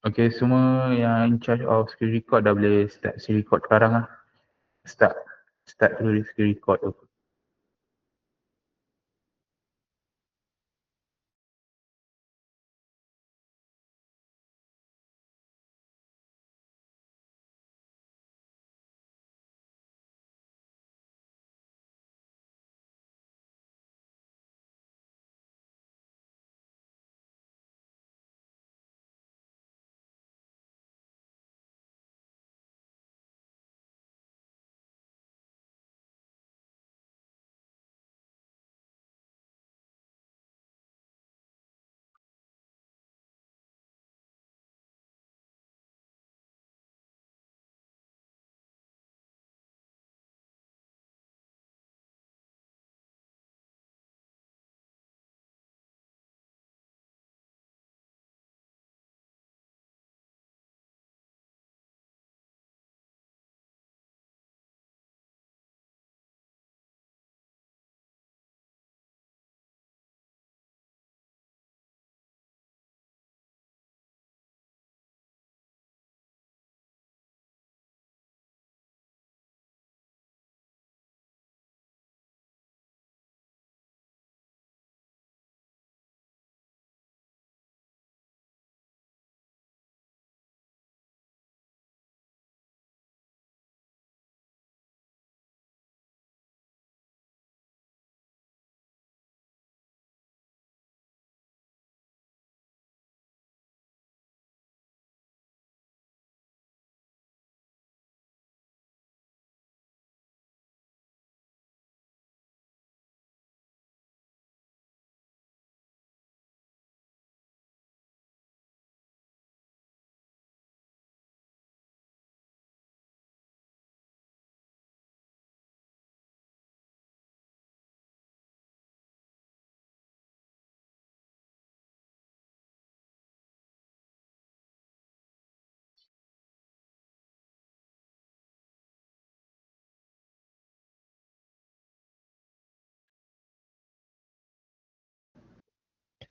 Okay, semua yang in charge of screen record dah boleh start screen record sekarang lah. Start dulu screen record tu.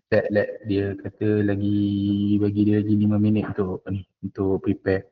Let dia kata lagi, bagi dia lagi 5 minit untuk ni, untuk prepare.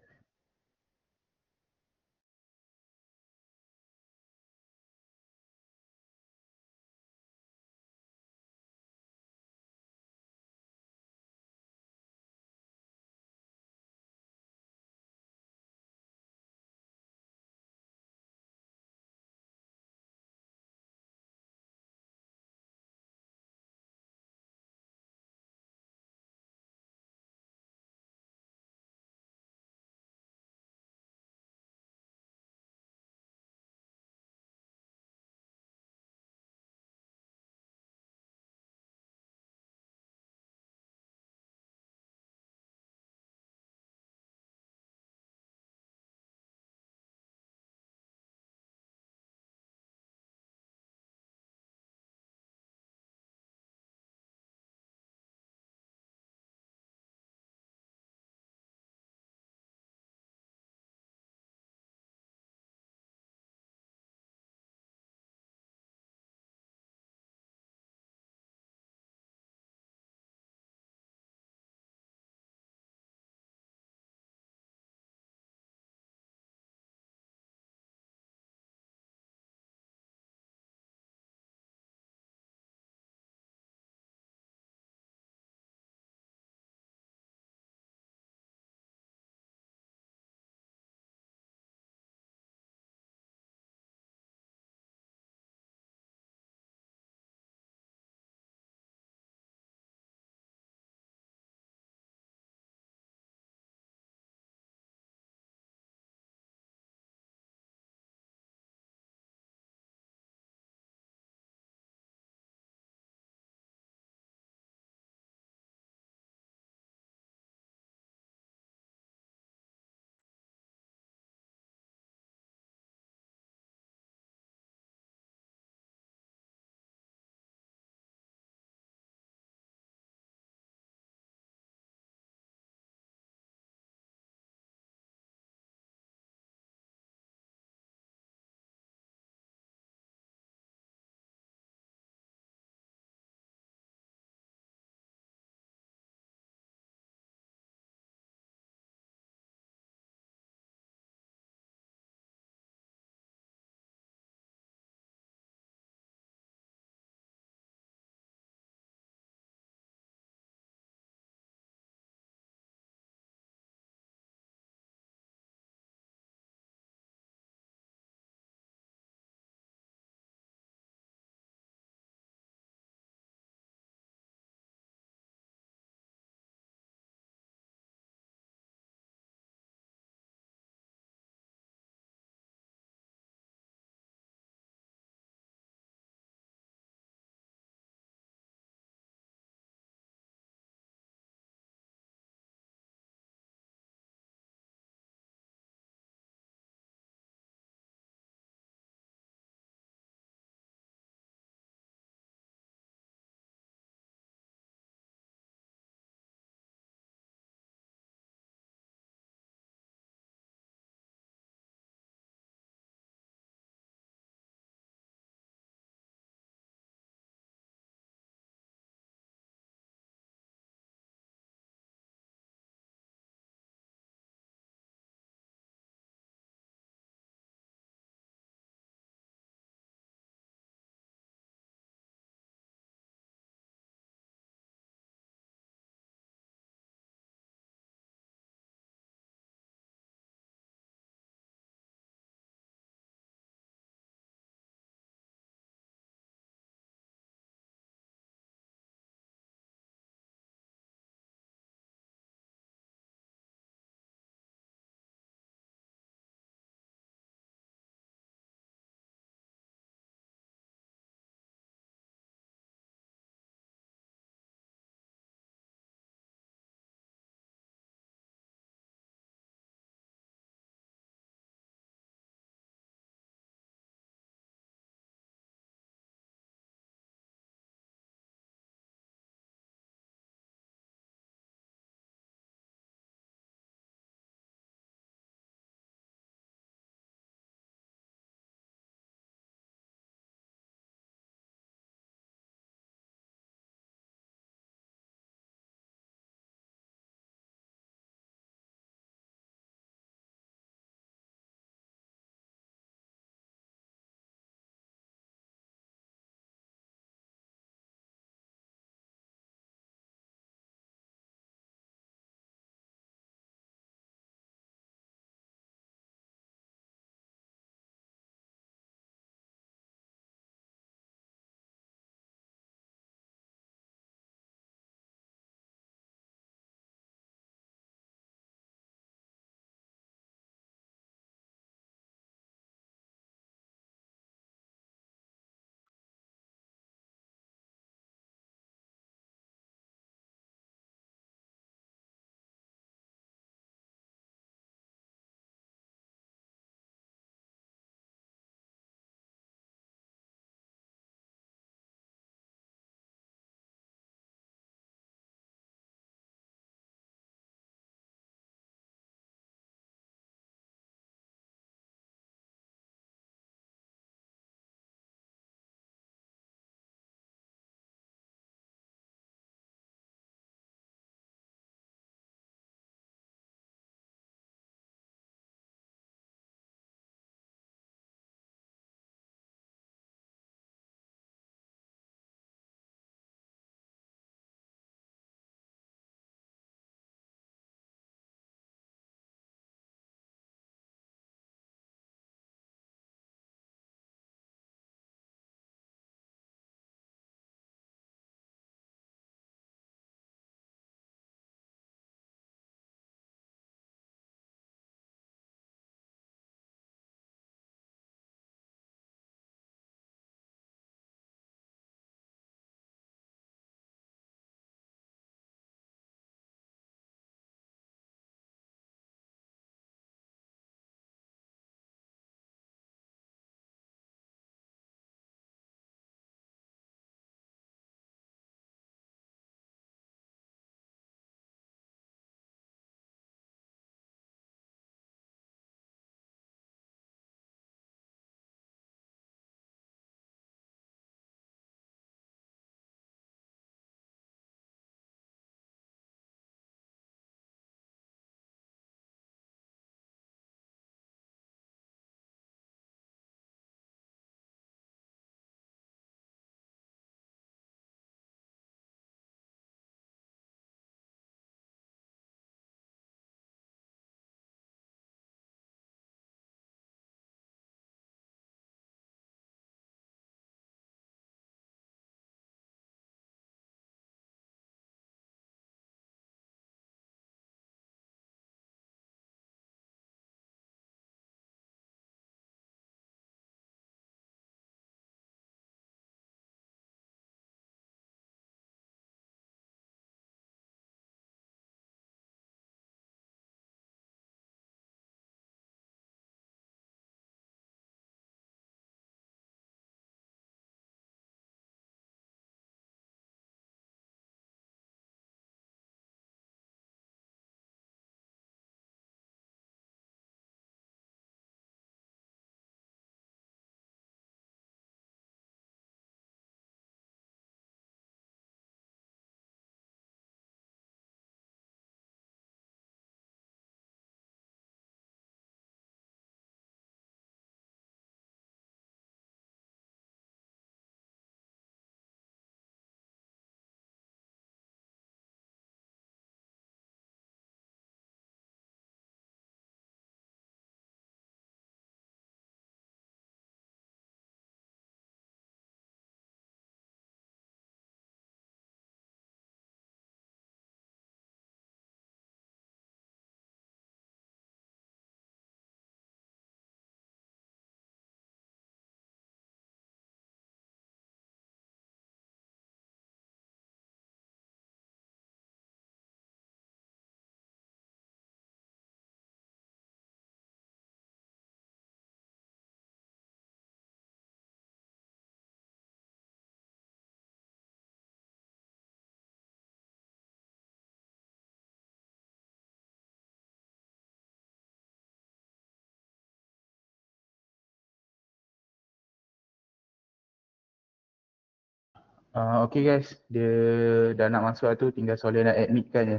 Okay guys, dia dah nak masuk tu, tinggal Soleh nak admit kan je.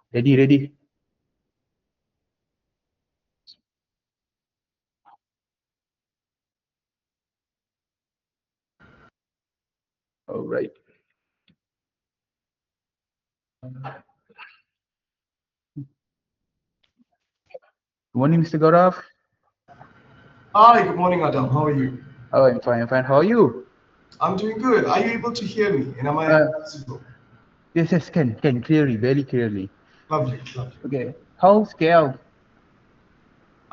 Ready. Alright. Good morning, Mr. Gaurav. Hi, good morning, Adam. How are you? Oh, I'm fine. How are you? I'm doing good. Are you able to hear me? And am I Uh, visible? yes, can clearly, very clearly. Lovely, lovely. Okay, how's KL?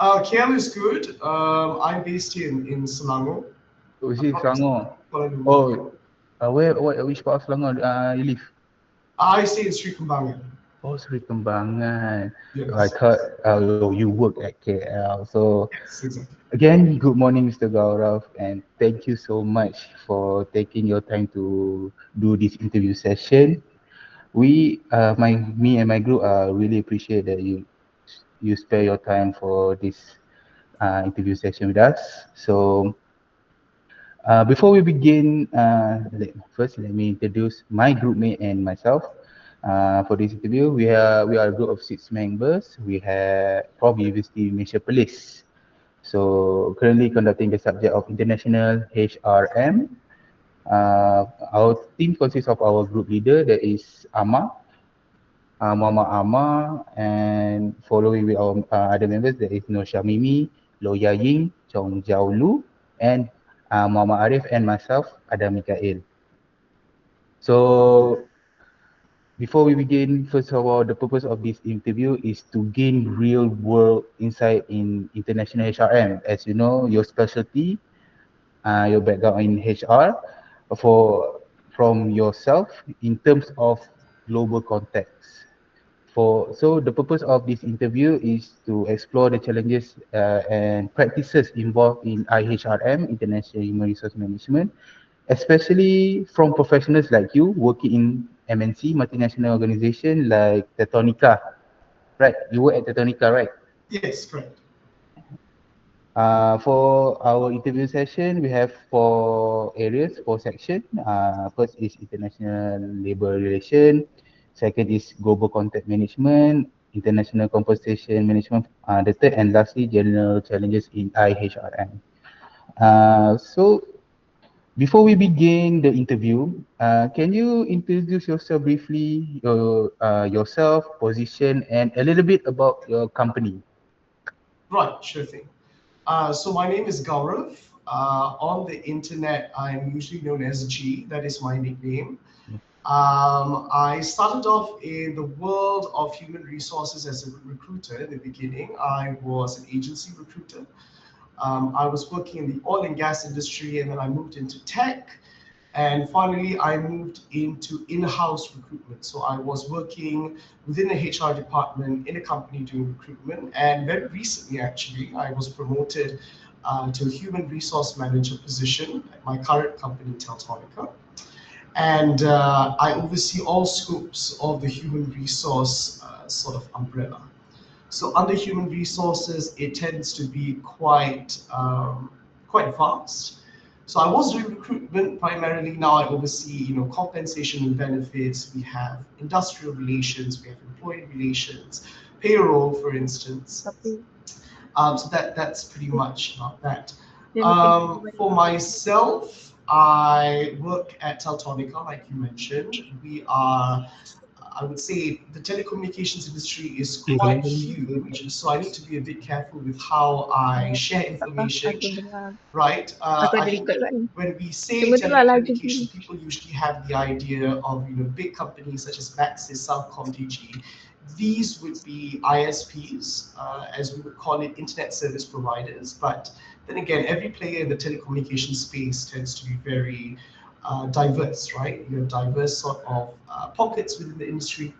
KL is good. I'm based in Selangor. Oh, is it Not Selangor? Kuala Lumpur. Oh, which part of Selangor you live? I stay in Sri Kembangan. Oh, Sri Kembangan. I Yes. thought you work at KL. So Yes, exactly. again, good morning, Mr. Gaurav, and thank you so much for taking your time to do this interview session. Me and my group, really appreciate that you spare your time for this interview session with us. So before we begin, first let me introduce my group mate and myself. For this interview, we are a group of 6 members. We have from University Malaysia Police. So currently conducting the subject of International HRM. Our team consists of our group leader, that is Muhammad Amar, and following with our other members, there is Nur Shamimi, Lo Ying, Chong Jiao Lu, and Muhammad Arif, and myself, Adam Mikael. So before we begin, first of all, the purpose of this interview is to gain real world insight in international HRM. As you know, your specialty, your background in HR, for from yourself in terms of global context. So the purpose of this interview is to explore the challenges and practices involved in IHRM, International Human Resource Management, especially from professionals like you working in MNC, multinational organization like Tetonica, right? You work at Tetonica, right? Yes, correct. For our interview session, we have 4 areas, 4 sections. First is international labor relation. Second is global contact management, international compensation management. The third and lastly, general challenges in IHRM. So before we begin the interview, can you introduce yourself briefly, yourself, position, and a little bit about your company? Right, sure thing. So my name is Gaurav. On the internet, I'm usually known as G. That is my nickname. I started off in the world of human resources as a recruiter in the beginning. I was an agency recruiter. I was working in the oil and gas industry, and then I moved into tech. And finally, I moved into in-house recruitment. So I was working within the HR department in a company doing recruitment. And very recently, actually, I was promoted to a human resource manager position at my current company, Teltonica. And I oversee all scopes of the human resource sort of umbrella. So under human resources, it tends to be quite vast. So I was doing recruitment primarily. Now I oversee, compensation and benefits. We have industrial relations. We have employee relations, payroll, for instance. So that's pretty much about that. For myself, I work at Teltonica, like you mentioned. We are, I would say, the telecommunications industry is quite huge, so I need to be a bit careful with how I share information, right? I think when we say telecommunications, people usually have the idea of big companies such as Maxis, Cellcom, DG. These would be ISPs, as we would call it, internet service providers. But then again, every player in the telecommunications space tends to be very diverse, right? You have diverse sort of pockets within the industry.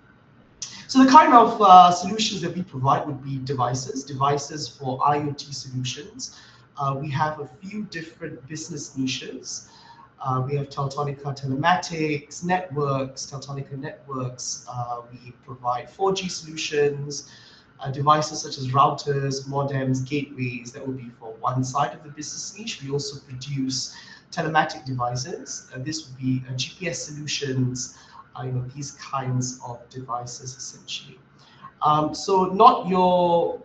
So the kind of solutions that we provide would be devices for IoT solutions. We have a few different business niches. We have Teltonica Telematics, Networks, Teltonica Networks. We provide 4G solutions, devices such as routers, modems, gateways. That would be for one side of the business niche. We also produce telematic devices. This would be GPS solutions, these kinds of devices essentially. So not your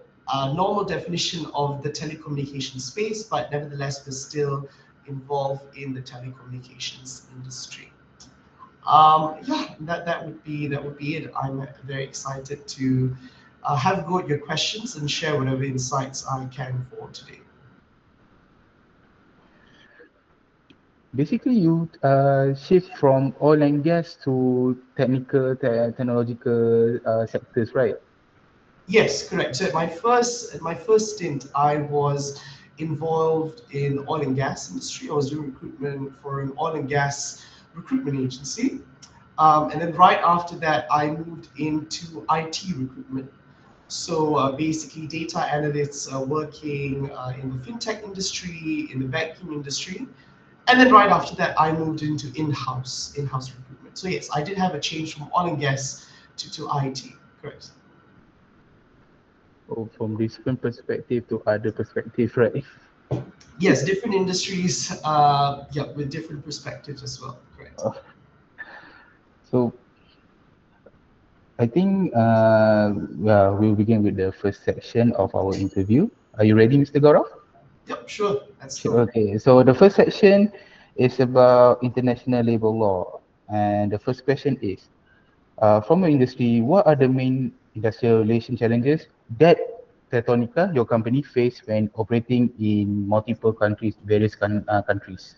normal definition of the telecommunications space, but nevertheless we're still involved in the telecommunications industry. Yeah, that would be it. I'm very excited to have a go at your questions and share whatever insights I can for today. Basically, you shift from oil and gas to technological sectors, right? Yes, correct. So at my first stint, I was involved in oil and gas industry. I was doing recruitment for an oil and gas recruitment agency. And then right after that, I moved into IT recruitment. So basically, data analysts working in the fintech industry, in the banking industry. And then right after that, I moved into in-house recruitment. So yes, I did have a change from oil and gas to IT. Correct. Or from different perspective to other perspective, right? Yes, different industries, yeah, with different perspectives as well. Correct. Uh, So I think well, we'll begin with the first section of our interview. Are you ready, Mr. Gaurav? Yep, sure. Let's Sure. go. Okay. So the first section is about international labor law, and the first question is, from your industry, what are the main industrial relation challenges that Tetonica, your company, face when operating in multiple countries, various countries?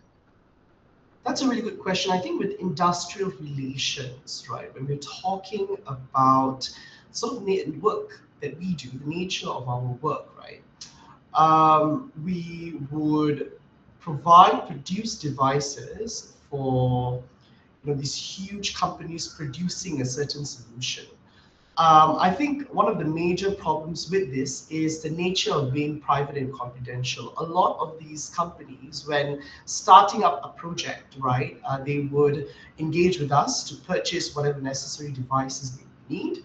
That's a really good question. I think with industrial relations, right, when we're talking about sort of work that we do, the nature of our work, right, we would produce devices for these huge companies producing a certain solution. I think one of the major problems with this is the nature of being private and confidential. A lot of these companies, when starting up a project, right, they would engage with us to purchase whatever necessary devices they need.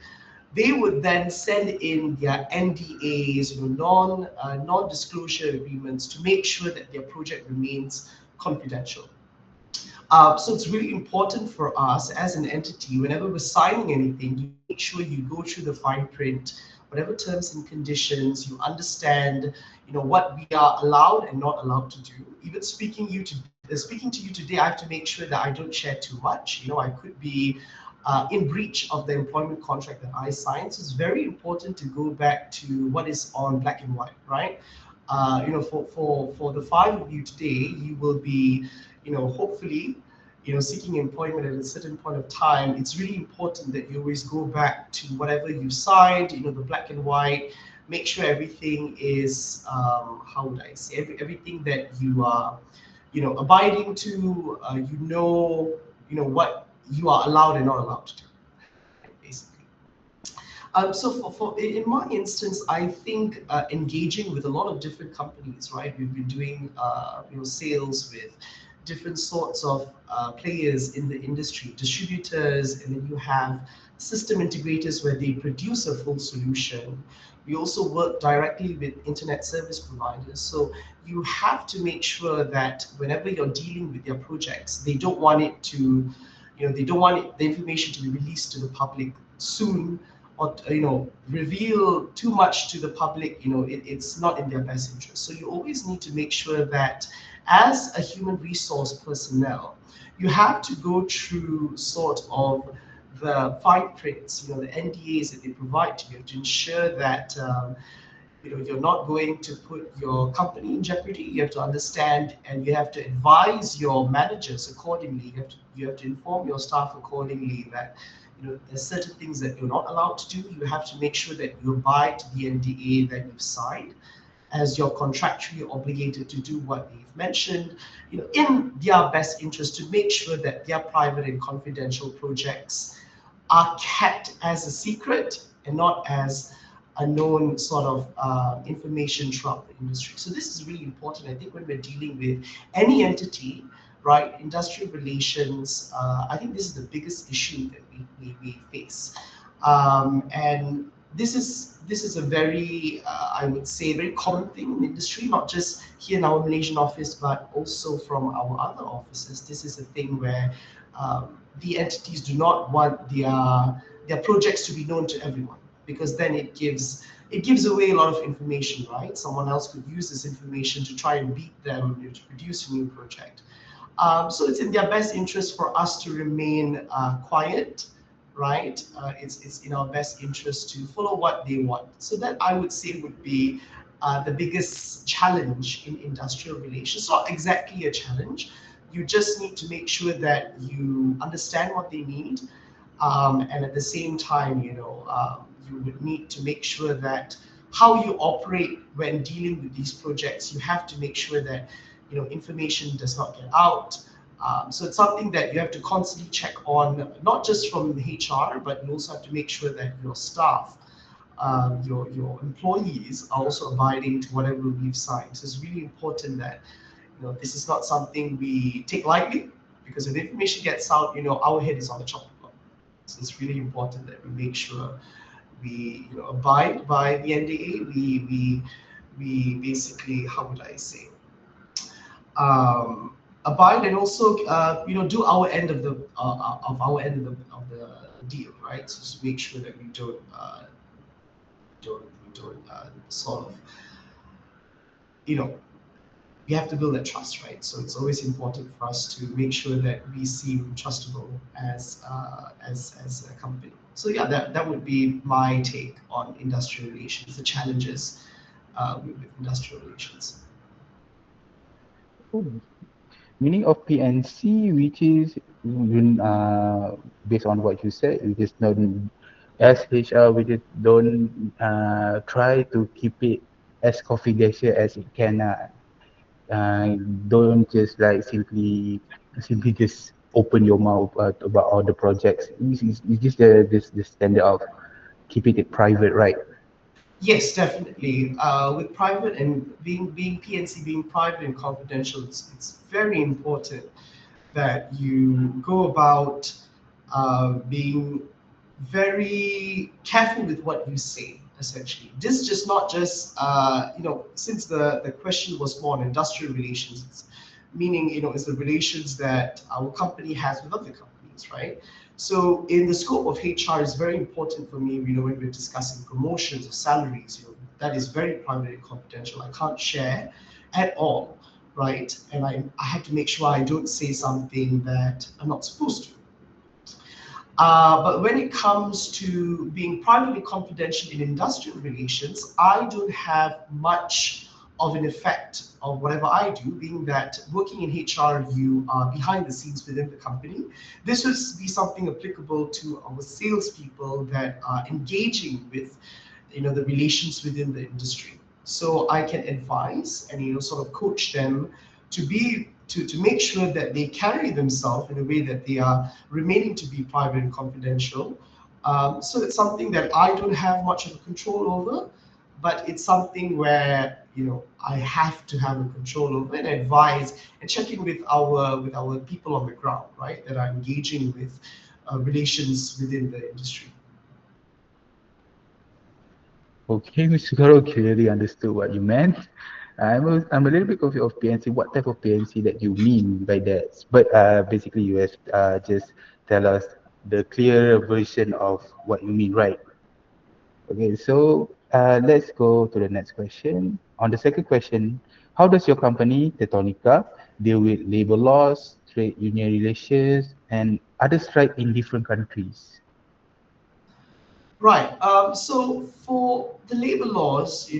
They would then send in their NDAs, non-disclosure agreements, to make sure that their project remains confidential. So it's really important for us as an entity, whenever we're signing anything, you make sure you go through the fine print, whatever terms and conditions, you understand, what we are allowed and not allowed to do. Even speaking to you today, I have to make sure that I don't share too much. I could be in breach of the employment contract that I signed. So it's very important to go back to what is on black and white, right? For the five of you today, you will be, hopefully, seeking employment at a certain point of time. It's really important that you always go back to whatever you signed, the black and white. Make sure everything is, how would I say, everything that you are, abiding to. What you are allowed and not allowed to do, basically. So in my instance, I think engaging with a lot of different companies, right? We've been doing sales with different sorts of players in the industry, distributors, and then you have system integrators where they produce a full solution. We also work directly with internet service providers. So you have to make sure that whenever you're dealing with their projects, they don't want it to, they don't want the information to be released to the public soon, or reveal too much to the public. It's not in their best interest. So you always need to make sure that as a human resource personnel, you have to go through sort of the fine prints, the NDAs that they provide to you, to ensure that you're not going to put your company in jeopardy. You have to understand, and you have to advise your managers accordingly. You have to inform your staff accordingly that there's certain things that you're not allowed to do. You have to make sure that you abide to the NDA that you've signed, as you're contractually obligated to do what they've mentioned, in their best interest, to make sure that their private and confidential projects are kept as a secret and not as a known sort of information throughout the industry. So this is really important. I think when we're dealing with any entity, right, industrial relations, I think this is the biggest issue that we face. And this is a very I would say very common thing in the industry, not just here in our Malaysian office, but also from our other offices. This is a thing where the entities do not want their projects to be known to everyone, because then it gives away a lot of information, right? Someone else could use this information to try and beat them, to produce a new project. So it's in their best interest for us to remain quiet, right? It's in our best interest to follow what they want. So that, I would say, would be the biggest challenge in industrial relations. Not exactly a challenge. You just need to make sure that you understand what they need, and at the same time, you would need to make sure that how you operate when dealing with these projects, you have to make sure that information does not get out. So it's something that you have to constantly check on, not just from the HR, but you also have to make sure that your staff, your employees are also abiding to whatever we've signed. So it's really important that this is not something we take lightly, because if the information gets out, our head is on the chopping block. So it's really important that we make sure we abide by the NDA. We basically, how would I say, abide, and also do our end of our end of the deal, right? So just make sure that we don't sort of you know we have to build that trust, right? So it's always important for us to make sure that we seem trustable as a company. So yeah, that would be my take on industrial relations, the challenges with industrial relations. Oh, meaning of PNC, which is based on what you said, we just don't, as HR, we just don't try to keep it as confidential as it can. Uh, don't just like simply just open your mouth about all the projects. It's just the standard of keeping it private, right? Yes, definitely. With private and being PNC, being private and confidential, it's very important that you go about being very careful with what you say. Essentially, this is just not just since the question was more on industrial relations, it's meaning is the relations that our company has with other companies, right? So in the scope of HR, is very important for me. When we're discussing promotions or salaries, that is very private and confidential. I can't share at all, right? And I have to make sure I don't say something that I'm not supposed to. But when it comes to being privately confidential in industrial relations, I don't have much of an effect of whatever I do, being that working in HR, you are behind the scenes within the company. This would be something applicable to our salespeople that are engaging with the relations within the industry. So I can advise and sort of coach them to make sure that they carry themselves in a way that they are remaining to be private and confidential. So it's something that I don't have much of a control over, but it's something where I have to have a control over and advise and check in with our people on the ground, right, that are engaging with relations within the industry. Okay, Mr. Garo clearly understood what you meant. I'm a little bit confused of PNC. What type of PNC that you mean by that? But basically, you have just tell us the clear version of what you mean, right? Okay, so let's go to the next question. On the second question, how does your company, Tetonica, deal with labor laws, trade union relations, and other strike in different countries? Right. So for the labor laws,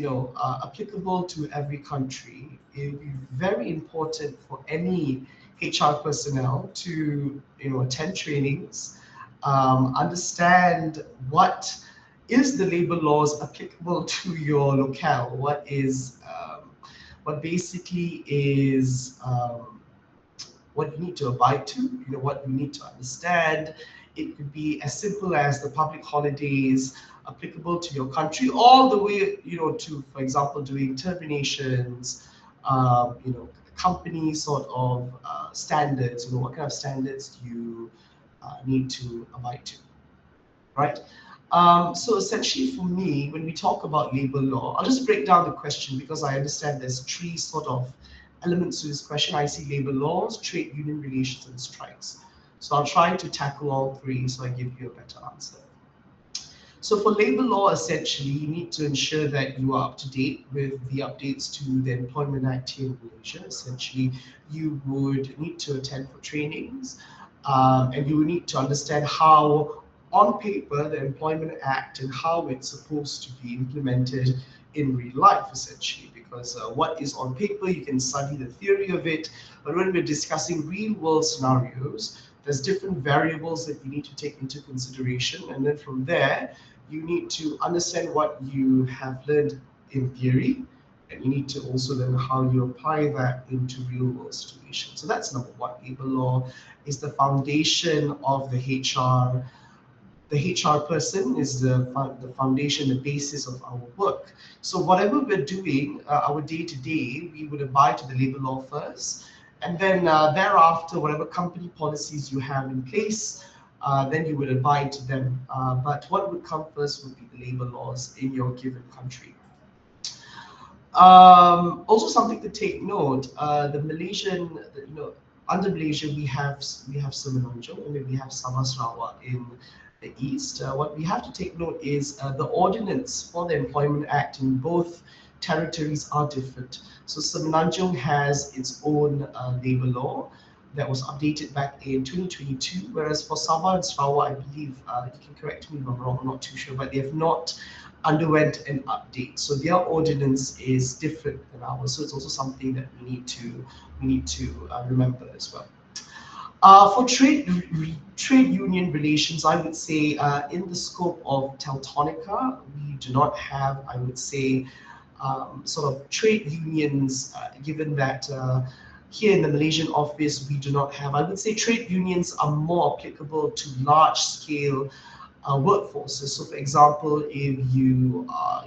applicable to every country, it would be very important for any HR personnel to, attend trainings, understand what is the labor laws applicable to your locale, what basically is what you need to abide to, what you need to understand. It could be as simple as the public holidays applicable to your country, all the way, to, for example, doing terminations, company sort of standards. What kind of standards do you need to abide to, right? So essentially for me, when we talk about labor law, I'll just break down the question because I understand there's three sort of elements to this question. I see labor laws, trade union relations, and strikes. So I'll try to tackle all three so I give you a better answer. So for labor law, essentially, you need to ensure that you are up to date with the updates to the Employment Act here in Malaysia. Essentially, you would need to attend for trainings, and you would need to understand how, on paper, the Employment Act and how it's supposed to be implemented in real life, essentially. Because what is on paper, you can study the theory of it, but when we're discussing real world scenarios, there's different variables that you need to take into consideration, and then from there you need to understand what you have learned in theory, and you need to also learn how you apply that into real world situations. So that's number one. Labor law is the foundation of the HR. The HR person is the foundation, the basis of our work. So whatever we're doing, our day to day, we would abide to the labor law first, and then thereafter, whatever company policies you have in place, then you would abide to them. But what would come first would be the labor laws in your given country. Also, something to take note: the Malaysian, under Malaysia we have Semenanjung and then we have Sabah Sarawak in the east. What we have to take note is the ordinance for the Employment Act in both territories are different. So Semenanjung has its own labor law that was updated back in 2022, whereas for Sabah and Sarawak, I believe, you can correct me if I'm wrong, I'm not too sure, but they have not underwent an update. So their ordinance is different than ours. So it's also something that we need to remember as well. For trade union relations, I would say in the scope of Teltonica, we do not have, I would say, sort of trade unions, given that here in the Malaysian office we do not have. I would say trade unions are more applicable to large scale workforces. So, for example, if you're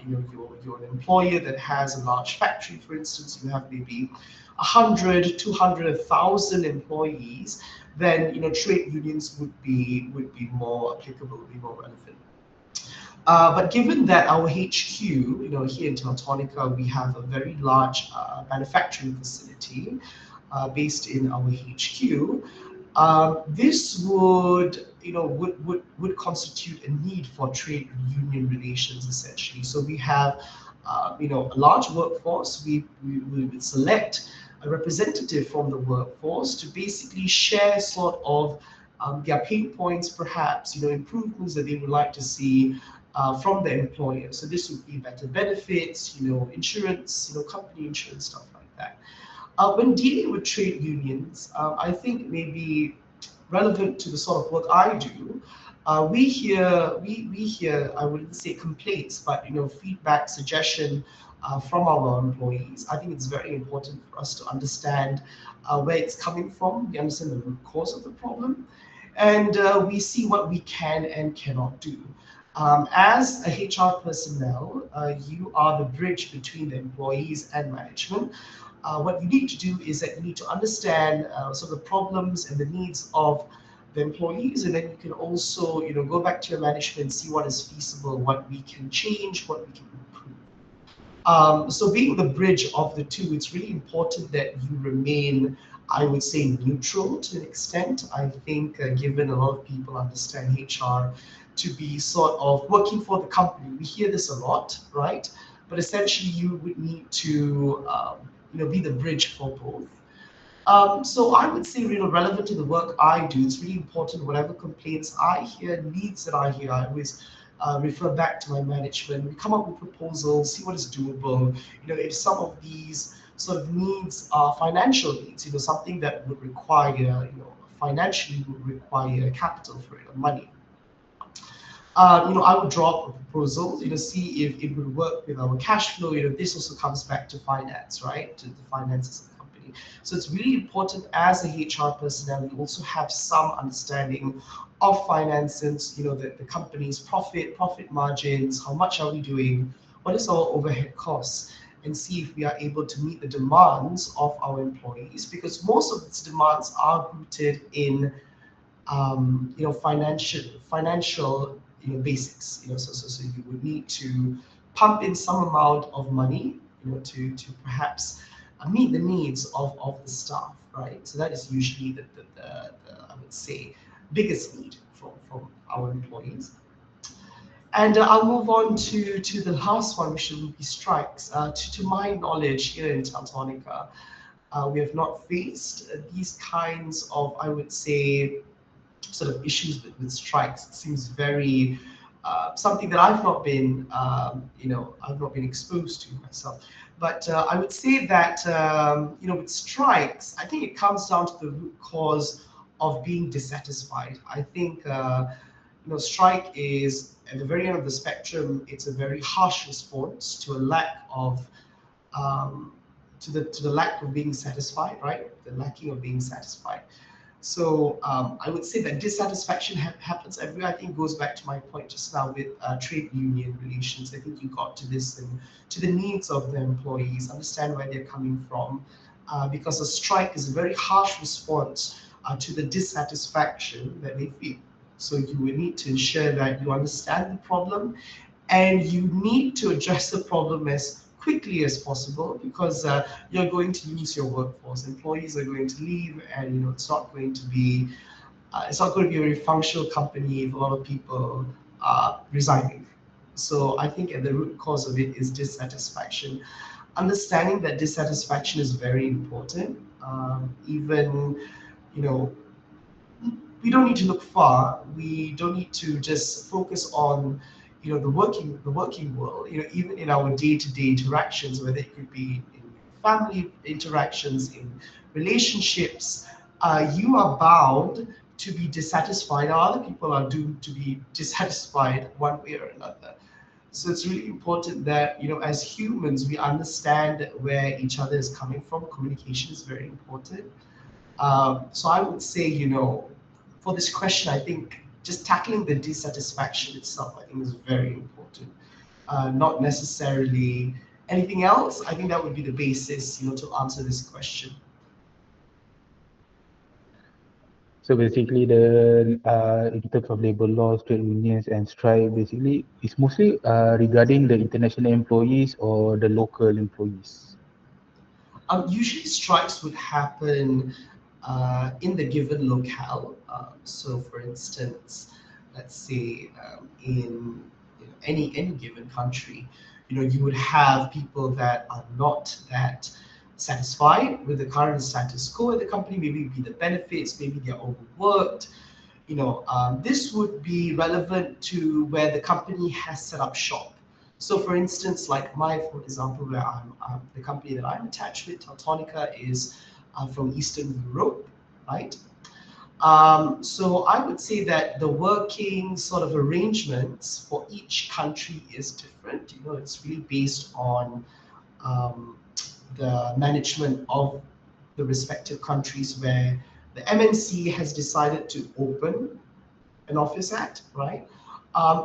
an employer that has a large factory, for instance, you have maybe 100, 200, 1,000 employees, then trade unions would be more applicable, would be more relevant. But given that our HQ, here in Teltonica, we have a very large manufacturing facility based in our HQ. This would constitute a need for trade union relations essentially. So we have a large workforce. We would select a representative from the workforce to basically share sort of their pain points, perhaps improvements that they would like to see from the employer. So this would be better benefits, insurance, company insurance, stuff like that. When dealing with trade unions, I think maybe relevant to the sort of work I do, we hear I wouldn't say complaints, but feedback, suggestion from our employees. I think it's very important for us to understand where it's coming from. We understand the root cause of the problem, and we see what we can and cannot do. As a HR personnel, you are the bridge between the employees and management. What you need to do is that you need to understand sort of the problems and the needs of the employees, and then you can also go back to your management, see what is feasible, what we can change, what we can improve. So being the bridge of the two, it's really important that you remain, I would say, neutral to an extent. I think given a lot of people understand HR to be sort of working for the company, we hear this a lot, right? But essentially, you would need to, be the bridge for both. So I would say, relevant to the work I do, it's really important. Whatever complaints I hear, needs that I hear, I always refer back to my management. We come up with proposals, see what is doable. If some of these sort of needs are financial needs, something that would require, financially would require capital for it, or money. I would draw up a proposal, see if it would work with our cash flow. This also comes back to finance, right? To the finances of the company. So it's really important as a HR personnel, we also have some understanding of finances, the company's profit margins, how much are we doing, what is our overhead costs, and see if we are able to meet the demands of our employees, because most of these demands are rooted in financial basics. So you would need to pump in some amount of money, to perhaps meet the needs of the staff, right? So that is usually the I would say biggest need from our employees. And I'll move on to the last one, which will be strikes. To my knowledge, here in Tantonica, we have not faced these kinds of, I would say, sort of issues with strikes. It seems very something that I've not been exposed to myself. But I would say that with strikes, I think it comes down to the root cause of being dissatisfied. I think strike is at the very end of the spectrum. It's a very harsh response to a lack of um, to the lack of being satisfied, right? The lacking of being satisfied. So I would say that dissatisfaction happens everywhere. I think it goes back to my point just now with trade union relations. I think you got to this and to the needs of the employees, understand where they're coming from, because a strike is a very harsh response to the dissatisfaction that they feel. So you will need to ensure that you understand the problem and you need to address the problem as quickly as possible because you're going to lose your workforce. Employees are going to leave, and it's not going to be a very functional company if a lot of people are resigning. So I think at the root cause of it is dissatisfaction. Understanding that dissatisfaction is very important. Even you know we don't need to look far. We don't need to just focus on the working world. Even in our day-to-day interactions, whether it could be in family interactions, in relationships, you are bound to be dissatisfied. Other people are doomed to be dissatisfied one way or another. So it's really important that as humans, we understand where each other is coming from. Communication is very important. So I would say, for this question, I think just tackling the dissatisfaction itself, I think is very important. Not necessarily anything else. I think that would be the basis, to answer this question. So basically, the in terms of labor laws, trade unions, and strike, basically, it's mostly regarding the international employees or the local employees. Usually strikes would happen in the given locale. So, for instance, let's say in any given country, you would have people that are not that satisfied with the current status quo at the company. Maybe it be the benefits, maybe they're overworked. This would be relevant to where the company has set up shop. So, for instance, like for example, where the company that I'm attached with, Teltonica, is from Eastern Europe, right? So I would say that the working sort of arrangements for each country is different. It's really based on um, the management of the respective countries where the MNC has decided to open an office at, right?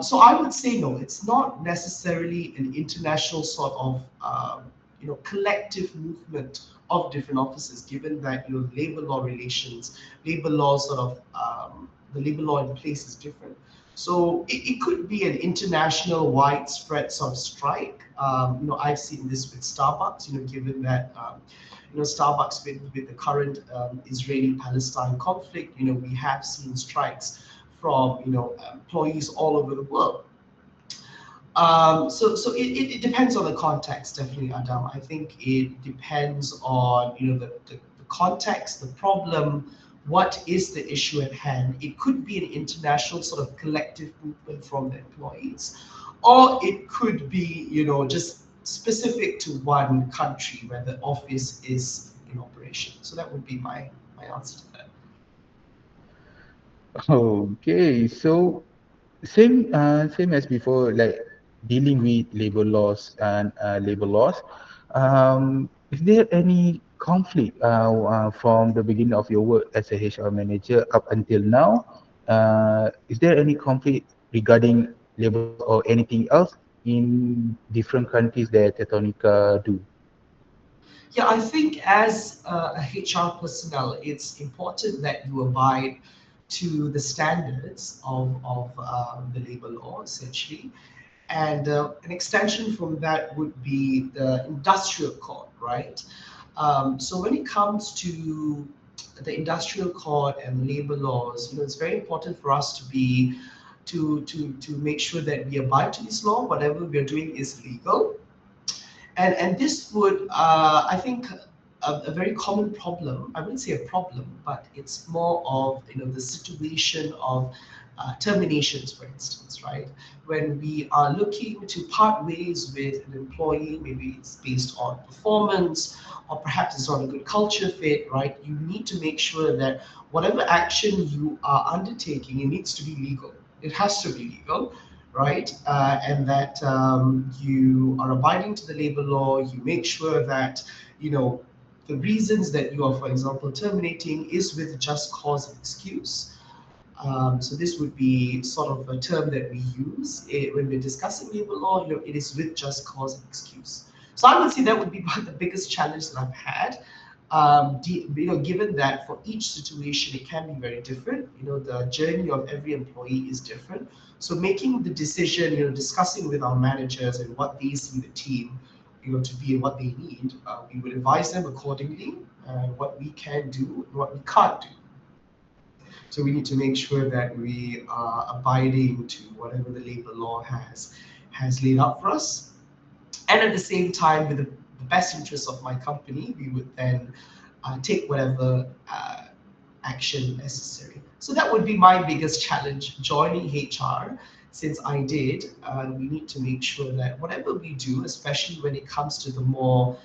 So I would say no, it's not necessarily an international sort of collective movement of different offices, given that labor law relations, labor law sort of the labor law in place is different. So it could be an international widespread sort of strike. I've seen this with Starbucks. Given that Starbucks with the current Israeli-Palestine conflict, we have seen strikes from employees all over the world. So it depends on the context, definitely, Adam. I think it depends on the context, the problem, what is the issue at hand. It could be an international sort of collective movement from the employees, or it could be just specific to one country where the office is in operation. So that would be my answer to that. Okay, so same as before, like dealing with labor laws and labor laws. Is there any conflict from the beginning of your work as a HR manager up until now? Is there any conflict regarding labor laws or anything else in different countries that Tetonica do? Yeah, I think as a HR personnel, it's important that you abide to the standards of the labor law, essentially. And an extension from that would be the industrial code, right? So when it comes to the industrial code and labor laws, it's very important for us to be to make sure that we abide to this law. Whatever we are doing is legal, and this would, I think, a very common problem. I wouldn't say a problem, but it's more of the situation of terminations, for instance, right? When we are looking to part ways with an employee, maybe it's based on performance, or perhaps it's not a good culture fit, right? You need to make sure that whatever action you are undertaking, it needs to be legal. It has to be legal, right? And that you are abiding to the labor law. You make sure that you know the reasons that you are, for example, terminating is with just cause and excuse. So this would be sort of a term that we use when we're discussing labor law. It is with just cause and excuse. So I would say that would be one of the biggest challenges that I've had. Given that for each situation it can be very different. The journey of every employee is different. So making the decision, discussing with our managers and what they see the team, to be and what they need, we would advise them accordingly, what we can do and what we can't do. So we need to make sure that we are abiding to whatever the labor law has laid out for us. And at the same time, with the best interests of my company, we would then take whatever action necessary. So that would be my biggest challenge joining HR. Since I did, we need to make sure that whatever we do, especially when it comes to the more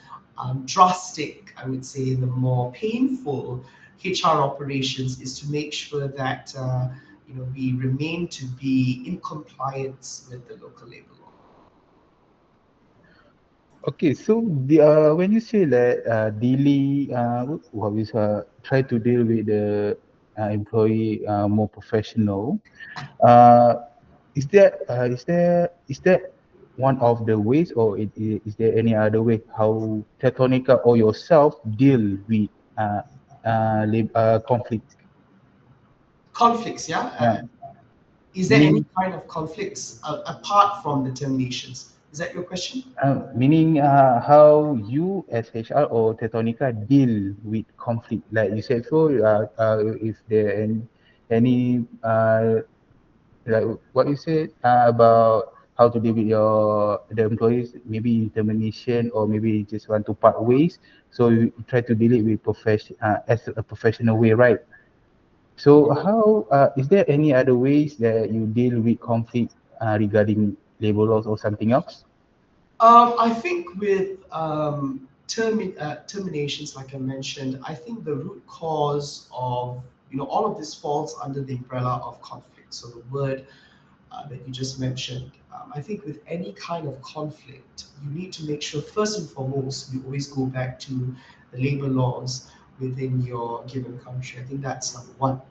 drastic, I would say, the more painful HR operations, is to make sure that we remain to be in compliance with the local labor law. Okay, so when you say that daily, what we try to deal with the employee more professional, uh, is that one of the ways, or is there any other way how Tetonica or yourself deal with conflict? Conflicts, yeah. Uh, Is there any meaning kind of conflicts apart from the terminations? Is that your question? how you as HR or Tetonica deal with conflict, like you said. So if there any like what you said about how to deal with the employees, maybe termination or maybe you just want to part ways. So you try to deal it with as a professional way, right? So how is there any other ways that you deal with conflict regarding labor laws or something else? I think with terminations, like I mentioned, I think the root cause of all of this falls under the umbrella of conflict. So the word that you just mentioned, I think with any kind of conflict, you need to make sure first and foremost you always go back to the labor laws within your given country. I think that's number one.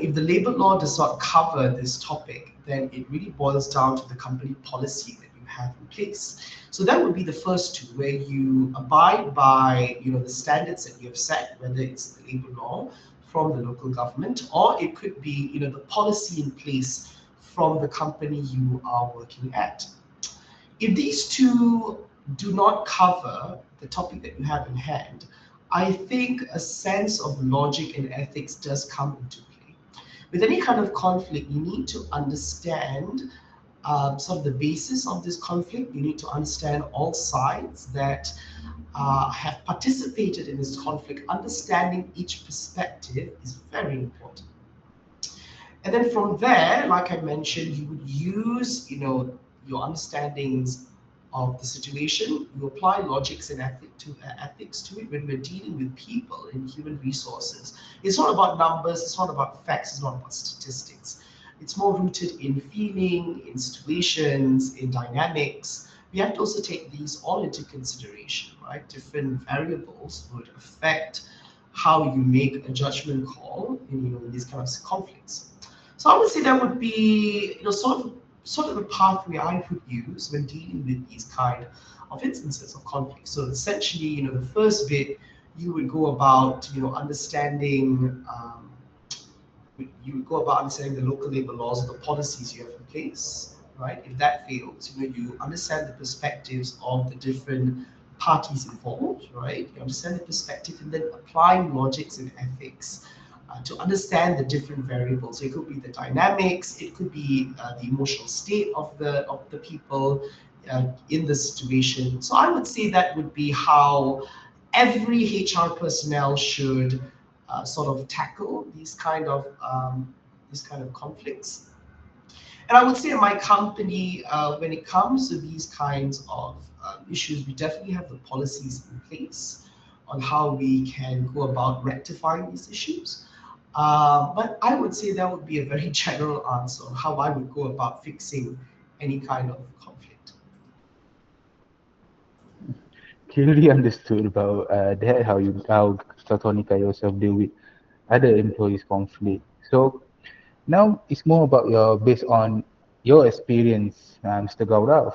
If the labor law does not cover this topic, then it really boils down to the company policy that you have in place. So that would be the first two, where you abide by the standards that you have set, whether it's the labor law from the local government, or it could be the policy in place from the company you are working at. If these two do not cover the topic that you have in hand, I think a sense of logic and ethics does come into play. With any kind of conflict, you need to understand sort of the basis of this conflict. You need to understand all sides that have participated in this conflict. Understanding each perspective is very important. And then from there, like I mentioned, you would use, your understandings of the situation. You apply logics and ethics to it when we're dealing with people in human resources. It's not about numbers. It's not about facts. It's not about statistics. It's more rooted in feeling, in situations, in dynamics. We have to also take these all into consideration, right? Different variables would affect how you make a judgment call in these kind of conflicts. So I would say that would be sort of the pathway I would use when dealing with these kind of instances of conflict. So essentially, the first bit you would go about understanding you would go about understanding the local labor laws and the policies you have in place, right? If that fails, you understand the perspectives of the different parties involved, right? You understand the perspective and then applying logics and ethics to understand the different variables. So it could be the dynamics, it could be the emotional state of the people in the situation. So I would say that would be how every HR personnel should sort of tackle these kind of conflicts. And I would say in my company, when it comes to these kinds of issues, we definitely have the policies in place on how we can go about rectifying these issues. But I would say that would be a very general answer on how I would go about fixing any kind of conflict. Clearly understood about that, how Satonica yourself deal with other employees' conflict. So now it's more about based on your experience, Mr. Gaurav.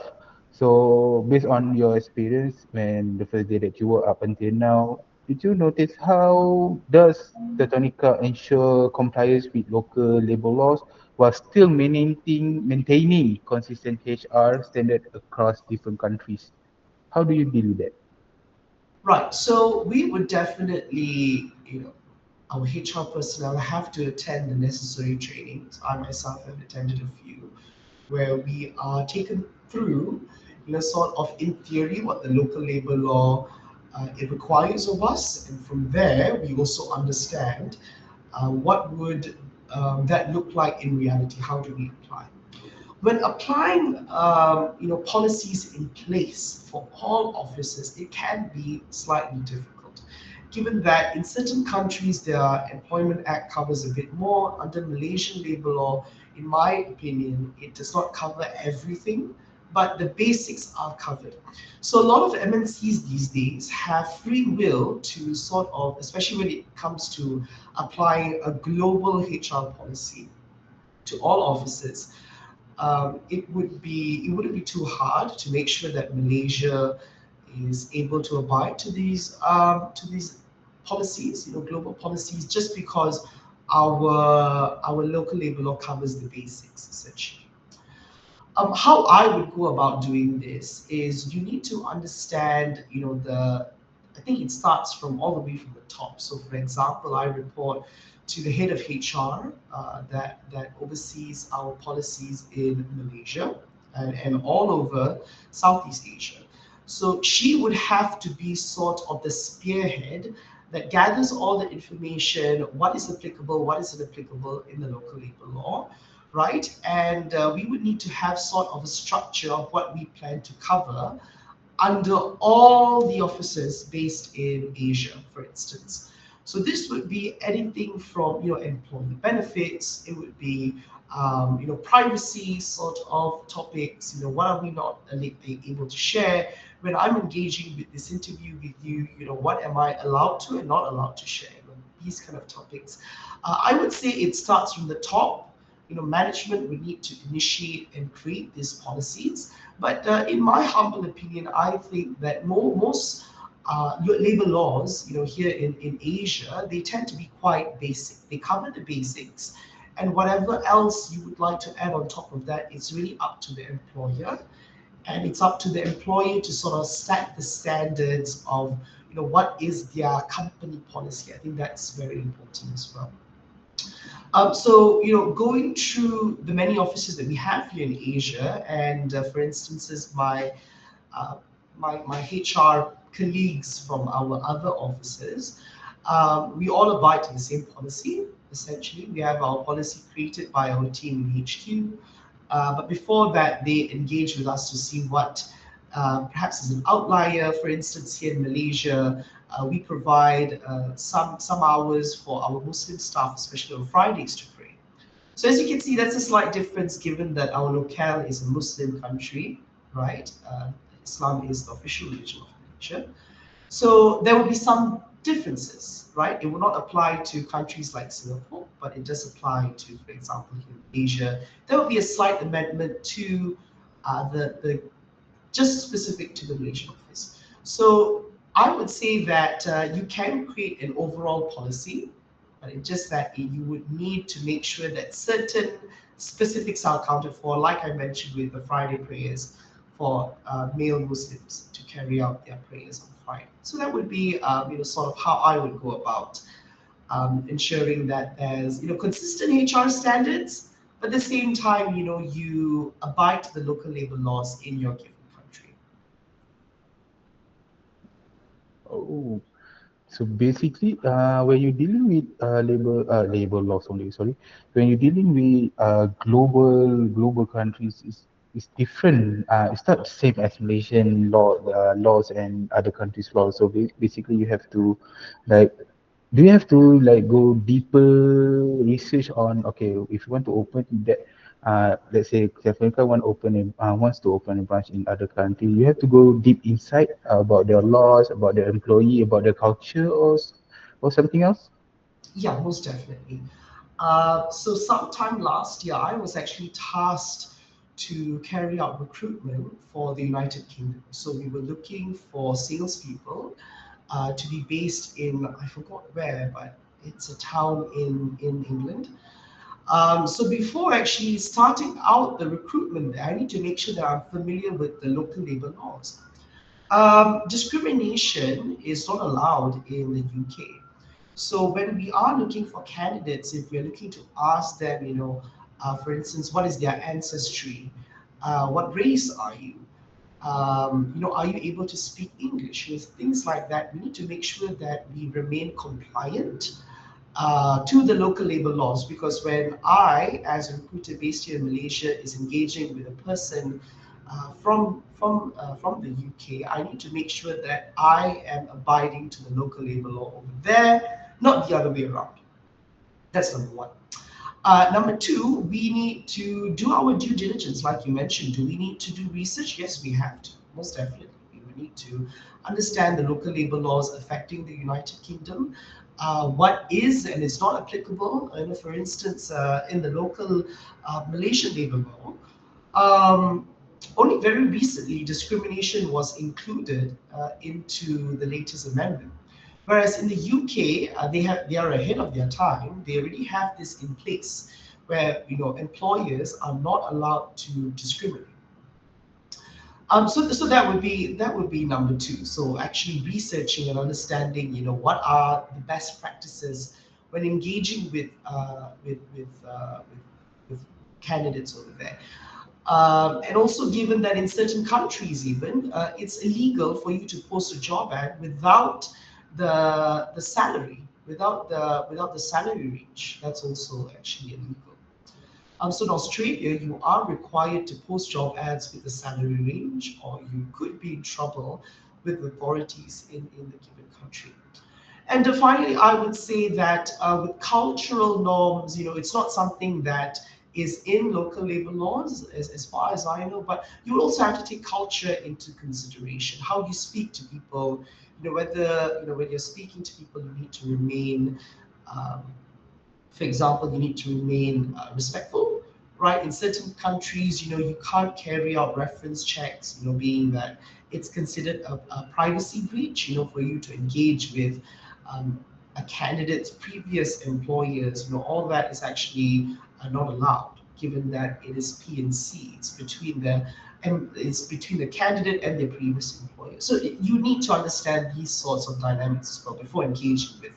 So based on your experience when the first day that you work up until now, did you notice how does Tetonica ensure compliance with local labor laws while still maintaining consistent HR standard across different countries? How do you deal with that? Right. So we would definitely, our HR personnel have to attend the necessary trainings. I myself have attended a few where we are taken through, sort of in theory what the local labor law it requires of us, and from there we also understand what would that look like in reality. How do we apply? When applying policies in place for all offices, it can be slightly difficult, given that in certain countries their employment act covers a bit more. Under Malaysian labor law, in my opinion, it does not cover everything, but the basics are covered. So a lot of MNCs these days have free will to sort of, especially when it comes to applying a global HR policy to all offices. It wouldn't be too hard to make sure that Malaysia is able to abide to these policies, global policies, just because our local labor law covers the basics essentially. How I would go about doing this is you need to understand, I think it starts from all the way from the top. So, for example, I report to the head of HR that oversees our policies in Malaysia and all over Southeast Asia. So she would have to be sort of the spearhead that gathers all the information, what is applicable, what isn't applicable in the local labor law, right? And we would need to have sort of a structure of what we plan to cover under all the offices based in Asia, for instance. So this would be anything from employee benefits. It would be privacy sort of topics. What are we not able to share when I'm engaging with this interview with you? What am I allowed to and not allowed to share? These kind of topics. I would say it starts from the top. Management would need to initiate and create these policies. But in my humble opinion, I think that most labor laws, here in Asia, they tend to be quite basic. They cover the basics, and whatever else you would like to add on top of that, it's really up to the employer, and it's up to the employer to sort of set the standards of, what is their company policy. I think that's very important as well. So, going through the many offices that we have here in Asia, and for instances, uh, my HR colleagues from our other offices, we all abide to the same policy. Essentially, we have our policy created by our team in HQ. But before that, they engage with us to see what perhaps is an outlier. For instance, here in Malaysia, we provide some hours for our Muslim staff, especially on Fridays, to pray. So as you can see, that's a slight difference given that our locale is a Muslim country, right? Islam is the official religion of Malaysia. So there will be some differences, right? It will not apply to countries like Singapore, but it does apply to, for example, in Asia. There will be a slight amendment to the just specific to the Malaysian office. So I would say that you can create an overall policy, but it's just that you would need to make sure that certain specifics are accounted for, like I mentioned with the Friday prayers for male Muslims to carry out their prayers on Friday. So that would be, sort of how I would go about ensuring that there's, consistent HR standards, but at the same time, you abide to the local labor laws in your given country. Oh, so basically, when you're dealing with labor laws only, sorry, when you're dealing with global countries, it's different. It's not the same as Malaysian laws and other countries' laws. So basically, you have to like do you have to like go deeper research on okay if you want to open that let's say Africa wants to open a branch in other country you have to go deep inside about their laws about their employee about their culture or something else. Yeah, most definitely. So sometime last year, I was actually tasked to carry out recruitment for the United Kingdom. So we were looking for salespeople to be based in, I forgot where, but it's a town in England. So before actually starting out the recruitment there, I need to make sure that I'm familiar with the local labor laws. Discrimination is not allowed in the UK. So when we are looking for candidates, if we're looking to ask them, for instance, what is their ancestry? What race are you? Are you able to speak English? With things like that, we need to make sure that we remain compliant to the local labor laws because when I, as a recruiter based here in Malaysia, is engaging with a person from the UK, I need to make sure that I am abiding to the local labor law over there, not the other way around. That's number one. Number two, we need to do our due diligence, like you mentioned. Do we need to do research? Yes, we have to. Most definitely. We need to understand the local labor laws affecting the United Kingdom. What is and is not applicable. For instance, in the local Malaysian labor law, um, only very recently discrimination was included into the latest amendment. Whereas in the UK, they are ahead of their time. They already have this in place, where employers are not allowed to discriminate. So that would be number two. So actually researching and understanding, what are the best practices when engaging with candidates over there. And also, given that in certain countries, even it's illegal for you to post a job ad without the salary, without the salary range. That's also actually illegal. So in Australia, you are required to post job ads with the salary range, or you could be in trouble with authorities in the given country. And finally, I would say that with cultural norms, it's not something that is in local labor laws, as far as I know, but you also have to take culture into consideration. How you speak to people, whether, when you're speaking to people, you need to remain um, for example, you need to remain respectful, right? In certain countries, you can't carry out reference checks, being that it's considered a privacy breach, for you to engage with a candidate's previous employers, all that is actually not allowed, given that it is P&C. It's between the candidate and their previous employer. So you need to understand these sorts of dynamics as well before engaging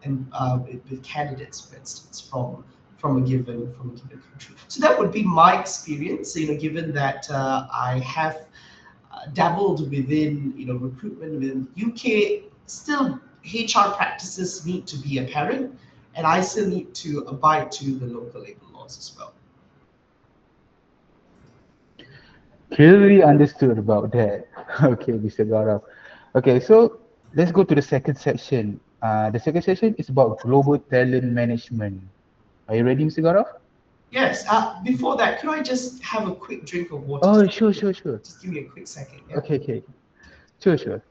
and with candidates, for instance, from a given country. So that would be my experience. Given that I have dabbled within recruitment within UK, still HR practices need to be apparent, and I still need to abide to the local labor laws as well. Clearly understood about that. Okay, Mr. Gaurav. Okay, so let's go to the second section. The second section is about global talent management. Are you ready, Mr. Gaurav? Yes. Before that, could I just have a quick drink of water? Oh, sure, sure, sure. Just give me a quick second. Yeah. Okay, okay. Sure, sure.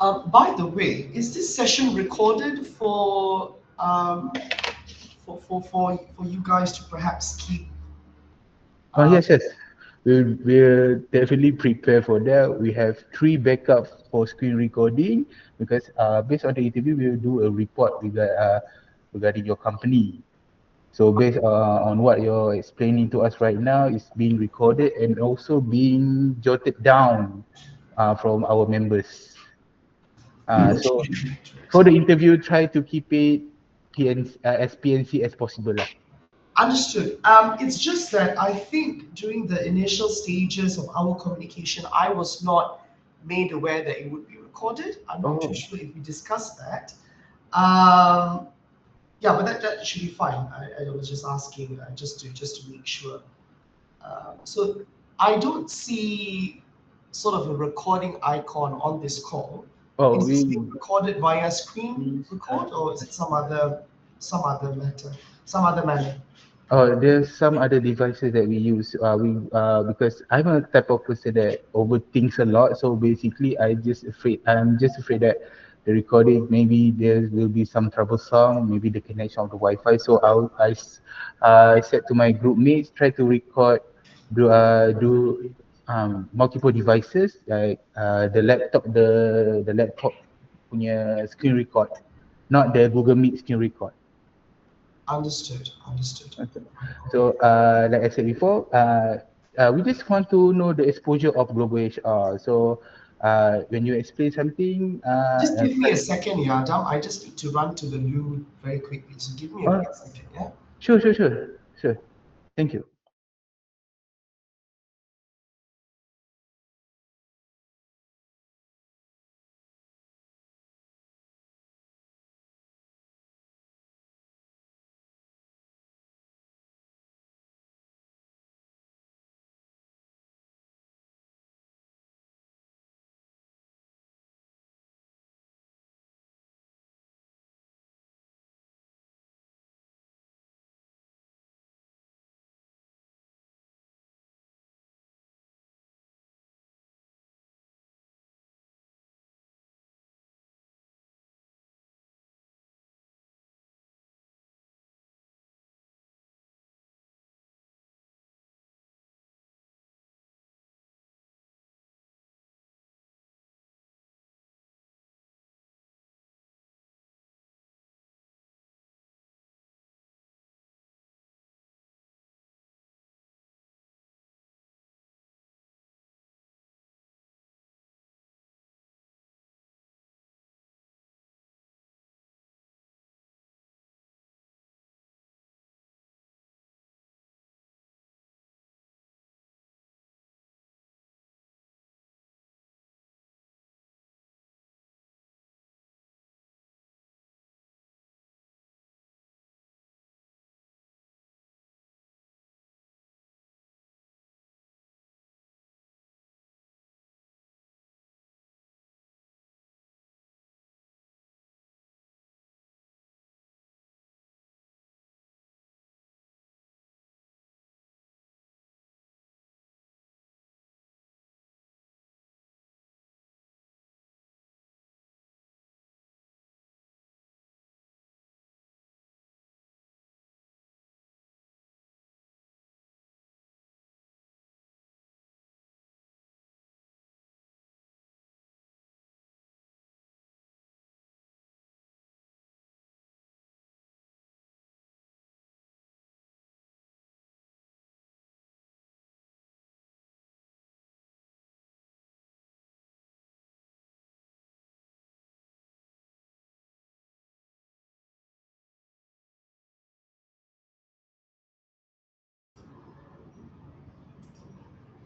By the way, is this session recorded for you guys to perhaps keep? Oh, Um, yes, yes. We'll definitely prepare for that. We have three backups for screen recording because based on the interview, we'll do a report regarding your company. So based on what you're explaining to us right now, it's being recorded and also being jotted down from our members. So for the interview, try to keep it as PNC as possible lah. Understood. It's just that I think during the initial stages of our communication, I was not made aware that it would be recorded. I'm not too Oh, sure if we discussed that. Um, yeah, but that should be fine. I was just asking just to make sure. So I don't see sort of a recording icon on this call. oh, Is this being we recorded via screen please. record or is it some other matter, some other manner? Oh, there's some other devices that we use. We because I'm a type of person that overthinks a lot. So basically, I'm just afraid that the recording maybe there will be some troublesome, maybe the connection of the Wi-Fi. So I said to my group mates try to record, do multiple devices like the laptop punya screen record, not the Google Meet screen record. Understood. Understood. Okay. So, like I said before, we just want to know the exposure of global HR. So, when you explain something, Just give me try a to, second, Yadam. I just need to run to the loo very quickly. So give me a oh, quick second, yeah? sure, sure, sure, sure. Thank you.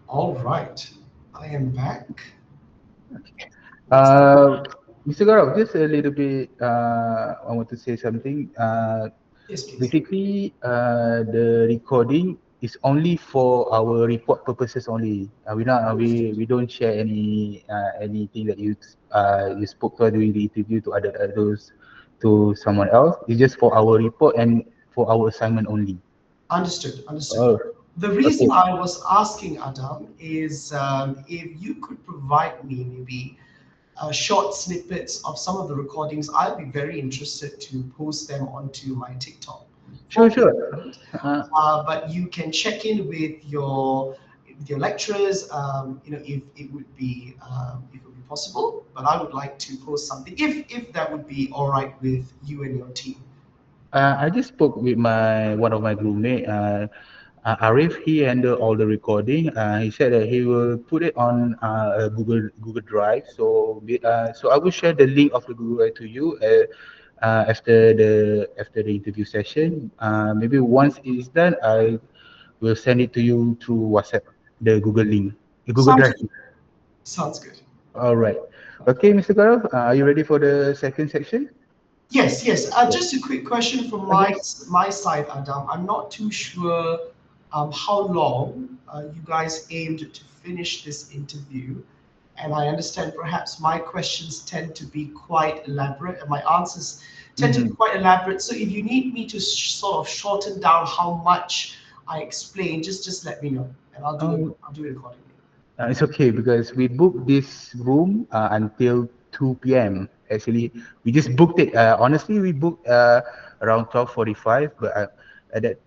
All right. I am back. Yes. Uh, Mr. Gaurav, just a little bit, I want to say something. Yes, please. Basically, the recording is only for our report purposes only. We don't share anything that you spoke to during the interview to others to someone else. It's just for our report and for our assignment only. Understood. Understood. Oh, The reason okay. I was asking Adam is if you could provide me maybe short snippets of some of the recordings, I'll be very interested to post them onto my TikTok Sure, for sure. people. Uh, But you can check in with your lecturers, if it would be possible. But I would like to post something if that would be all right with you and your team. I just spoke with my one of my roommate, Arif. He handled all the recording. He said that he will put it on a Google Drive. So I will share the link of the Google Drive to you after the interview session. Maybe once it is done, I will send it to you through WhatsApp. The Google link, the Google Sounds Drive. good. Sounds good. All right. Okay, Mr. Gaurav, are you ready for the second section? Yes, yes. Yeah. Just a quick question from Okay. my side, Adam. I'm not too sure how long you guys aimed to finish this interview, and I understand perhaps my questions tend to be quite elaborate, and my answers tend to be Mm-hmm. quite elaborate. So if you need me to sort of shorten down how much I explain, just let me know, and I'll do it accordingly. It's okay because we booked this room until 2 p.m. Actually, we just booked it. Honestly, we booked around 12:45, but at that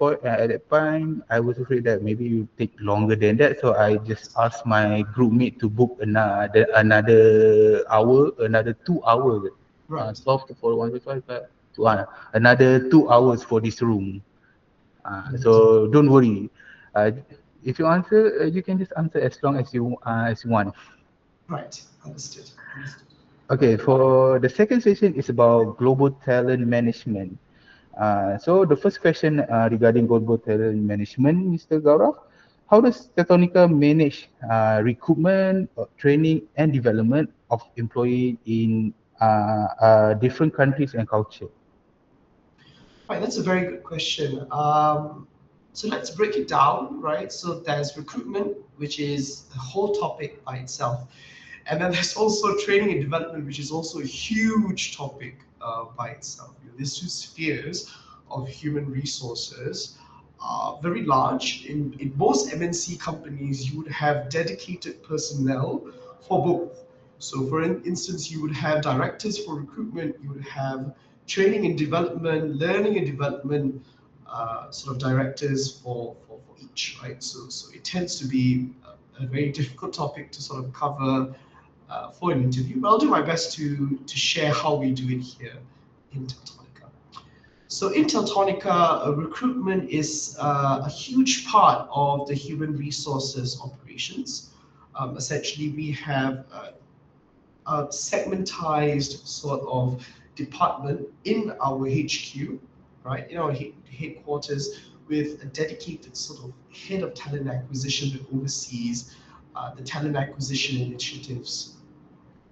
point, I was afraid that maybe it would take longer than that. So I just asked my group mate to book another hour, another 2 hours. Right, 12 to 4, 1 to 5, another 2 hours for this room. right, So don't worry. Uh, if you answer, you can just answer as you want. right. Understood. Understood. Okay, for the second session is about global talent management. So the first question regarding global talent management, Mr. Gaurav, how does Tectonica manage recruitment, training, and development of employee in different countries and culture? Right, that's a very good question. So let's break it down, right? So there's recruitment, which is a whole topic by itself. And then there's also training and development, which is also a huge topic by itself. These two spheres of human resources are very large. In most MNC companies, you would have dedicated personnel for both. So, for instance, you would have directors for recruitment, you would have training and development, learning and development sort of directors for each, right? So it tends to be a very difficult topic to sort of cover for an interview, but I'll do my best to share how we do it here in Teltonica. So in Teltonica, recruitment is a huge part of the human resources operations. Essentially, we have a segmentized sort of department in our HQ, right, in our headquarters, with a dedicated sort of head of talent acquisition that oversees the talent acquisition initiatives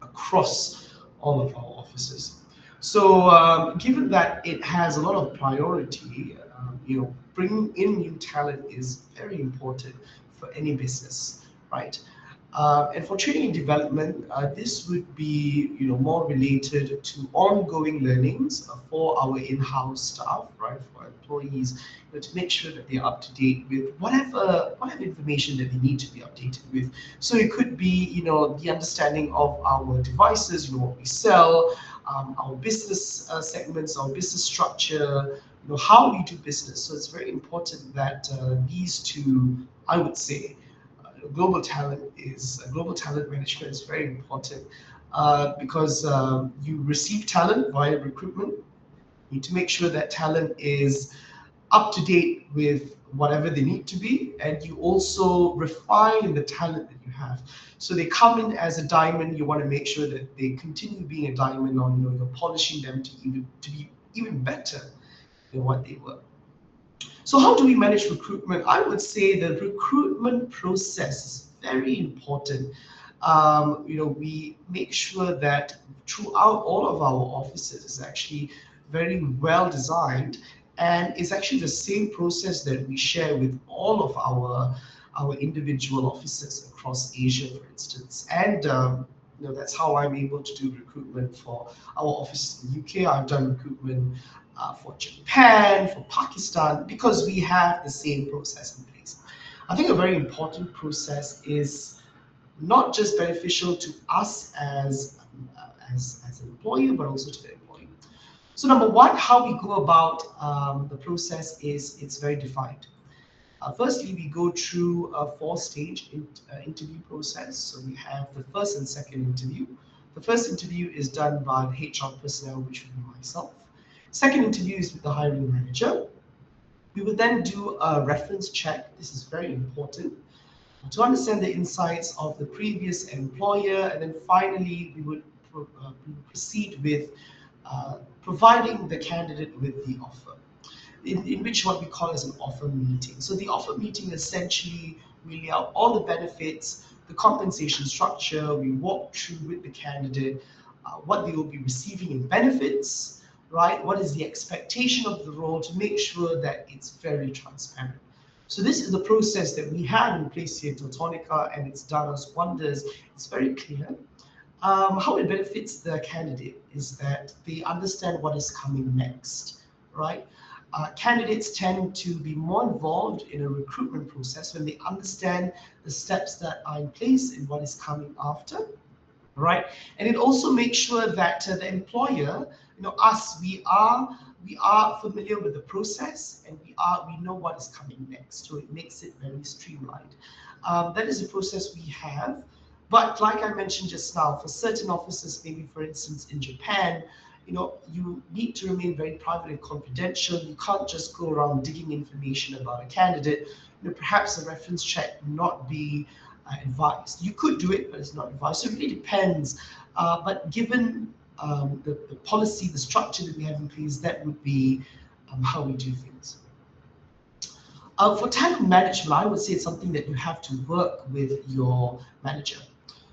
across all of our offices. So, given that it has a lot of priority, bringing in new talent is very important for any business, right? And for training and development, this would be more related to ongoing learnings for our in-house staff, right, for our employees, to make sure that they're up to date with whatever information that they need to be updated with. So it could be the understanding of our devices, what we sell, our business segments, our business structure, how we do business. So it's very important that these two, I would say, global talent management is very important because you receive talent via recruitment. You need to make sure that talent is up to date with whatever they need to be, and you also refine the talent that you have. So they come in as a diamond. You want to make sure that they continue being a diamond. On you're polishing them to be even better than what they were. So how do we manage recruitment? I would say the recruitment process is very important. We make sure that throughout all of our offices is actually very well designed, and it's actually the same process that we share with all of our individual offices across Asia, for instance. And that's how I'm able to do recruitment for our offices in the UK. I've done recruitment for Japan, for Pakistan, because we have the same process in place. I think a very important process is not just beneficial to us as as an employer, but also to the employee. So number one, how we go about the process is it's very defined. Firstly, we go through a four-stage interview process. So we have the first and second interview. The first interview is done by the HR personnel, which would be myself. Second interview is with the hiring manager. We would then do a reference check. This is very important to understand the insights of the previous employer, and then finally we would proceed with providing the candidate with the offer, in which what we call as an offer meeting. So the offer meeting essentially we lay out all the benefits, the compensation structure. We walk through with the candidate what they will be receiving in benefits, right? What is the expectation of the role to make sure that it's very transparent. So this is the process that we have in place here at Teltonica, and it's done us wonders. It's very clear. How it benefits the candidate is that they understand what is coming next, right? Candidates tend to be more involved in a recruitment process when they understand the steps that are in place and what is coming after, right? And it also makes sure that the employer, us, we are familiar with the process, and we know what is coming next. So it makes it very streamlined. That is the process we have. But like I mentioned just now, for certain offices, maybe for instance in Japan, you need to remain very private and confidential. You can't just go around digging information about a candidate. Perhaps a reference check would not be advised. You could do it, but it's not advised. So it really depends. But given the policy, the structure that we have in place, that would be how we do things. For talent management, I would say it's something that you have to work with your manager.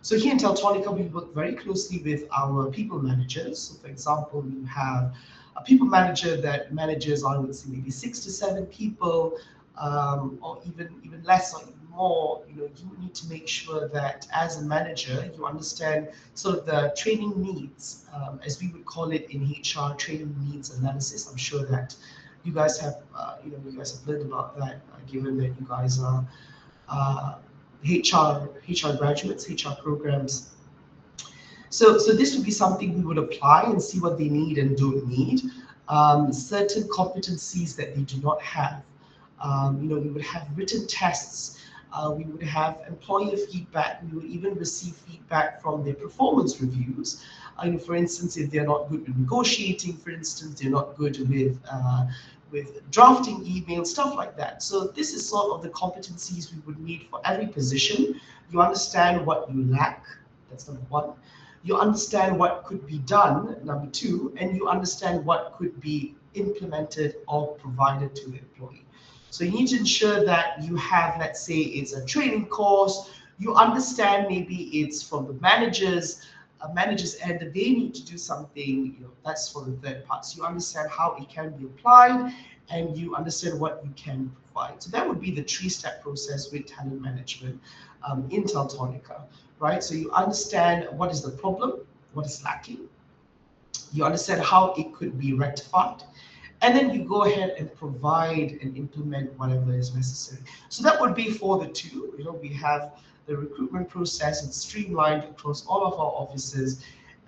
So here in Teltonica, we work very closely with our people managers. So for example, you have a people manager that manages, I would say, maybe 6 to 7 people, or even less or even more. You need to make sure that as a manager, you understand sort of the training needs, as we would call it in HR, training needs analysis. I'm sure that you guys have, you guys have learned about that, given that you guys are HR graduates, HR programs. So this would be something we would apply and see what they need and don't need. Certain competencies that they do not have. We would have written tests. We would have employer feedback. We would even receive feedback from their performance reviews. For instance, if they're not good with negotiating, for instance, they're not good with drafting emails, stuff like that. So this is sort of the competencies we would need for every position. You understand what you lack. That's number one. You understand what could be done, number two, and you understand what could be implemented or provided to the employee. So you need to ensure that you have, let's say it's a training course, you understand maybe it's from the managers end that they need to do something, that's for the third part. So you understand how it can be applied, and you understand what you can provide. So that would be the three-step process with talent management in Teltonica, right? So you understand what is the problem, what is lacking, you understand how it could be rectified, and then you go ahead and provide and implement whatever is necessary. So that would be for the two. We have the recruitment process, it's streamlined across all of our offices.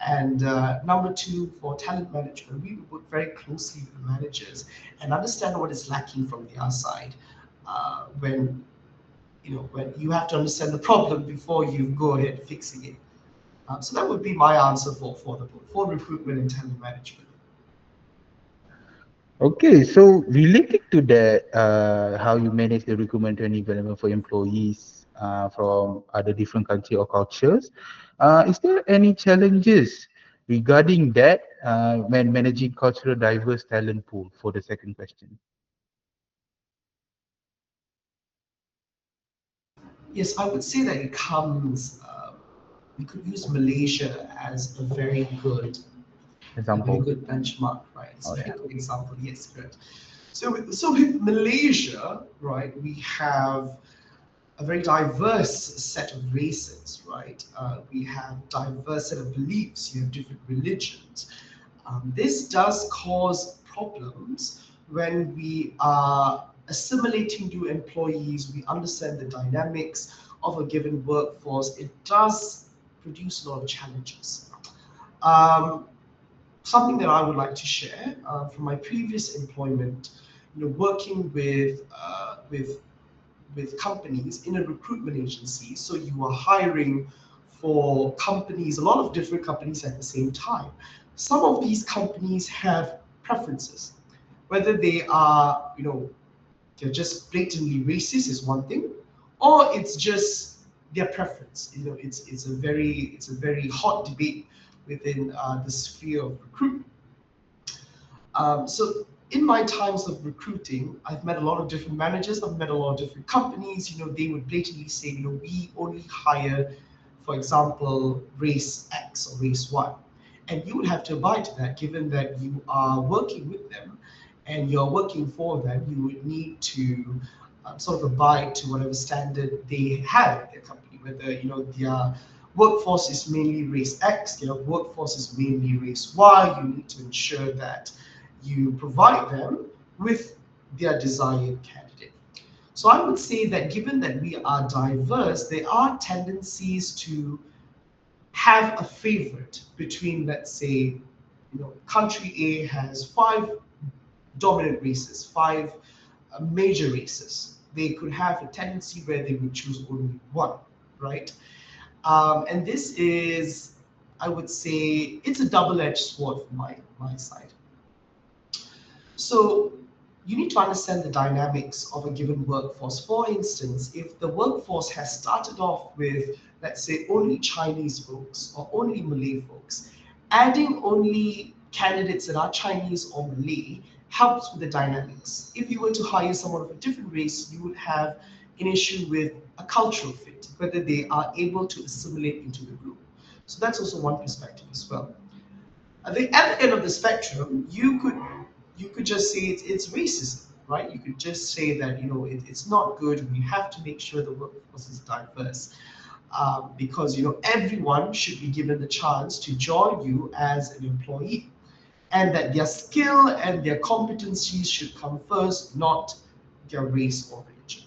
And number two, for talent management, we work very closely with the managers and understand what is lacking from the outside. When you have to understand the problem before you go ahead fixing it. So that would be my answer for recruitment and talent management. Okay, so related to that, how you manage the recruitment and development for employees from other different country or cultures, is there any challenges regarding that when managing cultural diverse talent pool for the second question? Yes, I would say that it comes. We could use Malaysia as a very Example. good benchmark, right? It's a Oh, very yeah. good example. Yes, correct. So with Malaysia, right, we have a very diverse set of races, right? We have diverse set of beliefs. You have different religions. This does cause problems when we are assimilating new employees. We understand the dynamics of a given workforce. It does produce a lot of challenges. Um, Something that I would like to share from my previous employment, working with companies in a recruitment agency. So you are hiring for companies, a lot of different companies at the same time. Some of these companies have preferences, whether they are, they're just blatantly racist is one thing, or it's just their preference. It's a very hot debate within the sphere of recruitment. So in my times of recruiting, I've met a lot of different managers. I've met a lot of different companies. They would blatantly say, we only hire, for example, race X or race Y, and you would have to abide to that, given that you are working with them and you're working for them. You would need to sort of abide to whatever standard they have at their company, whether their workforce is mainly race X, their workforce is mainly race Y. You need to ensure that you provide them with their desired candidate. So I would say that given that we are diverse, there are tendencies to have a favorite between, let's say, country A has five dominant races, five major races. They could have a tendency where they would choose only one, right? And this is, I would say, it's a double-edged sword from my side. So you need to understand the dynamics of a given workforce. For instance, if the workforce has started off with, let's say, only Chinese folks or only Malay folks, adding only candidates that are Chinese or Malay helps with the dynamics. If you were to hire someone of a different race, you would have an issue with a cultural fit, whether they are able to assimilate into the group. So that's also one perspective as well. I think at the end of the spectrum, you could just say it's racism, right? You could just say that it's not good. We have to make sure the workforce is diverse, because everyone should be given the chance to join you as an employee, and that their skill and their competencies should come first, not their race or religion.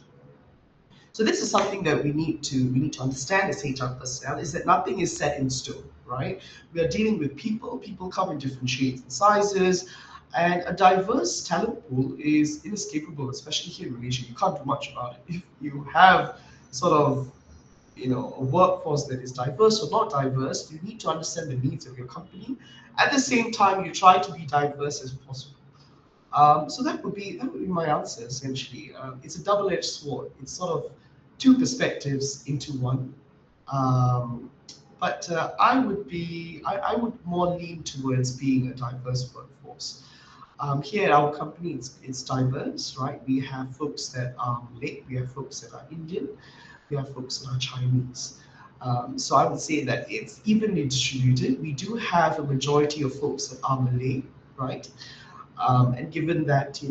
So this is something that we need to understand as HR personnel, is that nothing is set in stone, right? We are dealing with people. People come in different shapes and sizes, and a diverse talent pool is inescapable, especially here in Malaysia. You can't do much about it. If you have sort of a workforce that is diverse or not diverse, you need to understand the needs of your company. At the same time, you try to be diverse as possible. So that would be my answer essentially. It's a double-edged sword. It's sort of two perspectives into one. Um, but I would more lean towards being a diverse workforce. Here at our company, it's diverse, right? We have folks that are Malay, we have folks that are Indian, we have folks that are Chinese. So I would say that it's evenly distributed. We do have a majority of folks that are Malay, right? And given that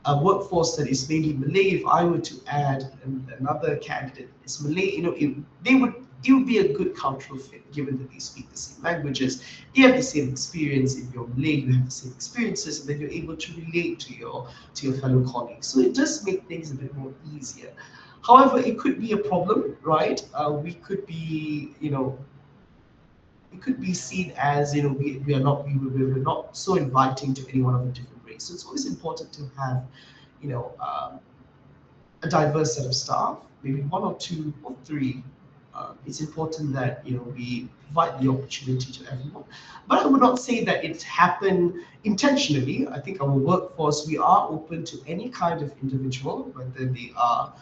a workforce that is mainly Malay, if I were to add another candidate is Malay, it would be a good cultural fit, given that they speak the same languages, they have the same experience. If you're Malay, you have the same experiences, and then you're able to relate to your fellow colleagues. So it does make things a bit more easier. However, it could be a problem, right? We could be, it could be seen as we're not so inviting to anyone of a different race. So it's always important to have you know um, a diverse set of staff, maybe one or two or three. It's important that we provide the opportunity to everyone. But I would not say that it's happened intentionally. I think our workforce, we are open to any kind of individual, whether they are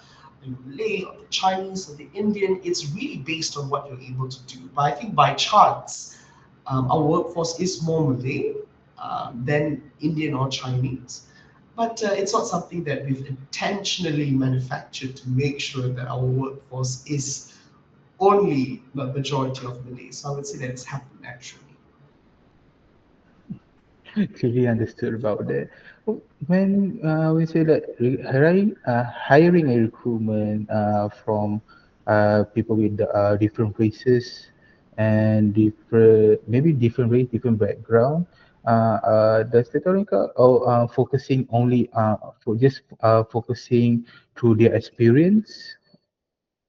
the Malay or the Chinese or the Indian. It's really based on what you're able to do. But I think by chance, our workforce is more Malay than Indian or Chinese. But it's not something that we've intentionally manufactured to make sure that our workforce is only the majority of Malays. So I would say that it's happened naturally. Clearly understood about that. Oh, when we say that hiring a recruitment from people with different races and different, maybe different race, different background, does Tetorica focusing only for just focusing through their experience?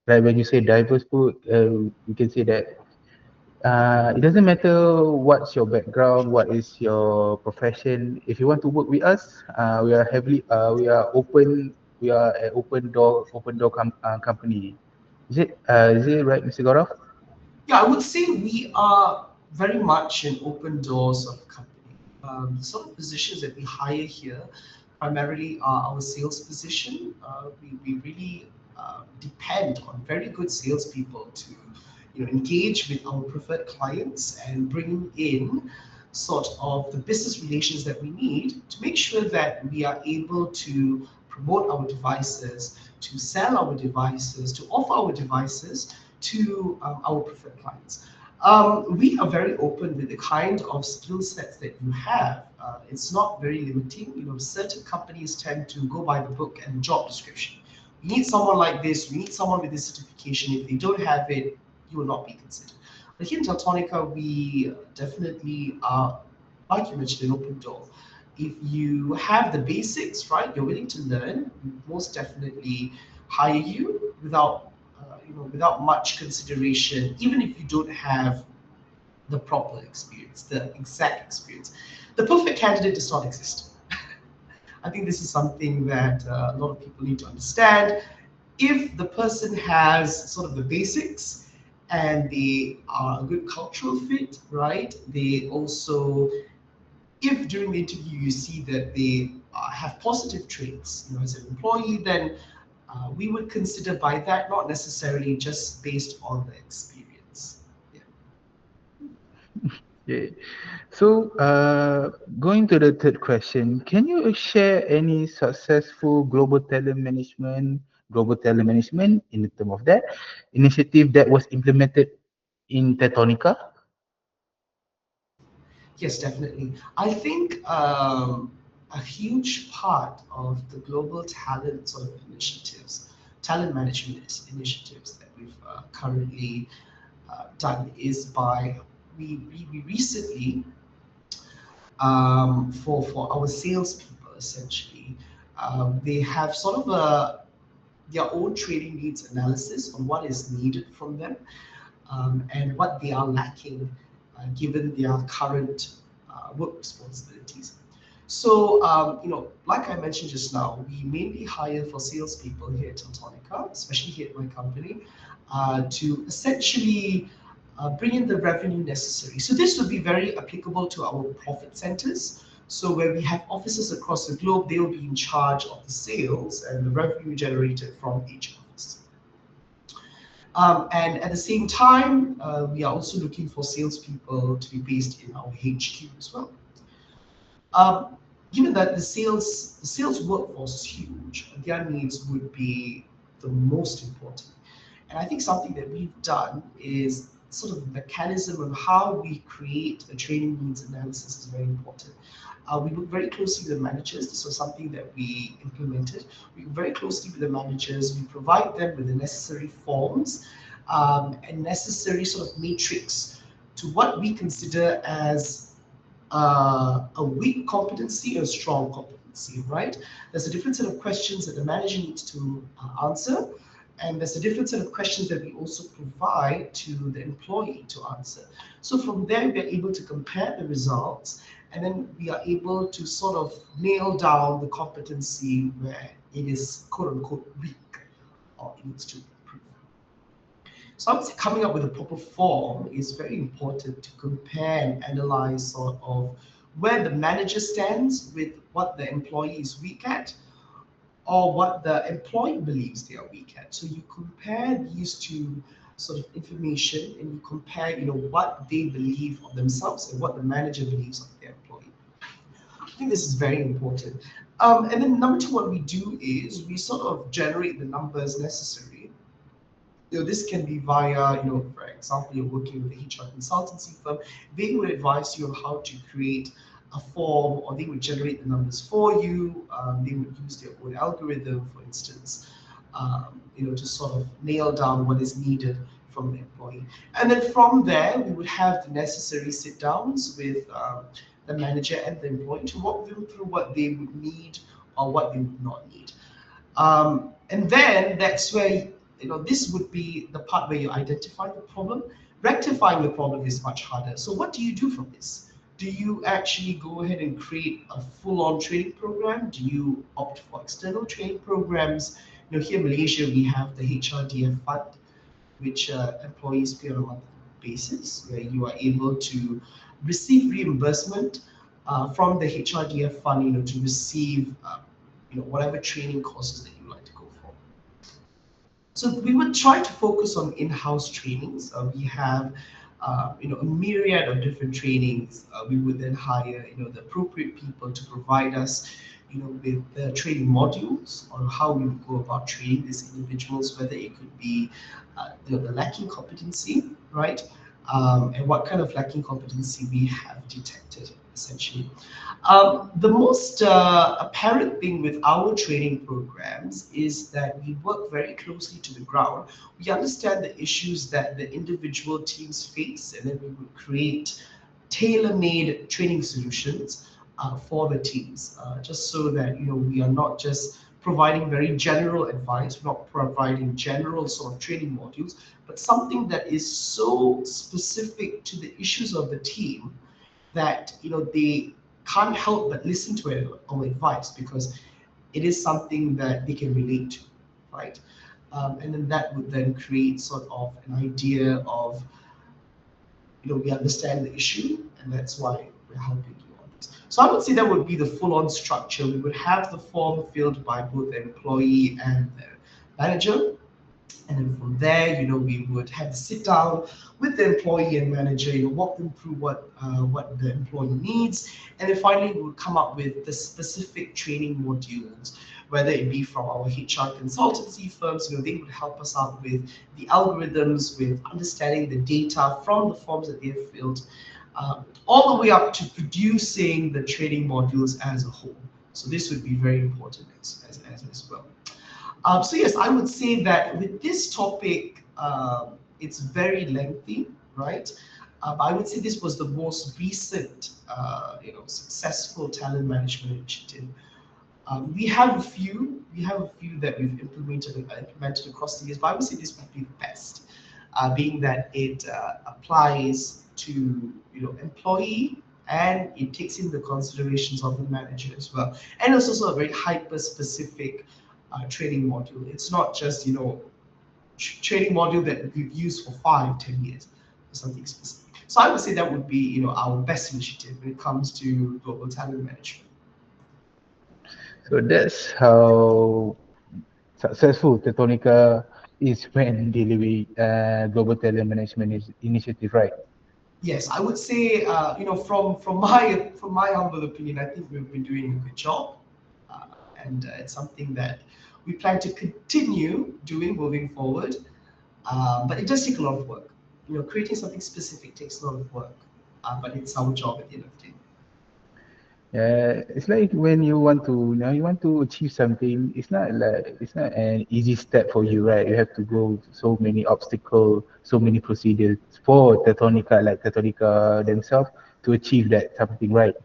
Like when you say diverse pool, you can say that It doesn't matter what's your background, what is your profession. If you want to work with us, we are open, we are an company. Is it right, Mr. Gaurav? Yeah, I would say we are very much an open door sort of company. The sort of positions that we hire here primarily are our sales position. We really depend on very good salespeople to engage with our preferred clients and bring in sort of the business relations that we need to make sure that we are able to promote our devices, to sell our devices, to offer our devices to our preferred clients. We are very open with the kind of skill sets that you have. It's not very limiting. Certain companies tend to go by the book and job description. We need someone like this. We need someone with this certification. If they don't have it, you will not be considered. But here in Teltonica, we definitely are, like you mentioned, an open door. If you have the basics, right, you're willing to learn, we most definitely hire you without much consideration, even if you don't have the proper experience, the exact experience. The perfect candidate does not exist. I think this is something that a lot of people need to understand. If the person has sort of the basics and they are a good cultural fit, right? They also, if during the interview you see that they have positive traits, as an employee, then we would consider by that, not necessarily just based on the experience. Yeah. Yeah. So, going to the third question, can you share any successful global talent management in terms of that initiative that was implemented in Tectonica? Yes, definitely. I think a huge part of the global talent sort of initiatives, talent management initiatives that we've currently done is by we recently for our salespeople essentially they have sort of their own training needs analysis on what is needed from them and what they are lacking given their current work responsibilities. So, like I mentioned just now, we mainly hire for salespeople here at Teltonica, especially here at my company, to essentially bring in the revenue necessary. So this would be very applicable to our profit centers. So where we have offices across the globe, they will be in charge of the sales and the revenue generated from each office. And at the same time, we are also looking for salespeople to be based in our HQ as well. Um, Given that the sales workforce is huge, their needs would be the most important. And I think something that we've done is sort of the mechanism of how we create a training needs analysis is very important. We work very closely with the managers. This was something that we implemented. We work very closely with the managers. We provide them with the necessary forms and necessary sort of matrix to what we consider as a weak competency or a strong competency, right? There's a different set of questions that the manager needs to answer, and there's a different set of questions that we also provide to the employee to answer. So from there, we're able to compare the results, and then we are able to sort of nail down the competency where it is quote unquote weak or it needs to improve. So I would say coming up with a proper form is very important to compare and analyze sort of where the manager stands with what the employee is weak at or what the employee believes they are weak at. So you compare these two sort of information and you compare, what they believe of themselves and what the manager believes of their employee. I think this is very important. And then number two, what we do is we sort of generate the numbers necessary. This can be via, for example, you're working with a HR consultancy firm. They would advise you on how to create a form, or they would generate the numbers for you. They would use their own algorithm, for instance, to sort of nail down what is needed from the employee. And then from there, we would have the necessary sit downs with the manager and the employee to walk them through what they would need or what they would not need. And then that's where this would be the part where you identify the problem. Rectifying the problem is much harder. So what do you do from this? Do you actually go ahead and create a full-on training program? Do you opt for external training programs? Here in Malaysia, we have the HRDF fund, which employees pay on a monthly basis, where you are able to receive reimbursement from the HRDF fund, to receive, whatever training courses that you like to go for. So we would try to focus on in-house trainings. We have, a myriad of different trainings. We would then hire, the appropriate people to provide us, with the training modules on how we would go about training these individuals, whether it could be, the lacking competency, right? And what kind of lacking competency we have detected, essentially. The most apparent thing with our training programs is that we work very closely to the ground. We understand the issues that the individual teams face, and then we would create tailor-made training solutions for the teams, just so that we are not just providing very general advice, we're not providing general sort of training modules, but something that is so specific to the issues of the team that they can't help but listen to our advice because it is something that they can relate to, right? And then that would then create sort of an idea of we understand the issue, and that's why we're helping you on this. So I would say that would be the full-on structure. We would have the form filled by both the employee and the manager. And then from there, we would have to sit down with the employee and manager, walk them through what the employee needs, and then finally we would come up with the specific training modules, whether it be from our HR consultancy firms. They would help us out with the algorithms, with understanding the data from the forms that they've filled, all the way up to producing the training modules as a whole. So this would be very important as well. So yes, I would say that with this topic, it's very lengthy, right? I would say this was the most recent, successful talent management initiative. We have a few that we've implemented across the years, but I would say this would be the best, being that it applies to employee, and it takes in the considerations of the manager as well, and it's also a very hyper specific training module. It's not just training module that we've used for 5, 10 years or something specific. So I would say that would be our best initiative when it comes to global talent management. So that's how successful Tetonica is when dealing with global talent management initiative, right? Yes, I would say, from my humble opinion, I think we've been doing a good job, uh, and it's something that we plan to continue doing moving forward. But it does take a lot of work. Creating something specific takes a lot of work, but it's our job at the end of the day. Yeah, it's like when you want to, you want to achieve something. It's not an easy step for you, right? You have to go so many obstacles, so many procedures for Tetonica, like Tetonica themselves, to achieve that something, right?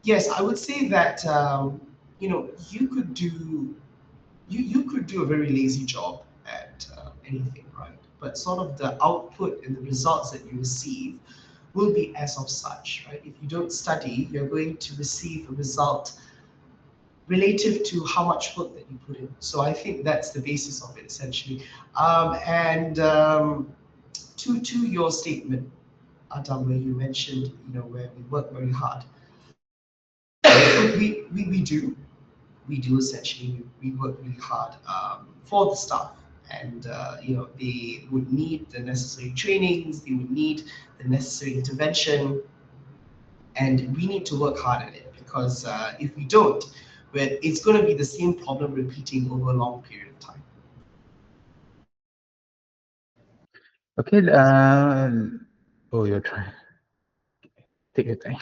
Yes, I would say that you could do a very lazy job at anything, right? But sort of the output and the results that you receive will be as of such, right? If you don't study, you're going to receive a result relative to how much work that you put in. So I think that's the basis of it essentially. And to your statement, Adam, where you mentioned, where we work very hard, we do essentially. We work really hard for the staff, and they would need the necessary trainings, they would need the necessary intervention, and we need to work hard at it because if we don't, it's going to be the same problem repeating over a long period of time. Okay. Oh, you're trying. Take your time.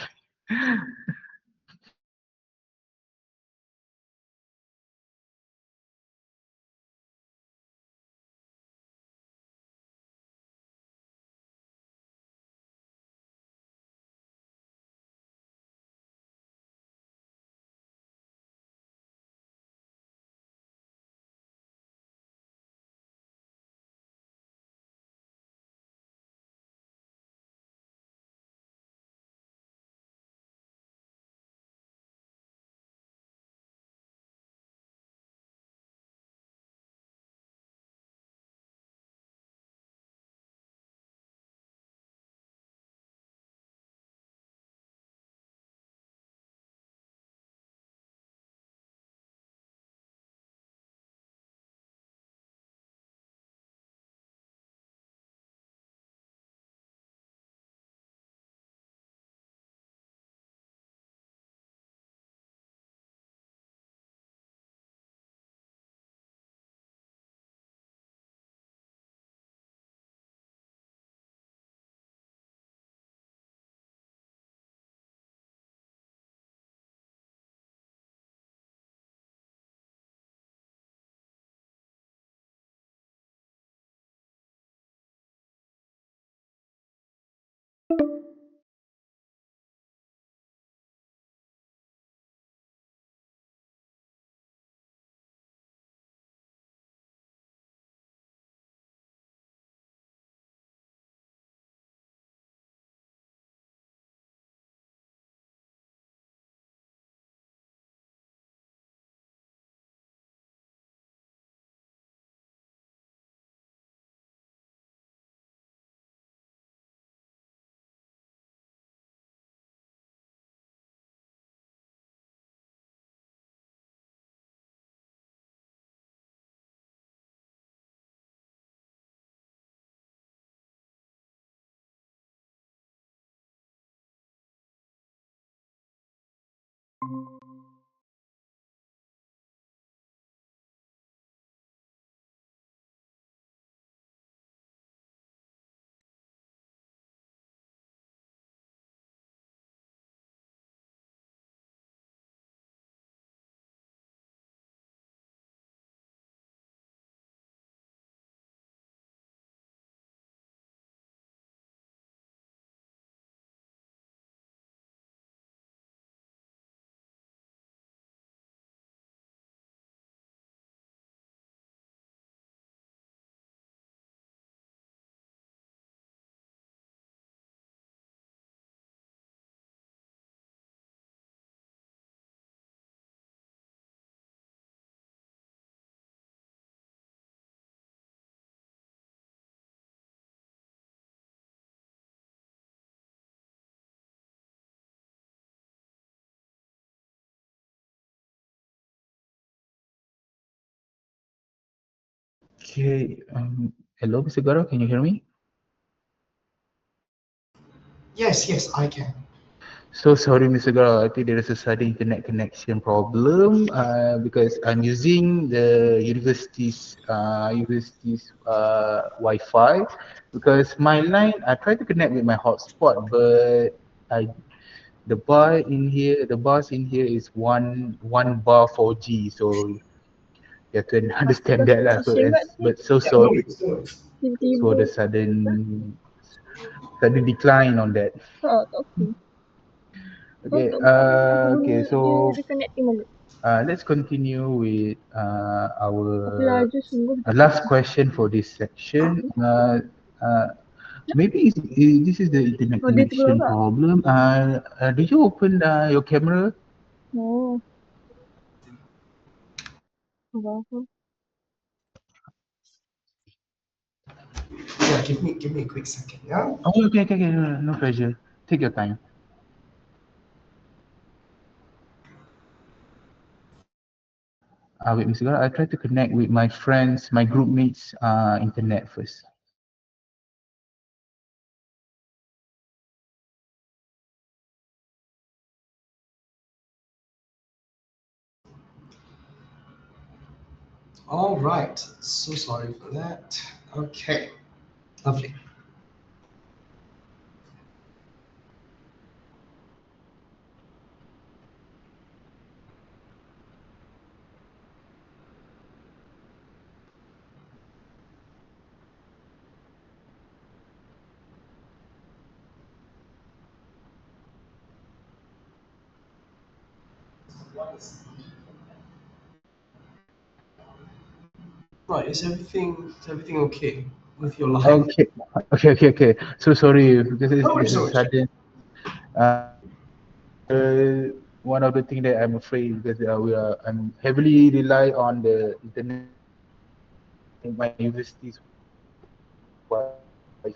Okay. Hello, Mr. Garo, can you hear me? Yes, yes, I can. So sorry, Mr. Garo. I think there is a sudden internet connection problem because I'm using the university's Wi-Fi because my line. I tried to connect with my hotspot, but I the bars in here is one bar 4G, so you have to understand that lah. So but so Yeah, no sorry worries, no worries. for the sudden decline on that. Okay, okay, so let's continue with our last question for this section. Uh, maybe this is the internet connection problem. Did you open your camera? Yeah, give me a quick second, yeah? Oh, okay, okay, okay, no, no pressure. Take your time. Wait, Mr. Gara, I try to connect with my friends, my group mates, internet first. All right. So sorry for that. Okay. Lovely. Right. Is everything okay with your line? Okay, okay, okay, okay. So sorry because No this worries, no is worries. sudden. One of the thing that I'm afraid because I'm heavily rely on the internet in my university's Wi-Fi.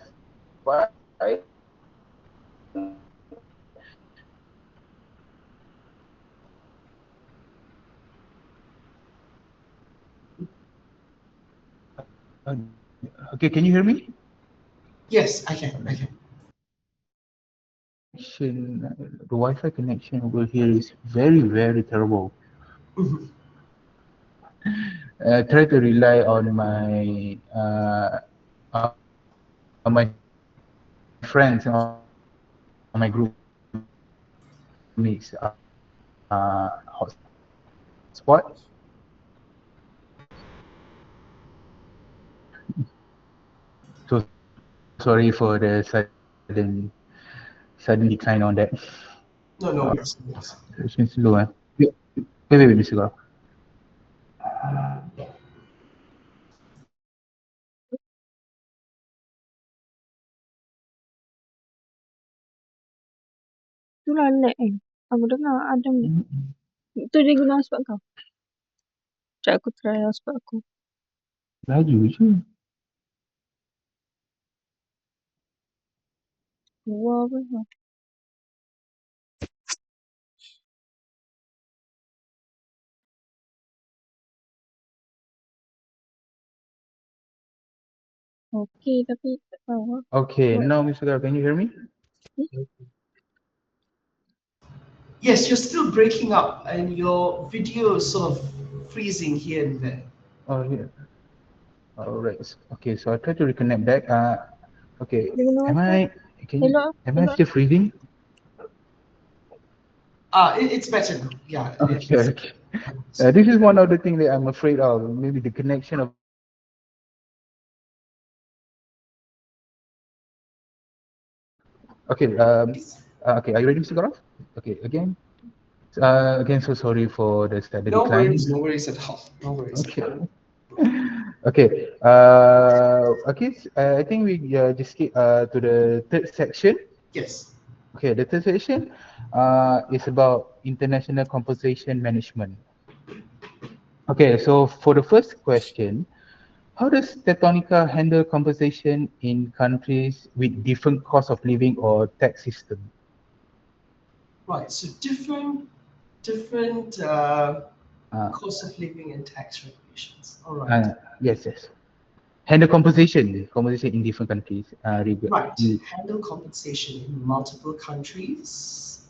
Okay, can you hear me? Yes, I can. I can. The Wi-Fi connection over here is very, very terrible. Mhm. Try to rely on my friends, on my group mates hotspot. So sorry for the sudden. sudden decline on that. No, no Uh, worries, no worries. it's been slow. Wait, Mr. Gaurav. Itulah lag kan. Aku dengar Adam ni. Itu dia guna hotspot kau. Sekejap aku try hotspot aku. Laju je. Keluar apa. Okay, tapi tak tahu lah. Okay, What? now Mr. Gaurav, can you hear me? Yes, you're still breaking up, and your video is sort of freezing here and there. Oh, yeah. All right. Okay, so I try to reconnect back. Okay. Dia guna Am hotspot. I? Am I Hello. still freezing? It's better now. Yeah, Okay. it's Okay. This is one of the things that I'm afraid of. Maybe the connection of. Okay. Okay. Are you ready, Mr. Gaurav? Okay. Again, so sorry for the decline. no worries at all. No worries. Okay. Okay. Okay. I think we just skip to the third section. Yes. Okay. The third section is about international compensation management. Okay. So for the first question, how does Tectonica handle compensation in countries with different cost of living or tax system? Right. So different cost of living and tax regulations. All right. Yes. Handle compensation in different countries. Right. Handle compensation in multiple countries,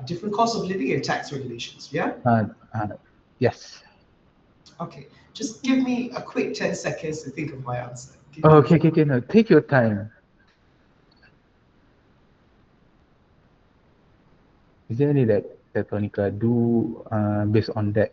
different cost of living and tax regulations. Yeah. Yes. Okay. Just give me a quick 10 seconds to think of my answer. Okay. No, take your time. Is there any that Tectonica do based on that?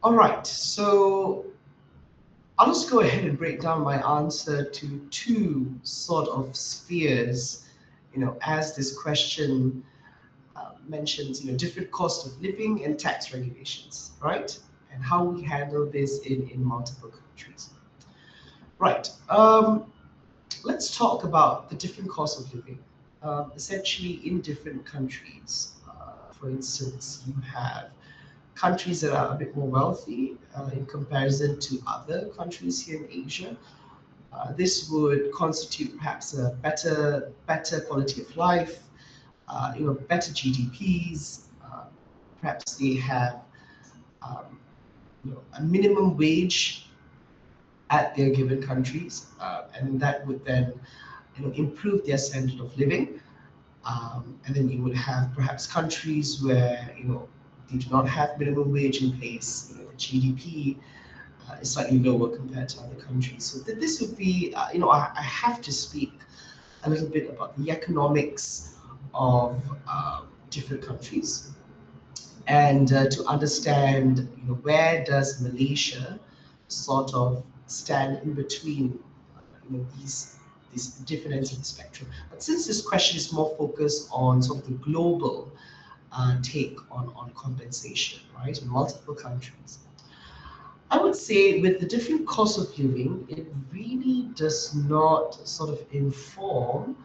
All right. So I'll just go ahead and break down my answer to two sort of spheres, as this question mentions, different cost of living and tax regulations, right? And how we handle this in multiple countries. Right. Let's talk about the different cost of living. Essentially, in different countries, for instance, you have countries that are a bit more wealthy in comparison to other countries here in Asia. This would constitute perhaps a better quality of life, better GDPs. Perhaps they have um, a minimum wage at their given countries, and that would then improve their standard of living. And then you would have perhaps countries where they do not have minimum wage in place. The GDP is slightly lower compared to other countries. So this would be, I have to speak a little bit about the economics of different countries, and to understand, where does Malaysia sort of stand in between, these different ends of the spectrum. But since this question is more focused on sort of the global take on compensation, right, in multiple countries, I would say with the different cost of living, it really does not sort of inform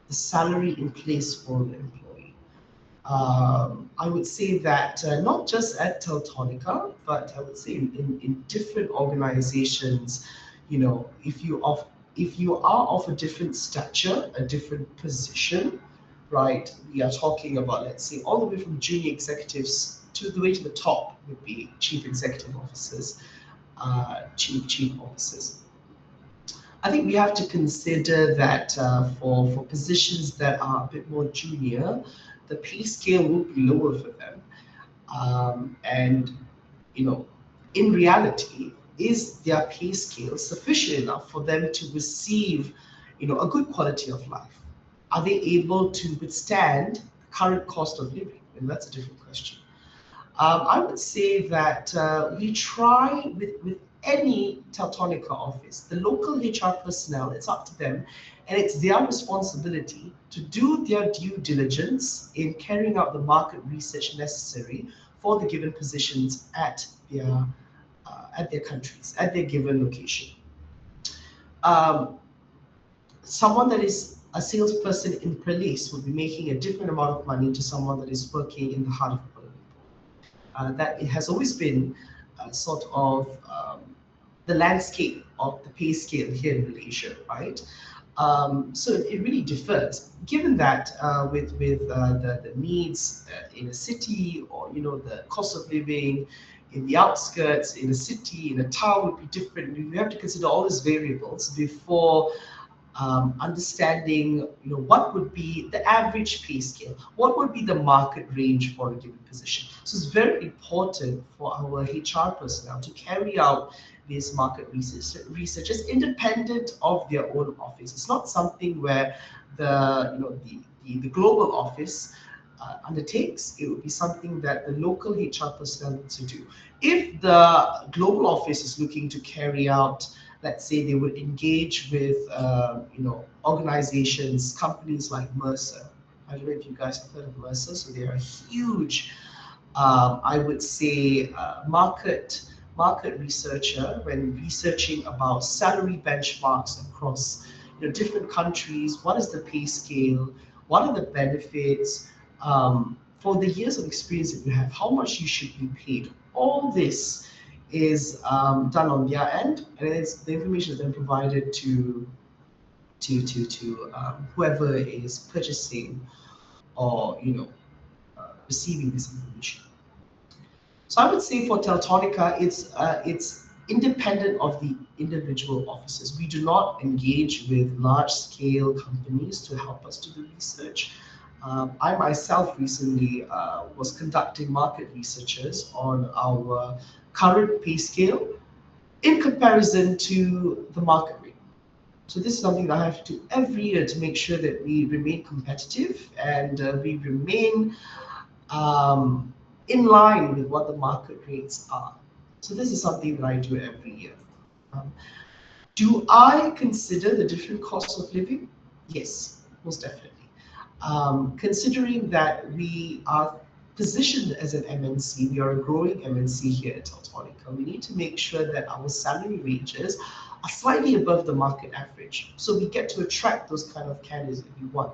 the salary in place for an employee. I would say that not just at Teltonica, but I would say in different organizations, if you are of a different stature, a different position, right? We are talking about, let's say, all the way from junior executives to the way to the top would be chief executive officers, chief officers. I think we have to consider that for positions that are a bit more junior, the pay scale will be lower for them. And you know, in reality, is their pay scale sufficient enough for them to receive, a good quality of life? Are they able to withstand the current cost of living? And that's a different question. I would say that we try with any Teltonica office, the local HR personnel, it's up to them, and it's their responsibility to do their due diligence in carrying out the market research necessary for the given positions at their countries, at their given location. Um, Someone that is a salesperson in Perlis will be making a different amount of money to someone that is working in the heart of Kuala Lumpur. That it has always been sort of the landscape of the pay scale here in Malaysia, right? So it really differs. Given that the needs in a city, or the cost of living in the outskirts, in a city, in a town would be different. We have to consider all these variables before understanding, what would be the average pay scale, what would be the market range for a given position. So it's very important for our HR personnel to carry out these market research as independent of their own office. It's not something where the global office undertakes. It would be something that the local HR personnel need to do. If the global office is looking to carry out, let's say they would engage with organizations, companies like Mercer. I don't know if you guys have heard of Mercer. So they are a huge, I would say, market researcher when researching about salary benchmarks across different countries. What is the pay scale? What are the benefits? For the years of experience that you have, how much you should be paid? All this is done on their end, and the information is then provided to whoever is purchasing or receiving this information. So I would say for Teltonica, it's independent of the individual offices. We do not engage with large-scale companies to help us do the research. I myself recently was conducting market researches on our current pay scale in comparison to the market rate. So this is something that I have to do every year to make sure that we remain competitive and we remain in line with what the market rates are. So this is something that I do every year. Um, do I consider the different costs of living? Yes, most definitely. Considering that we are positioned as an MNC, we are a growing MNC here at Teltonica, we need to make sure that our salary ranges are slightly above the market average. So we get to attract those kind of candidates that we want.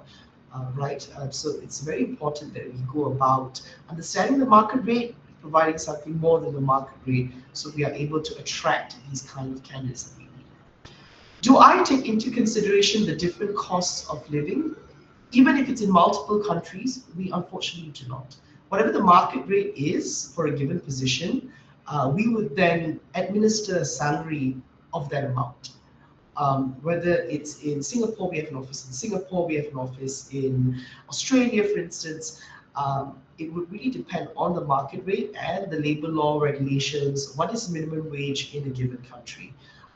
Right? So it's very important that we go about understanding the market rate, providing something more than the market rate, so we are able to attract these kind of candidates that we need. Do I take into consideration the different costs of living? Even if it's in multiple countries, we unfortunately do not. Whatever the market rate is for a given position, we would then administer a salary of that amount. Whether it's in Singapore, we have an office in Singapore, we have an office in Australia, for instance. It would really depend on the market rate and the labor law regulations. What is minimum wage in a given country?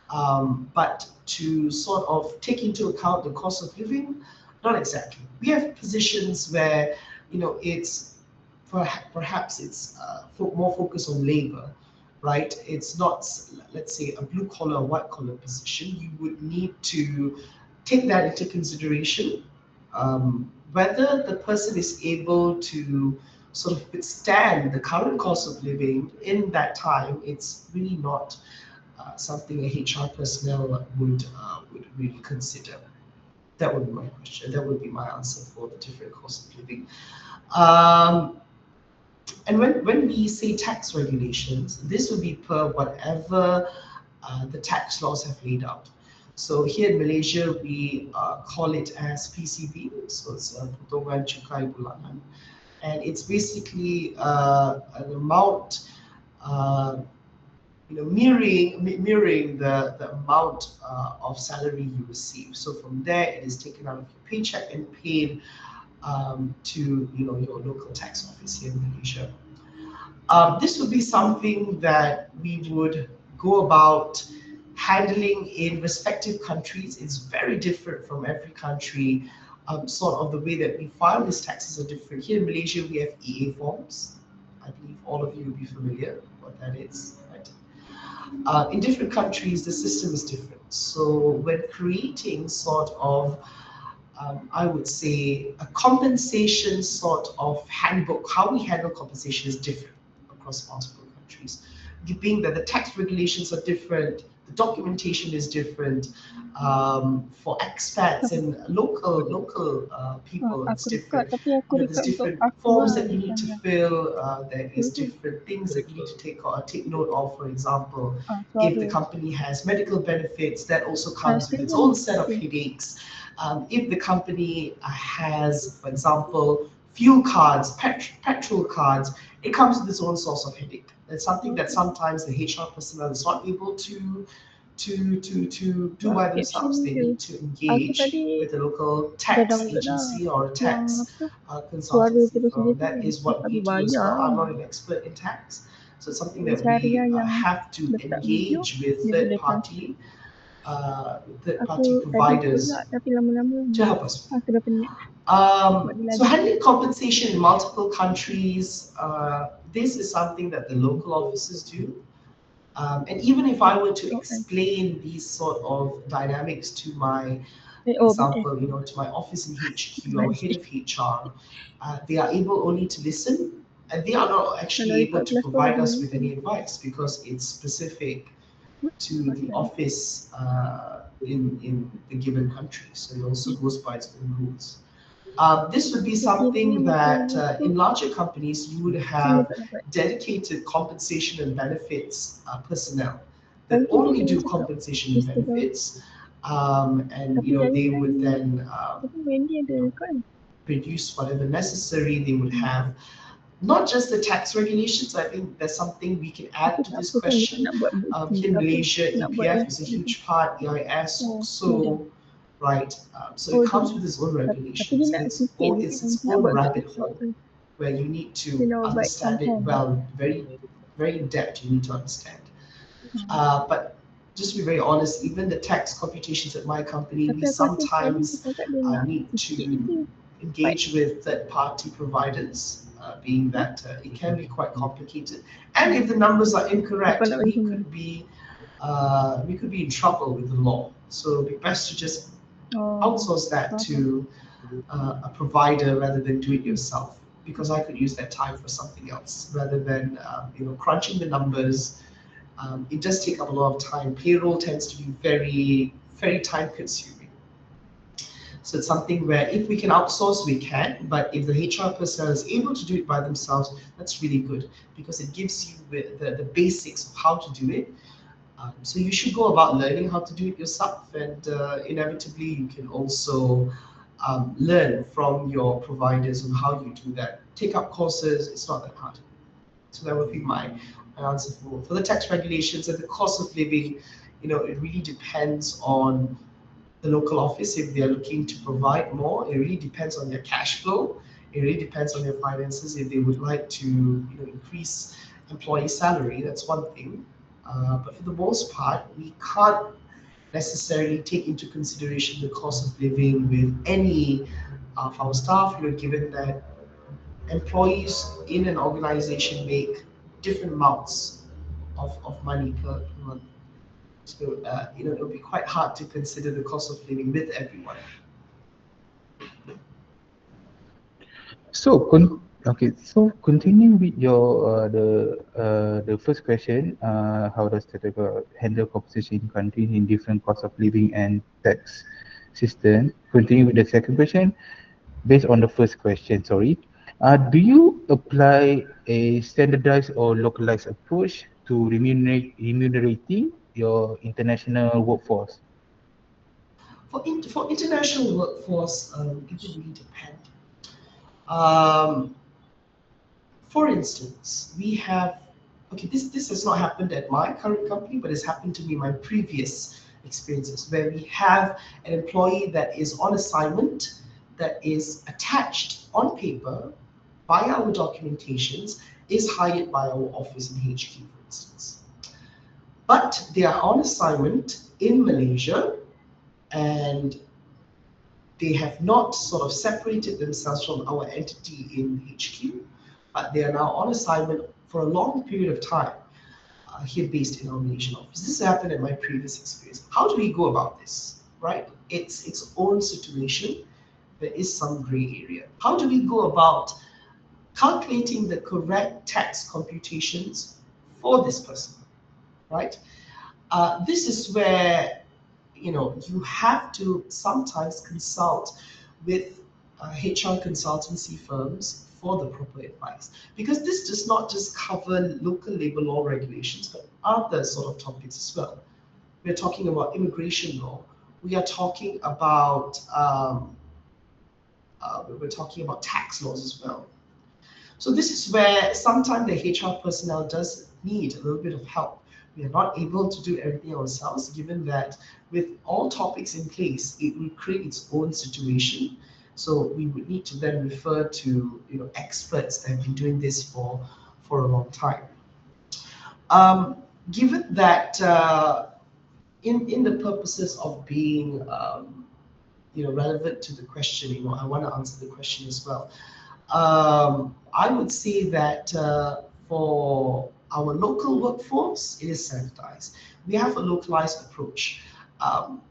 But to sort of take into account the cost of living, not exactly. We have positions where it's perhaps it's more focused on labor, right? It's not, let's say, a blue collar or white collar position. You would need to take that into consideration. Whether the person is able to sort of withstand the current cost of living in that time, it's really not something a HR personnel would really consider. That would be my question. That would be my answer for the different cost of living. Um, and when we say tax regulations, this would be per whatever the tax laws have laid out. So here in Malaysia, we call it as PCB, so it's Potongan Cukai Bulanan. And it's basically an amount mirroring the amount of salary you receive. So from there, it is taken out of your paycheck and paid to your local tax office here in Malaysia. This would be something that we would go about handling in respective countries. It's very different from every country. Sort of the way that we file these taxes are different. Here in Malaysia, we have EA forms. I believe all of you will be familiar what that is, right? In different countries, the system is different. So when creating sort of I would say a compensation sort of handbook. How we handle compensation is different across multiple countries. Being that the tax regulations are different, the documentation is different. For expats and local people, it's Aku record different. tapi aku There's record untuk different aku forms lah, that you bukan need to yang fill. There is itu. different things that you need to take note of. For example, if the Suara. company has medical benefits, that also comes with Transcribe its kan own ni. set of Okay. headaches. If the company has, for example, fuel cards, petrol cards, it comes with its own source of headache. It's something that Okay. sometimes the HR personnel is not able to do by themselves. Caption They je. need to Aku engage tadi with a local dah tax download dah agency or a yang tax apa suara consultancy terus dia firm. tu That is mesti what tak we do as berbayar well. kan. I'm not an expert in tax, so it's something Dia that cari we yang have to letak video engage with dia boleh transcribe. third Aku party edit pula providers tapi lama-lama to help us. aku dah penat buat dia So lagi. handling compensation in multiple countries, this is something that the local offices do. And even if I were to Oh, explain these sort of dynamics to my BS. example, to my office in HQ, our head of HR, they are able only to listen, and they are not Kalau actually able record to kelas tu provide ada us with any advice because it's specific to the office in the given country. So it also goes by its own rules. This would be Sekiranya something masa that tu in larger companies you would semua have tak dapat. dedicated compensation and benefits personnel that Nanti dia only tengah do cakap compensation and Instagram. benefits, and Tapi yang they would then tapi Wendy ada record kan? produce whatever necessary. They would have not just the tax regulations. I think there's something we can Tapi add to tak this apa kan bukan question. nak buat bukti Here in tapi Malaysia, nak buat EPF is a record je. huge part, EIS Oh, also, right? So oh it dia. comes with its own Tapi dia regulations. nak It's sikit je it's kan. its Nak own buat kat rabbit TikTok hole tu. where you need Dia to nak buat understand it content. well, very very in depth. You need to understand. But just to be very honest, even the tax computations at my company, Tapi we aku rasa sekali sometimes dia cakap dia nak need sikit to je. engage with third-party providers, being that it can be quite complicated. And if the numbers are incorrect, Apa nak bagi semua? we could be in trouble with the law. So it'd be best to just outsource that to a provider rather than do it yourself, because I could use that time for something else rather than crunching the numbers. It does take up a lot of time. Payroll tends to be very, very time consuming. So it's something where if we can outsource, we can. But if the HR person is able to do it by themselves, that's really good because it gives you the basics of how to do it. So you should go about learning how to do it yourself, and inevitably you can also learn from your providers on how you do that. Take up courses, it's not that hard. So that would be my answer for the tax regulations and the cost of living. It really depends on the local office if they're looking to provide more. It really depends on their cash flow. It really depends on their finances. If they would like to increase employee salary, that's one thing. But for the most part, we can't necessarily take into consideration the cost of living with any of our staff, given that employees in an organization make different amounts of money per month. So, it'll be quite hard to consider the cost of living with everyone. So, okay. So, continuing with your the first question, how does the handle compensation in countries in different cost of living and tax system? Continue with the second question, based on the first question. Sorry, do you apply a standardized or localized approach to remunerating your international workforce? For international workforce, it would really depend. Um, for instance, we have Okay, this has not happened at my current company, but it's happened to me in my previous experiences, where we have an employee that is on assignment, that is attached on paper by our documentations, is hired by our office in HQ, for instance. But they are on assignment in Malaysia, and they have not sort of separated themselves from our entity in HQ, but they are now on assignment for a long period of time here based in our Malaysian office. This happened in my previous experience. How do we go about this? Right? It's its own situation. There is some gray area. How do we go about calculating the correct tax computations for this person? Right? This is where you have to sometimes consult with HR consultancy firms for the proper advice, because this does not just cover local labor law regulations but other sort of topics as well. We're talking about immigration law. We are talking about we're talking about tax laws as well. So this is where sometimes the HR personnel does need a little bit of help. We are not able to do everything ourselves, given that with all topics in place, it will create its own situation. So we would need to then refer to experts that have been doing this for a long time. Um, Given that in the purposes of being relevant to the question, I want to answer the question as well. I would say that for our local workforce, it is standardized. We have a localized approach. Um,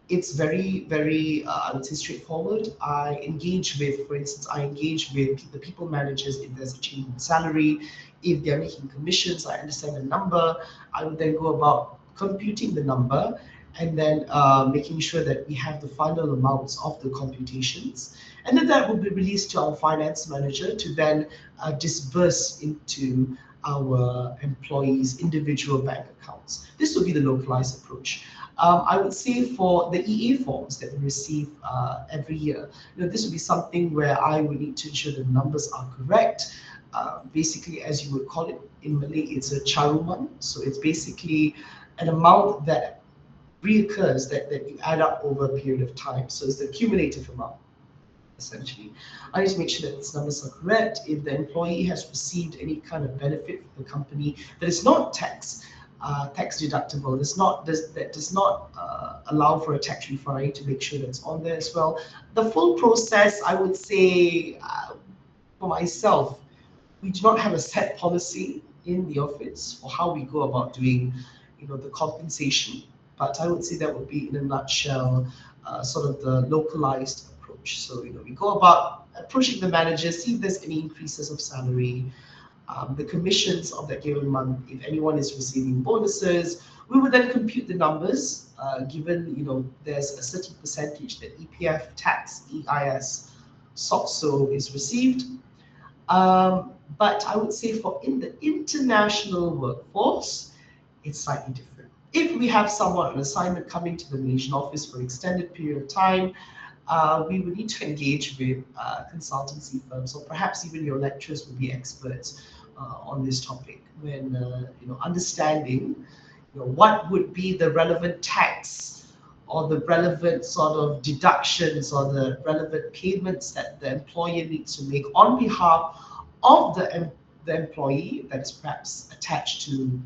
it's very, very, I would say, straightforward. I engage with, for instance, I engage with the people managers if there's a change in salary, if they're making commissions, I understand the number. I would then go about computing the number and then making sure that we have the final amounts of the computations. And then that will be released to our finance manager to then disburse into our employees' individual bank accounts. This will be the localized approach. I would say for the EA forms that we receive every year, this would be something where I would need to ensure the numbers are correct. Basically, as you would call it in Malay, it's a charuman. So it's basically an amount that reoccurs that you add up over a period of time. So it's the cumulative amount, essentially. I need to make sure that these numbers are correct. If the employee has received any kind of benefit from the company that is not tax deductible, that does not allow for a tax refund, I need to make sure that's on there as well. The full process, I would say, for myself, we do not have a set policy in the office for how we go about doing, the compensation. But I would say that would be in a nutshell, sort of the localized approach. So we go about approaching the manager, see if there's any increases of salary, the commissions of that given month. If anyone is receiving bonuses, we would then compute the numbers. Given there's a certain percentage that EPF tax, EIS, SOXO is received, but I would say for in the international workforce, it's slightly different. If we have someone on assignment coming to the Malaysian office for an extended period of time, we would need to engage with consultancy firms, or perhaps even your lecturers would be experts on this topic when understanding what would be the relevant tax or the relevant sort of deductions or the relevant payments that the employer needs to make on behalf of the employee that is perhaps attached to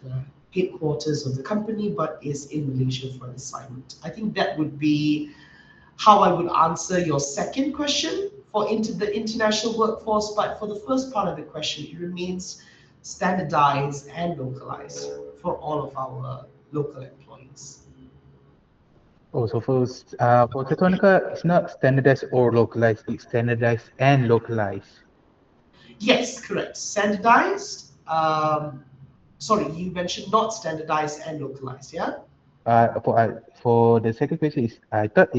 the headquarters of the company but is in Malaysia for an assignment. I think that would be how I would answer your second question for into the international workforce. But for the first part of the question, it remains standardized and localized for all of our local employees. Oh, so for Tetonica, it's not standardized or localized, it's standardized and localized. Yes, correct. Standardized. Sorry, you mentioned not standardized and localized, yeah? For the second question is I thought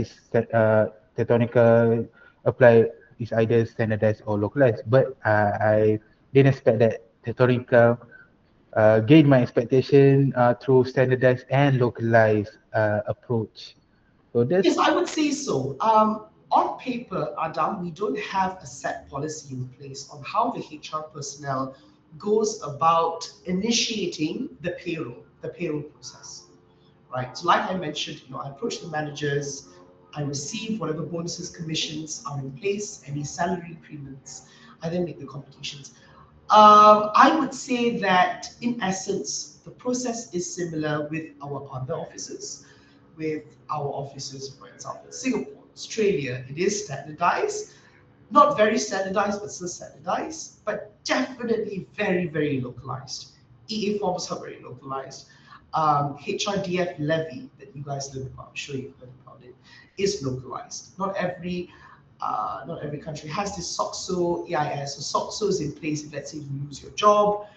Tetonica apply is either standardized or localized, but I didn't expect that Tetonica gain my expectation through standardized and localized approach. So Yes, that's I would say so. On paper, Adam, we don't have a set policy in place on how the HR personnel goes about initiating the payroll process, right? So like I mentioned, I approach the managers, I receive whatever bonuses, commissions are in place, any salary increments, I then make the computations. I would say that in essence, the process is similar with our other offices, with our offices, for example, Singapore, Australia. It is standardized, not very standardized, but still standardized, but definitely very, very localized. EA forms are very localized. HRDF levy that you guys learned about, I'm sure you've heard about it, is localized. Not every country has this SOXO EIS. So SOXO is in place if, let's say, you lose your job,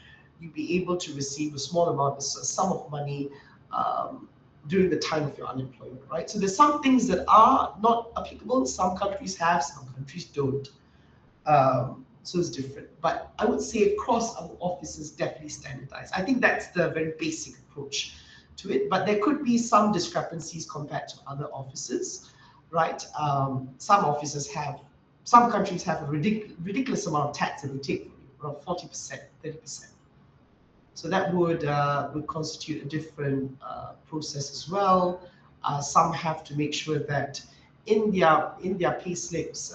you'll be able to receive a small amount, a sum of money during the time of your unemployment, right? So there's some things that are not applicable. Some countries have, some countries don't. So it's different. But I would say across our offices, definitely standardized. I think that's the very basic approach to it. But there could be some discrepancies compared to other offices, right? Some countries have a ridiculous amount of tax that they take from you, around 40%, 30%. So that would constitute a different process as well. Some have to make sure that in their pay slips,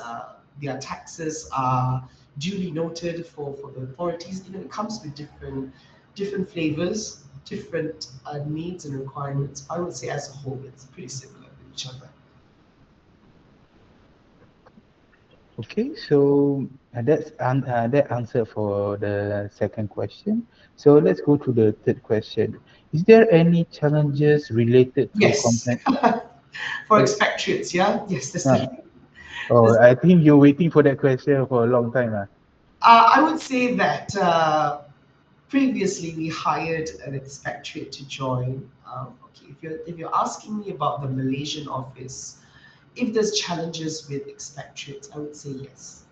their taxes are duly noted for the authorities. It comes with different flavors, different needs and requirements. I would say as a whole, it's pretty similar with each other. Okay, so that answer for the second question. So let's go to the third question. Is there any challenges related to Yes, complaint? for expatriates, yeah, yes, that's Uh, the. oh, I think you're waiting for that question for a long time. I would say that previously we hired an expatriate to join. Okay, if you're asking me about the Malaysian office, if there's challenges with expatriates, I would say yes.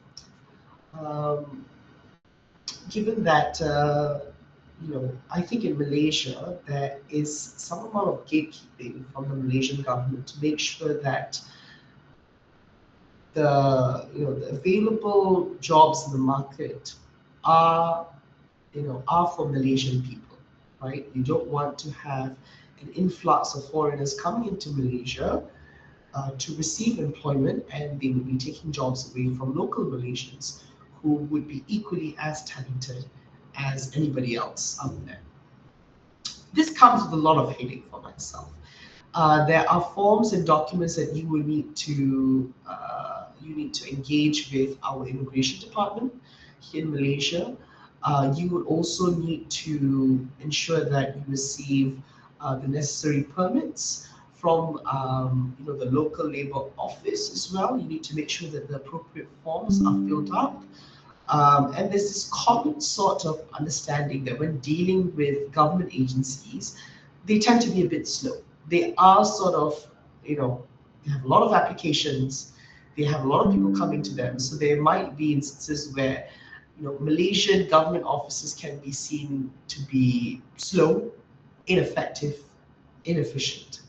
Um, Given that I think in Malaysia there is some amount of gatekeeping from the Malaysian government to make sure that the available jobs in the market are are for Malaysian people, right? You don't want to have an influx of foreigners coming into Malaysia to receive employment, and they would be taking jobs away from local Malaysians who would be equally as talented as anybody else out there. This comes with a lot of headache for myself. There are forms and documents that you need to engage with our immigration department here in Malaysia. You would also need to ensure that you receive the necessary permits from the local labor office as well. You need to make sure that the appropriate forms are filled up. And there's this common sort of understanding that when dealing with government agencies, they tend to be a bit slow. They are sort of, you know, they have a lot of applications, they have a lot of people coming to them. So there might be instances where, Malaysian government offices can be seen to be slow, ineffective, inefficient.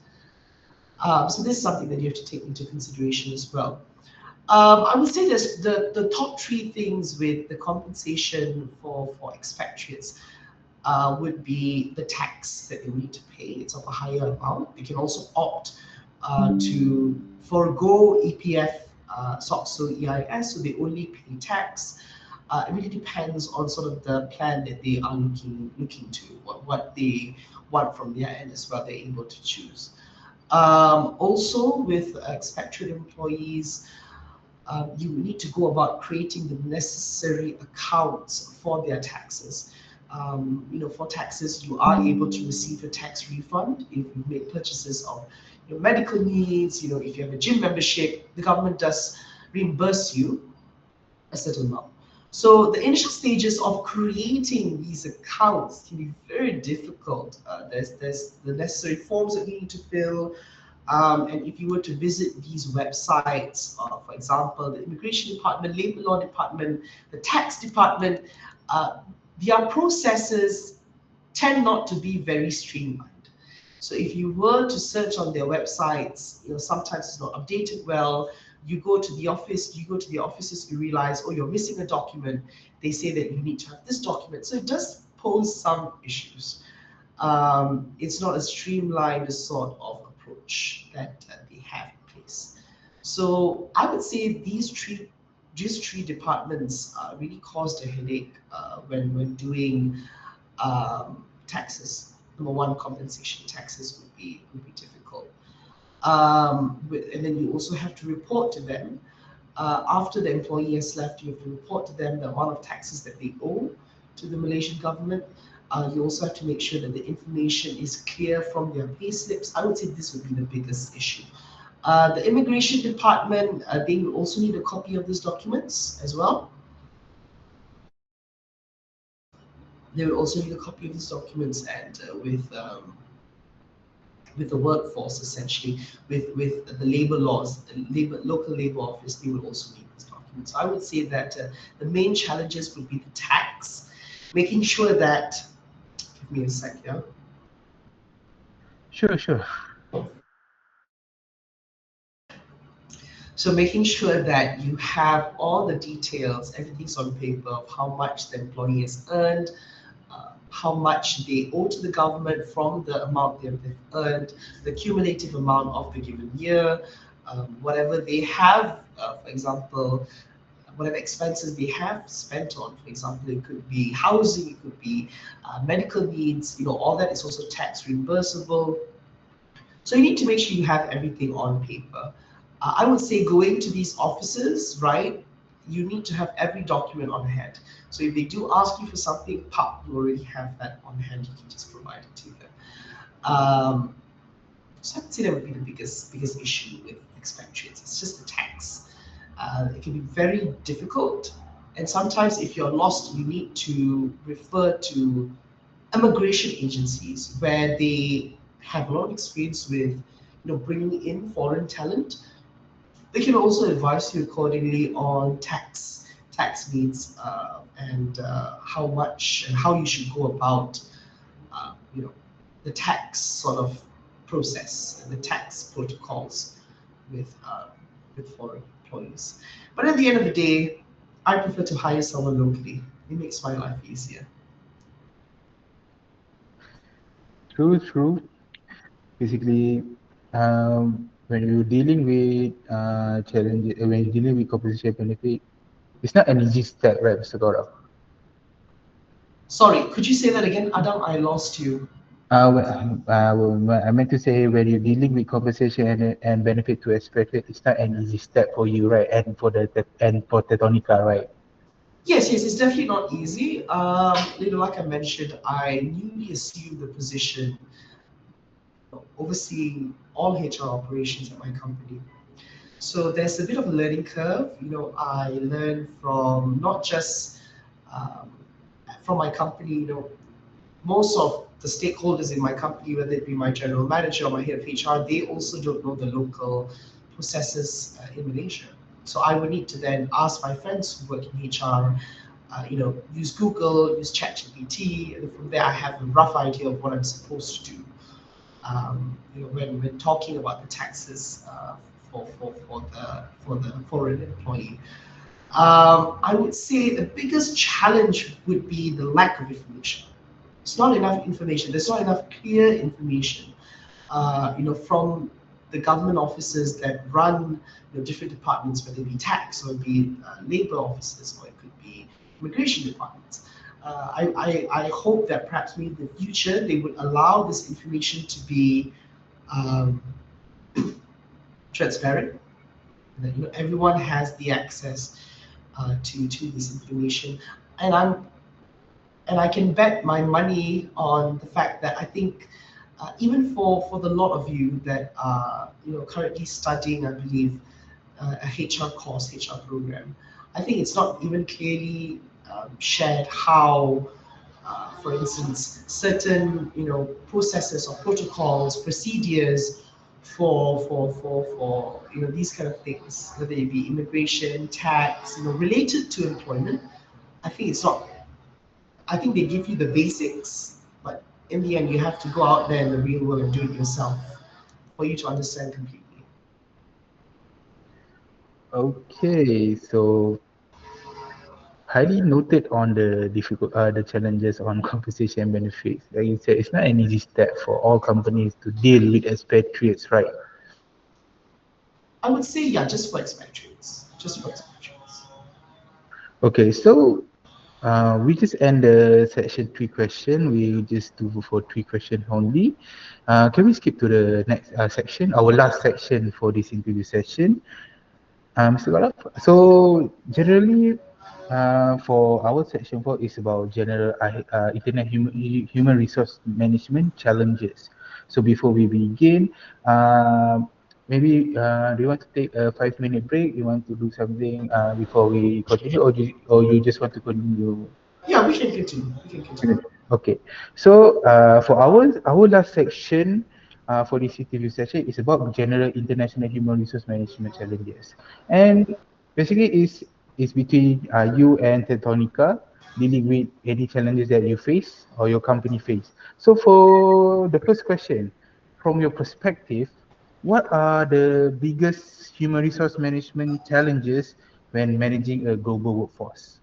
So this is something that you have to take into consideration as well. I would say there's the top three things with the compensation for expatriates would be the tax that they need to pay. It's of a higher amount. They can also opt to forego EPF, SOXO, EIS, so they only pay tax. It really depends on sort of the plan that they are looking to, what they want from their end as well. They're able to choose. Also, with expatriate employees, you need to go about creating the necessary accounts for their taxes. For taxes, you are able to receive a tax refund if you make purchases of your medical needs. If you have a gym membership, the government does reimburse you a certain amount. So the initial stages of creating these accounts can be very difficult. There's the necessary forms that you need to fill. And if you were to visit these websites, for example, the Immigration Department, Labor Law Department, the Tax Department, their processes tend not to be very streamlined. So if you were to search on their websites, sometimes it's not updated well. You go to the office, you go to the offices, you realize, oh, you're missing a document. They say that you need to have this document. So it does pose some issues. It's not a streamlined sort of approach that they have in place. So I would say these three departments really caused a headache when doing taxes. Number one, compensation taxes would be difficult. And then you also have to report to them after the employee has left. You have to report to them the amount of taxes that they owe to the Malaysian government. You also have to make sure that the information is clear from their pay slips. I would say this would be the biggest issue. The immigration department, they will also need a copy of these documents as well. They will also need a copy of these documents, and with the workforce, essentially, with the labor laws, the local labor office, they will also need these documents. So I would say that the main challenges would be the tax, making sure that, give me a sec, yeah. Sure, sure. So making sure that you have all the details, everything's on paper of how much the employee has earned, how much they owe to the government from the amount they've earned, the cumulative amount of the given year, whatever they have, for example, whatever expenses they have spent on. For example, it could be housing, it could be medical needs, all that is also tax reimbursable. So you need to make sure you have everything on paper. I would say going to these offices, right, you need to have every document on hand. So if they do ask you for something, pop, you already have that on hand. You can just provide it to them. So I'd say that would be the biggest issue with expatriates. It's just the tax. It can be very difficult, and sometimes if you're lost, you need to refer to immigration agencies where they have a lot of experience with bringing in foreign talent. They can also advise you accordingly on tax needs, and how much and how you should go about uh, you know the tax sort of process and the tax protocols with uh, with foreign employees. But at the end of the day, I prefer to hire someone locally. It makes my life easier. True, true. Basically, when you're dealing with challenges, when you're dealing with compensation benefit, it's not an easy step, right, Mr. Gaurav? Sorry, could you say that again, Adam? I lost you. I meant to say when you're dealing with compensation and benefit to expatriate, it's not an easy step for you, right? And for Tetonica, right? Yes, yes, it's definitely not easy. Like I mentioned, I newly assumed the position overseeing all HR operations at my company. So there's a bit of a learning curve. I learn from not just um, from my company. Most of the stakeholders in my company, whether it be my general manager or my head of HR, they also don't know the local processes in Malaysia. So I would need to then ask my friends who work in HR, use Google, use ChatGPT, and from there I have a rough idea of what I'm supposed to do. When talking about the taxes for the foreign employee. I would say the biggest challenge would be the lack of information. It's not enough information. There's not enough clear information, from the government offices that run different departments, whether it be tax or it be labor offices or it could be immigration departments. I hope that perhaps maybe in the future they would allow this information to be um, transparent, that everyone has the access to this information, and I can bet my money on the fact that I think even for the lot of you that are currently studying, I believe a HR course, HR program, I think it's not even clearly shared how, for instance, certain processes or protocols, procedures for these kind of things, whether it be immigration, tax, related to employment. I think it's not. I think they give you the basics, but in the end, you have to go out there in the real world and do it yourself for you to understand completely. Okay, so highly noted on the the challenges on compensation benefits. Like you said, it's not an easy step for all companies to deal with expatriates, right? I would say, yeah, just for expatriates. Just for expatriates. Okay, so we just end the section three question. We just do for three questions only. Can we skip to the next section, our last section for this interview session? Mr. Gaurav, so generally, for our section 4 is about general internet human resource management challenges. So before we begin, maybe do you want to take a 5 minute break? You want to do something before we continue, or you just want to continue? Yeah, we can continue. We can continue. Okay, so for our last section for this interview session is about general international human resource management challenges, and basically is between you and Tetonica dealing with any challenges that you face or your company face. So for the first question, from your perspective, what are the biggest human resource management challenges when managing a global workforce?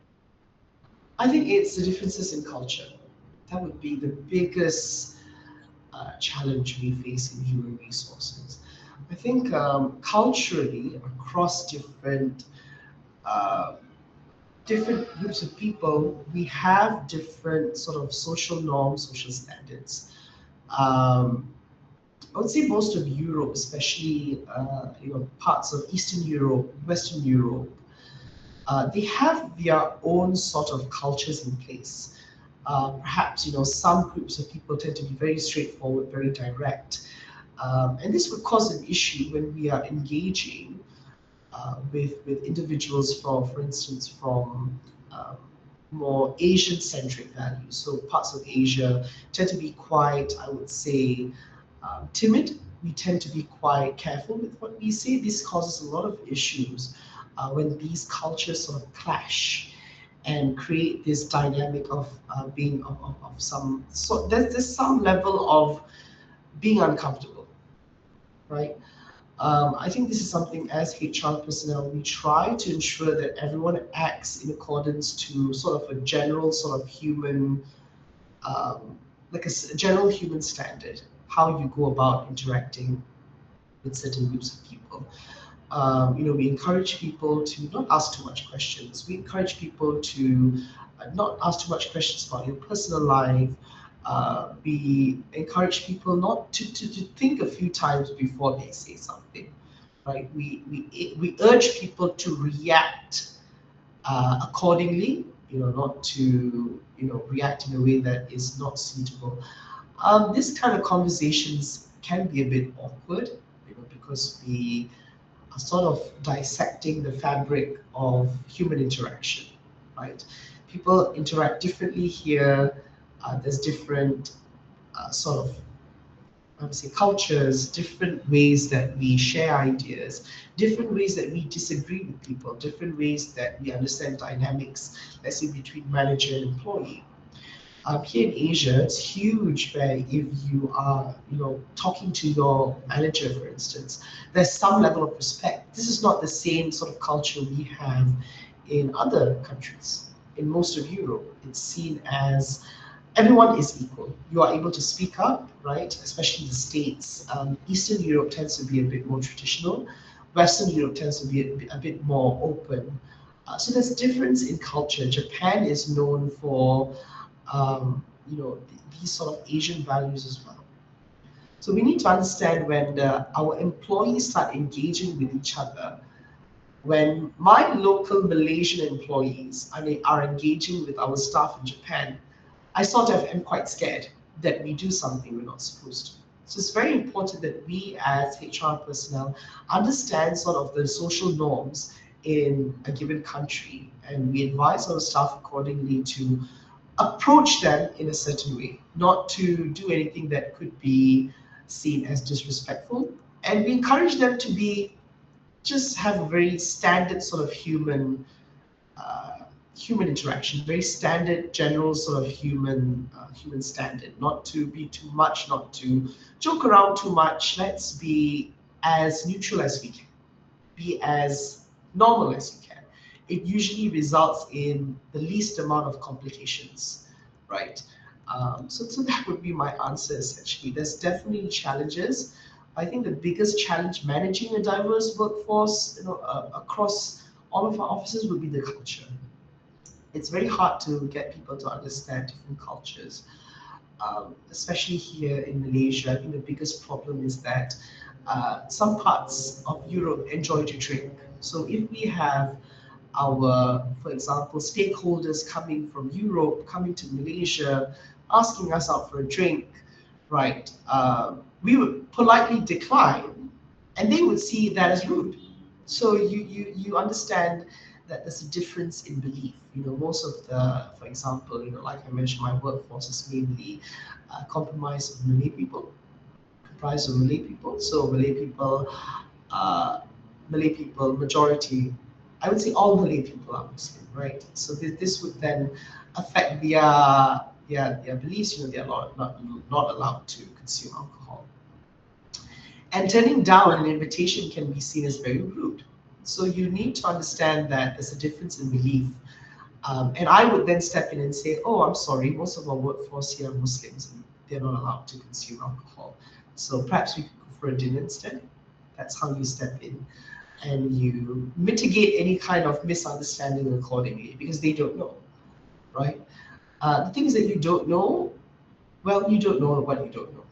I think it's the differences in culture. That would be the biggest challenge we face in human resources. I think culturally, across uh, different groups of people, we have different sort of social norms, social standards. Um, I would say most of Europe, especially parts of Eastern Europe, Western Europe, they have their own sort of cultures in place. Perhaps some groups of people tend to be very straightforward, very direct, and this would cause an issue when we are engaging with individuals from, for instance, from um, more Asian-centric values. So parts of Asia tend to be quite, I would say, timid. We tend to be quite careful with what we say. This causes a lot of issues when these cultures sort of clash and create this dynamic of being of some so there's some level of being uncomfortable, right? I think this is something as HR personnel we try to ensure that everyone acts in accordance to sort of a general sort of human, um, like a general human standard, how you go about interacting with certain groups of people. We encourage people to not ask too much questions. We encourage people to not ask too much questions about your personal life. We encourage people not to think a few times before they say something, right? We urge people to react accordingly, not to, react in a way that is not suitable. This kind of conversations can be a bit awkward, because we are sort of dissecting the fabric of human interaction, right? People interact differently here. There's different sort of, I would say, cultures, different ways that we share ideas, different ways that we disagree with people, different ways that we understand dynamics, let's say between manager and employee. Here in Asia, it's huge where if you are, talking to your manager, for instance, there's some level of respect. This is not the same sort of culture we have in other countries. In most of Europe, it's seen as everyone is equal. You are able to speak up, right? Especially the States. Eastern Europe tends to be a bit more traditional. Western Europe tends to be a bit more open. So there's a difference in culture. Japan is known for these sort of Asian values as well. So we need to understand when our employees start engaging with each other, when my local Malaysian employees are engaging with our staff in Japan, I sort of am quite scared that we do something we're not supposed to. So it's very important that we as HR personnel understand sort of the social norms in a given country, and we advise our staff accordingly to approach them in a certain way, not to do anything that could be seen as disrespectful. And we encourage them to be just have a very standard sort of uh, human interaction, very standard, general sort of human standard. Not to be too much, not to joke around too much. Let's be as neutral as we can. Be as normal as you can. It usually results in the least amount of complications, right? So that would be my answer essentially. There's definitely challenges. I think the biggest challenge managing a diverse workforce, across all of our offices would be the culture. It's very hard to get people to understand different cultures, especially here in Malaysia. I think the biggest problem is that some parts of Europe enjoy to drink. So if we have our, for example, stakeholders coming from Europe, coming to Malaysia, asking us out for a drink, right? We would politely decline, and they would see that as rude. So you understand that there's a difference in belief. Most of the, for example, like I mentioned, my workforce is mainly compromised of Malay people, comprised of Malay people. So uh, Malay people, majority, I would say all Malay people are Muslim, right? So this would then affect their beliefs. They're not allowed to consume alcohol, and turning down an invitation can be seen as very rude. So you need to understand that there's a difference in belief. And I would then step in and say, "Oh, I'm sorry, most of our workforce here are Muslims and they're not allowed to consume alcohol. So perhaps we could go for a dinner instead." That's how you step in and you mitigate any kind of misunderstanding accordingly because they don't know, right? The things that you don't know, well, you don't know what you don't know.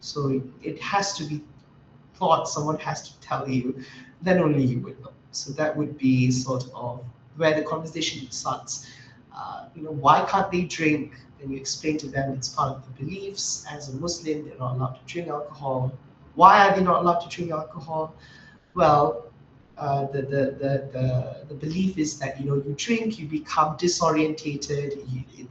So it has to be thought, someone has to tell you, then only you would know. So that would be sort of where the conversation starts. Why can't they drink? Then you explain to them it's part of the beliefs. As a Muslim, they're not allowed to drink alcohol. Why are they not allowed to drink alcohol? Well, the belief is that you drink, you become disorientated.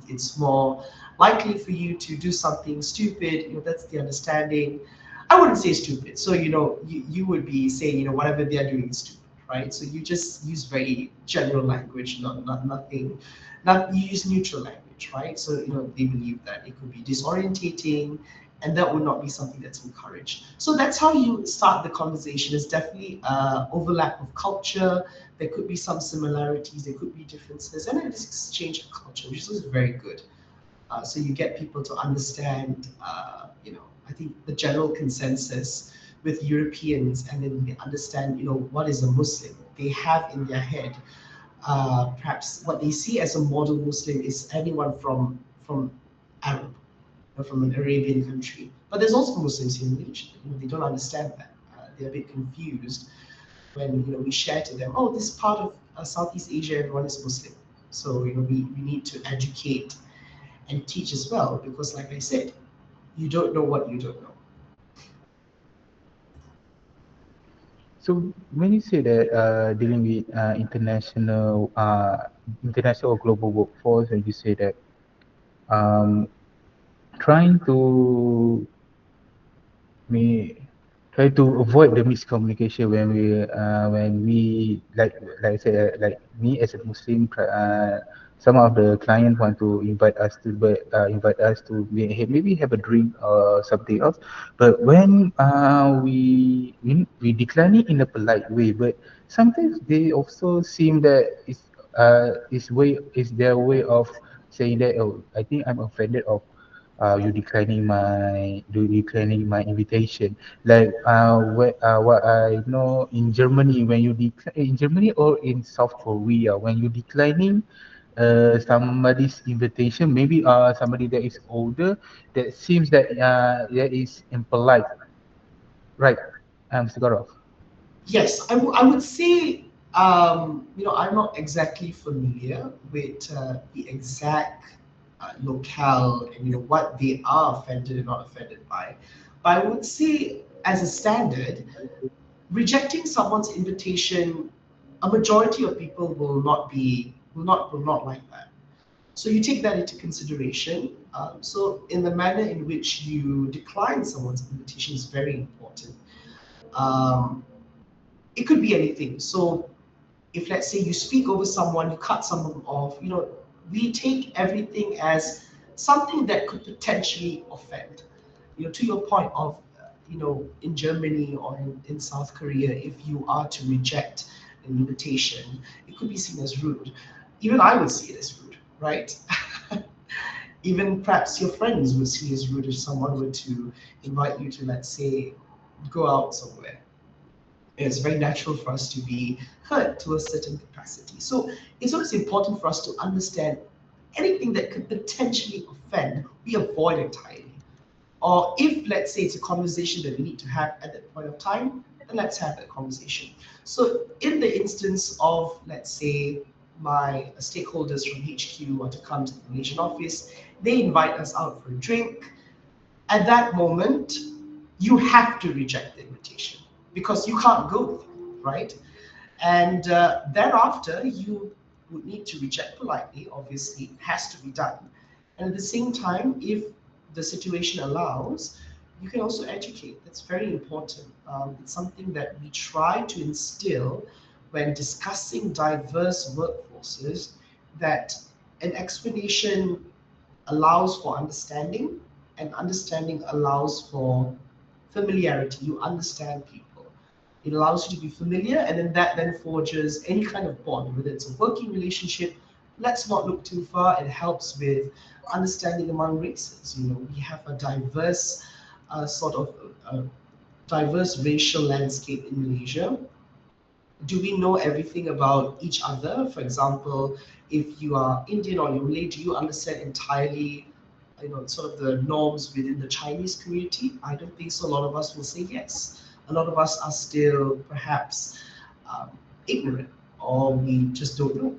It's more likely for you to do something stupid. That's the understanding. I wouldn't say stupid. So you would be saying whatever they are doing is stupid, right? So you just use very general language, not nothing, not you use neutral language, right? So they believe that it could be disorientating, and that would not be something that's encouraged. So that's how you start the conversation. There's definitely overlap of culture. There could be some similarities, there could be differences, and then this exchange of culture, which is very good. So you get people to understand, I think the general consensus with Europeans, and then they understand, what is a Muslim. They have in their head, perhaps what they see as a model Muslim is anyone from Arab, from an Arabian country. But there's also Muslims here in Malaysia. They don't understand that. They're a bit confused when we share to them, oh, this part of Southeast Asia, everyone is Muslim. So we need to educate and teach as well, because like I said, you don't know what you don't know. So when you say that dealing with international or global workforce, and you say that um, trying to me try to avoid the miscommunication when we like I said, like me as a Muslim, some of the client want to invite us to maybe have a drink or something else, but when we decline it in a polite way, but sometimes they also seem that is their way of saying that, oh, I think I'm offended of you declining my invitation. Like what I know in Germany, when you decline in Germany or in South Korea, when you declining somebody's invitation, maybe somebody that is older, that seems that is impolite, right? Mr. Gaurav. Yes, I would say, I'm not exactly familiar with the exact locale and what they are offended and not offended by, but I would say, as a standard, rejecting someone's invitation, a majority of people will not like that. So you take that into consideration. So in the manner in which you decline someone's invitation is very important. Um, it could be anything. So if, let's say, you speak over someone, you cut someone off, we take everything as something that could potentially offend. To your point of, in Germany or in South Korea, if you are to reject an invitation, it could be seen as rude. Even I would see it as rude, right? Even perhaps your friends would see it as rude if someone were to invite you to, let's say, go out somewhere. It's very natural for us to be hurt to a certain capacity. So it's always important for us to understand anything that could potentially offend, we avoid entirely. Or if, let's say, it's a conversation that we need to have at that point of time, then let's have that conversation. So in the instance of, let's say, my stakeholders from HQ want to come to the Malaysian office, they invite us out for a drink. At that moment, you have to reject the invitation because you can't go with them, right? And thereafter, you would need to reject politely. Obviously, it has to be done. And at the same time, if the situation allows, you can also educate. That's very important. It's something that we try to instill when discussing diverse workforces, that an explanation allows for understanding, and understanding allows for familiarity. You understand people. It allows you to be familiar, and then that then forges any kind of bond, whether it's a working relationship. Let's not look too far. It helps with understanding among races. We have a diverse sort of diverse racial landscape in Malaysia. Do we know everything about each other? For example, if you are Indian or you're Malay, do you understand entirely, sort of the norms within the Chinese community? I don't think so. A lot of us will say yes. A lot of us are still perhaps um, ignorant, or we just don't know.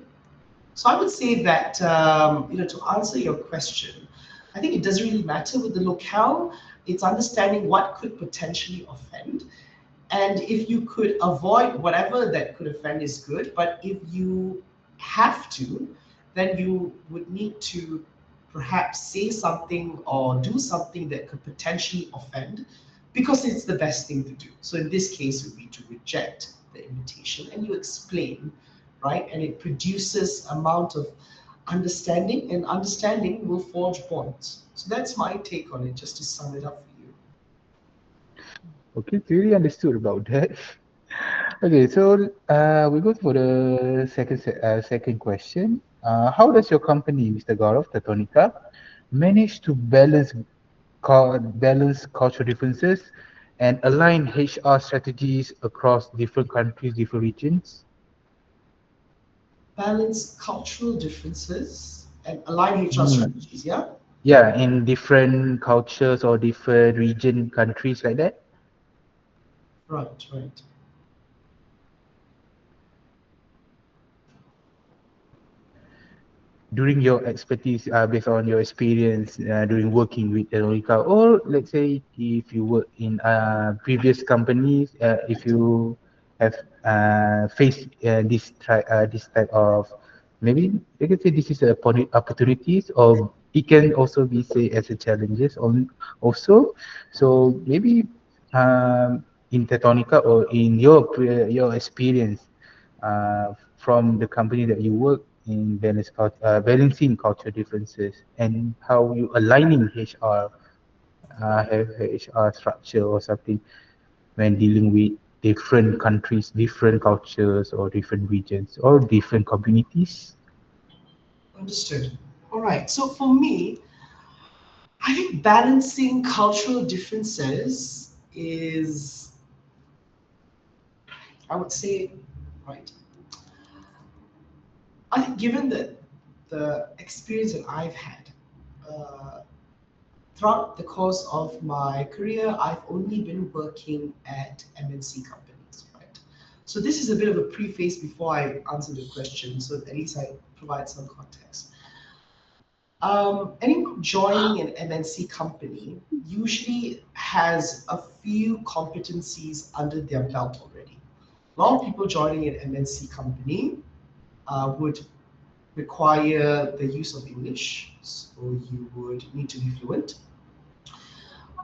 So I would say that, to answer your question, I think it doesn't really matter with the locale. It's understanding what could potentially offend, and if you could avoid whatever that could offend is good. But if you have to, then you would need to perhaps say something or do something that could potentially offend, because it's the best thing to do. So in this case, it would be to reject the invitation, and you explain, right? And it produces amount of understanding, and understanding will forge bonds. So that's my take on it, just to sum it up for you. Okay, clearly understood about that. Okay, so we go for the second question. How does your company, Mr. Gaurav Tatonika, manage to balance cultural differences and align HR strategies across different countries, different regions? Balance cultural differences and align HR Mm. strategies. Yeah, Yeah, in different cultures or different region, countries like that. right, right. During your expertise, based on your experience during working with Veronica, or let's say if you work in previous companies, if you have faced this type of, maybe you can say this is a opportunities, or it can also be say as a challenges on also. So maybe in Tetonica or in your experience from the company that you work in, balancing cultural differences and how you aligning HR, have HR structure or something when dealing with different countries, different cultures, or different regions or different communities. Understood. All right. So for me, I think balancing cultural differences is, I would say, right. I think given the experience that I've had, uh, throughout the course of my career, I've only been working at MNC companies, right? So this is a bit of a preface before I answer the question, so at least I provide some context. Anyone joining an MNC company usually has a few competencies under their belt already. A lot of people joining an MNC company would require the use of English, so you would need to be fluent.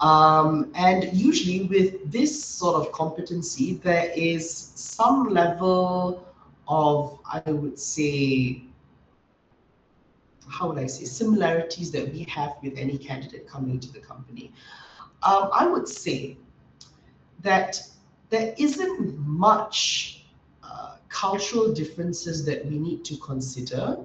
And usually, with this sort of competency, there is some level of, I would say, how would I say, similarities that we have with any candidate coming into the company. I would say that there isn't much cultural differences that we need to consider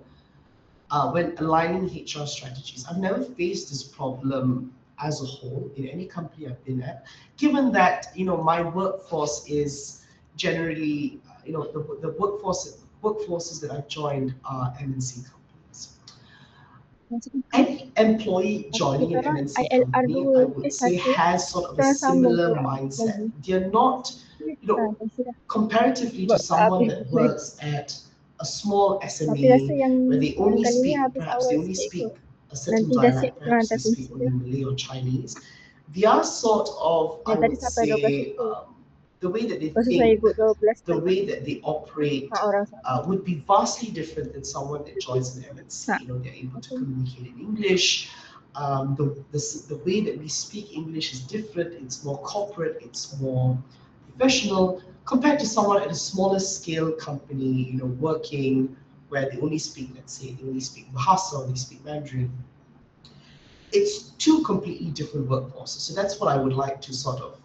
when aligning HR strategies. I've never faced this problem as a whole in any company I've been at, given that my workforce is generally the workforces that I've joined are MNC companies. Macam tu. Any employee Tapi kita joining an orang MNC ILR company, 2, I would say, satu, has sort of kita a orang sambung similar pula mindset. lagi. They're not, you know, Kasih dah. comparatively to Sebab tak someone habis that lagi. works at a small Tapi rasa SME where they yang only kali ni speak, habis perhaps awal they only sikit kot. speak a certain Nanti just dialect, kita orang perhaps they hantar speak kunci only lah. Malay or Chinese. They are sort of, I Yang tadi would sampai 12 say, Oktober. the way that they Lepas tu saya think, ikut 12 the kali lah. way that they operate Orang sama. would be vastly different than someone that joins an MNC. Tak. They're able to communicate in English. The way that we speak English is different. It's more corporate. It's more professional compared to someone at a smaller scale company, working where they only speak, let's say, they only speak Bahasa or they speak Mandarin. It's two completely different workforces. So that's what I would like to sort of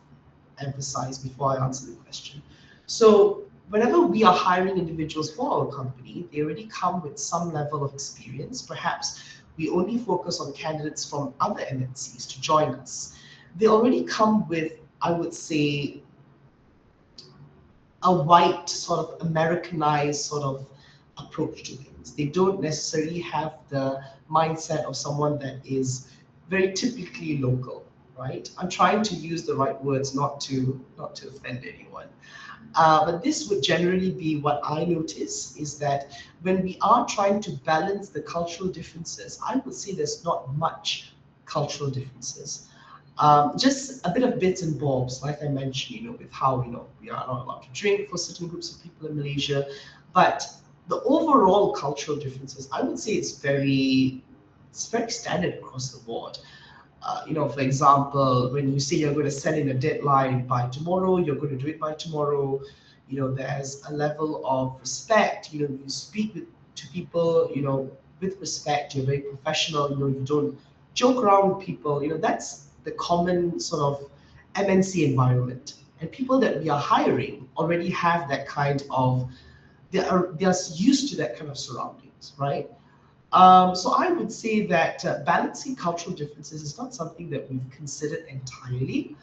emphasize before I answer the question. So whenever we are hiring individuals for our company, they already come with some level of experience. Perhaps we only focus on candidates from other MNCs to join us. They already come with, I would say, a white sort of Americanized sort of approach to things. They don't necessarily have the mindset of someone that is very typically local, right? I'm trying to use the right words not to offend anyone. But this would generally be what I notice is that when we are trying to balance the cultural differences, I would say there's not much cultural differences. Just a bit of bits and bobs, like I mentioned, with how we are not allowed to drink for certain groups of people in Malaysia, but the overall cultural differences, I would say it's very standard across the board. For example, when you say you're going to send in a deadline by tomorrow, you're going to do it by tomorrow. There's a level of respect. You speak to people, with respect. You're very professional. You don't joke around with people. That's the common sort of MNC environment. And people that we are hiring already have that kind of, they are used to that kind of surroundings, right? So I would say that balancing cultural differences is not something that we've considered entirely.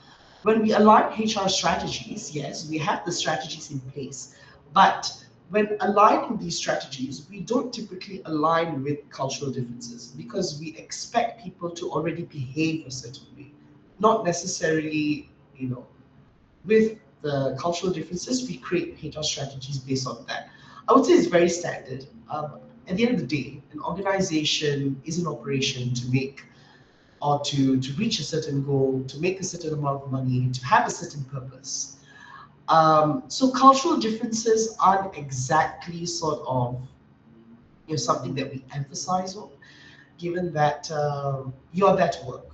When we align HR strategies, yes, we have the strategies in place, but when aligning these strategies, we don't typically align with cultural differences because we expect people to already behave a certain way, not necessarily, with the cultural differences, we create HR strategies based on that. I would say it's very standard. At the end of the day, an organization is in operation to make or to reach a certain goal, to make a certain amount of money, to have a certain purpose. So cultural differences aren't exactly sort of something that we emphasize on, given that you're there to work,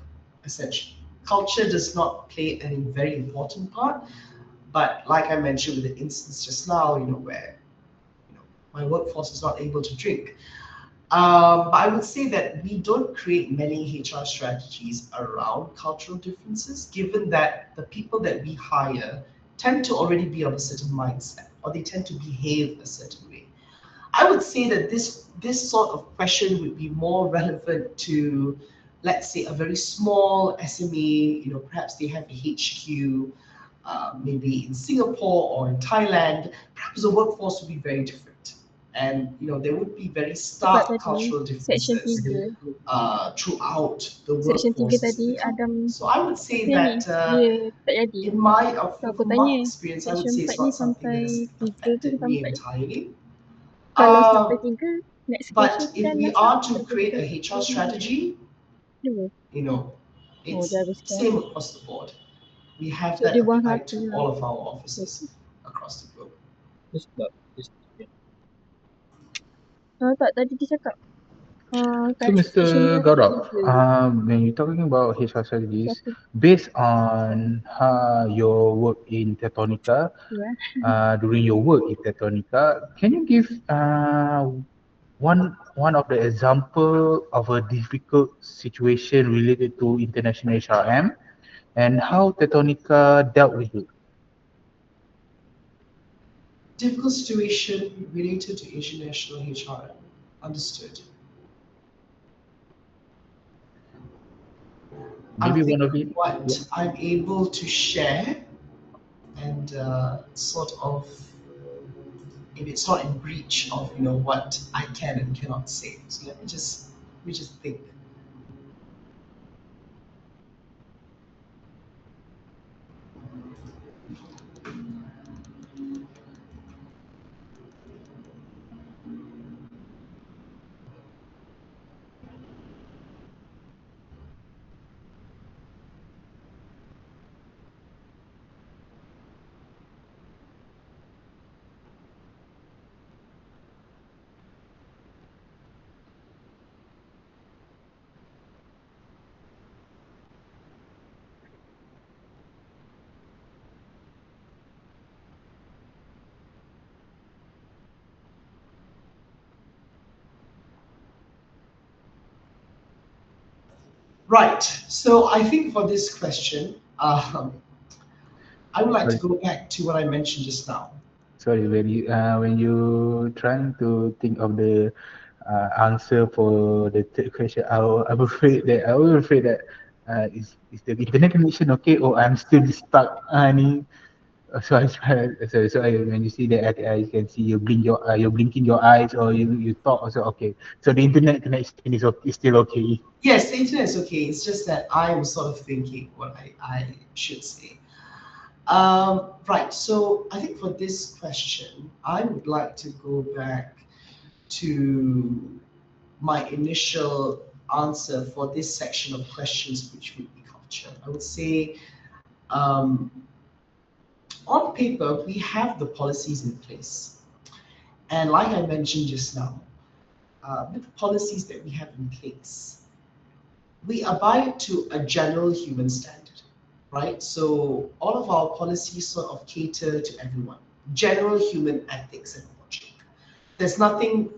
essentially. Culture does not play a very important part, but like I mentioned with the instance just now, where my workforce is not able to drink. But I would say that we don't create many HR strategies around cultural differences, given that the people that we hire tend to already be of a certain mindset, or they tend to behave a certain way. I would say that this sort of question would be more relevant to, let's say, a very small SME. Perhaps they have a HQ, maybe in Singapore or in Thailand. Perhaps the workforce would be very different, and there would be very Sebab stark tadi cultural section differences 3, throughout the section 3 workforces tadi in the Adam company. So I would say apa ni, that dia tak jadi. So aku from my tanya, experience, I would section say 4 it's ni not something that has sampai 3 ke affected me sampai 4? entirely. Kalau sampai Um, 3, next question but if kan we Nasa are to kerja create dekat a HR rumah dia. strategy, Dua. Oh, dia it's habiskan. same across the board. We have So that dia buang applied HP to lah. all of our offices across the globe. Tak, tadi dia cakap So, kat section Mr. dia ada Gaurav, 3. when you're talking about HR strategies, Satu. based on your work in Tectonica, Ya. during your work in Tectonica, can you give one of the example of a difficult situation related to international HRM and how Tectonica dealt with it? Difficult situation related to international HRM. Understood. I'm Maybe one thinking of it. Yeah. what I'm able to share and sort of if it's not in breach of what I can and cannot say. So let me just think. Right. So I think for this question, I would like to Sorry, go back to what I mentioned just now. sorry. When you trying to think of the answer for the third question, I'm afraid that is the internet connection okay, or I'm still stuck. Ni. So I try. When you see that, I can see you blink you're blinking your eyes, or you talk also okay. So the internet connection is okay, is still okay. Yes, the internet is okay. It's just that I was sort of thinking what I should say. Right. So I think for this question, I would like to go back to my initial answer for this section of questions, which would be culture. I would say um, on paper, we have the policies in place. And like I mentioned just now, with the policies that we have in place, we abide to a general human standard, right? So all of our policies sort of cater to everyone, general human ethics and logic. There's nothing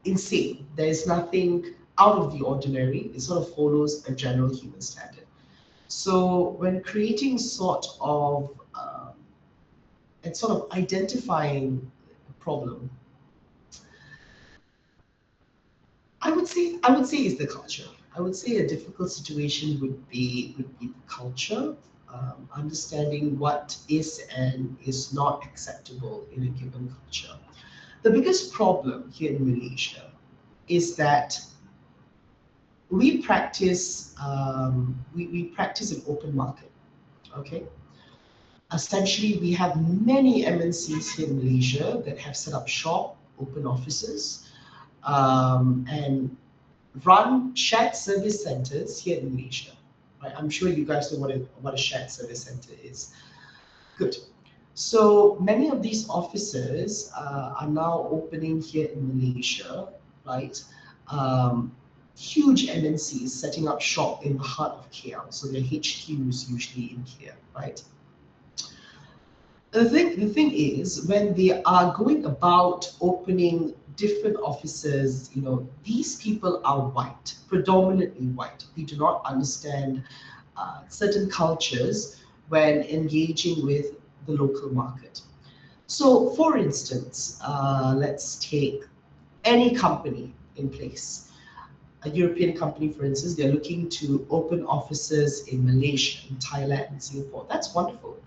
insane, there's nothing out of the ordinary. It sort of follows a general human standard. So when creating and sort of identifying a problem, I would say is the culture. I would say a difficult situation would be the culture, understanding what is and is not acceptable in a given culture. The biggest problem here in Malaysia is that we practice an open market. Okay, essentially we have many MNCs here in Malaysia that have set up shop, open offices, and run shared service centers here in Malaysia. Right? I'm sure you guys know what a shared service center is. Good. So many of these offices are now opening here in Malaysia, right? Um, Huge MNCs setting up shop in the heart of KL. So their HQs usually in here, right? The thing is, when they are going about opening different offices, these people are white, predominantly white. They do not understand certain cultures when engaging with the local market. So, for instance, let's take any company in place. A European company, for instance, they're looking to open offices in Malaysia, in Thailand, in Singapore. That's wonderful.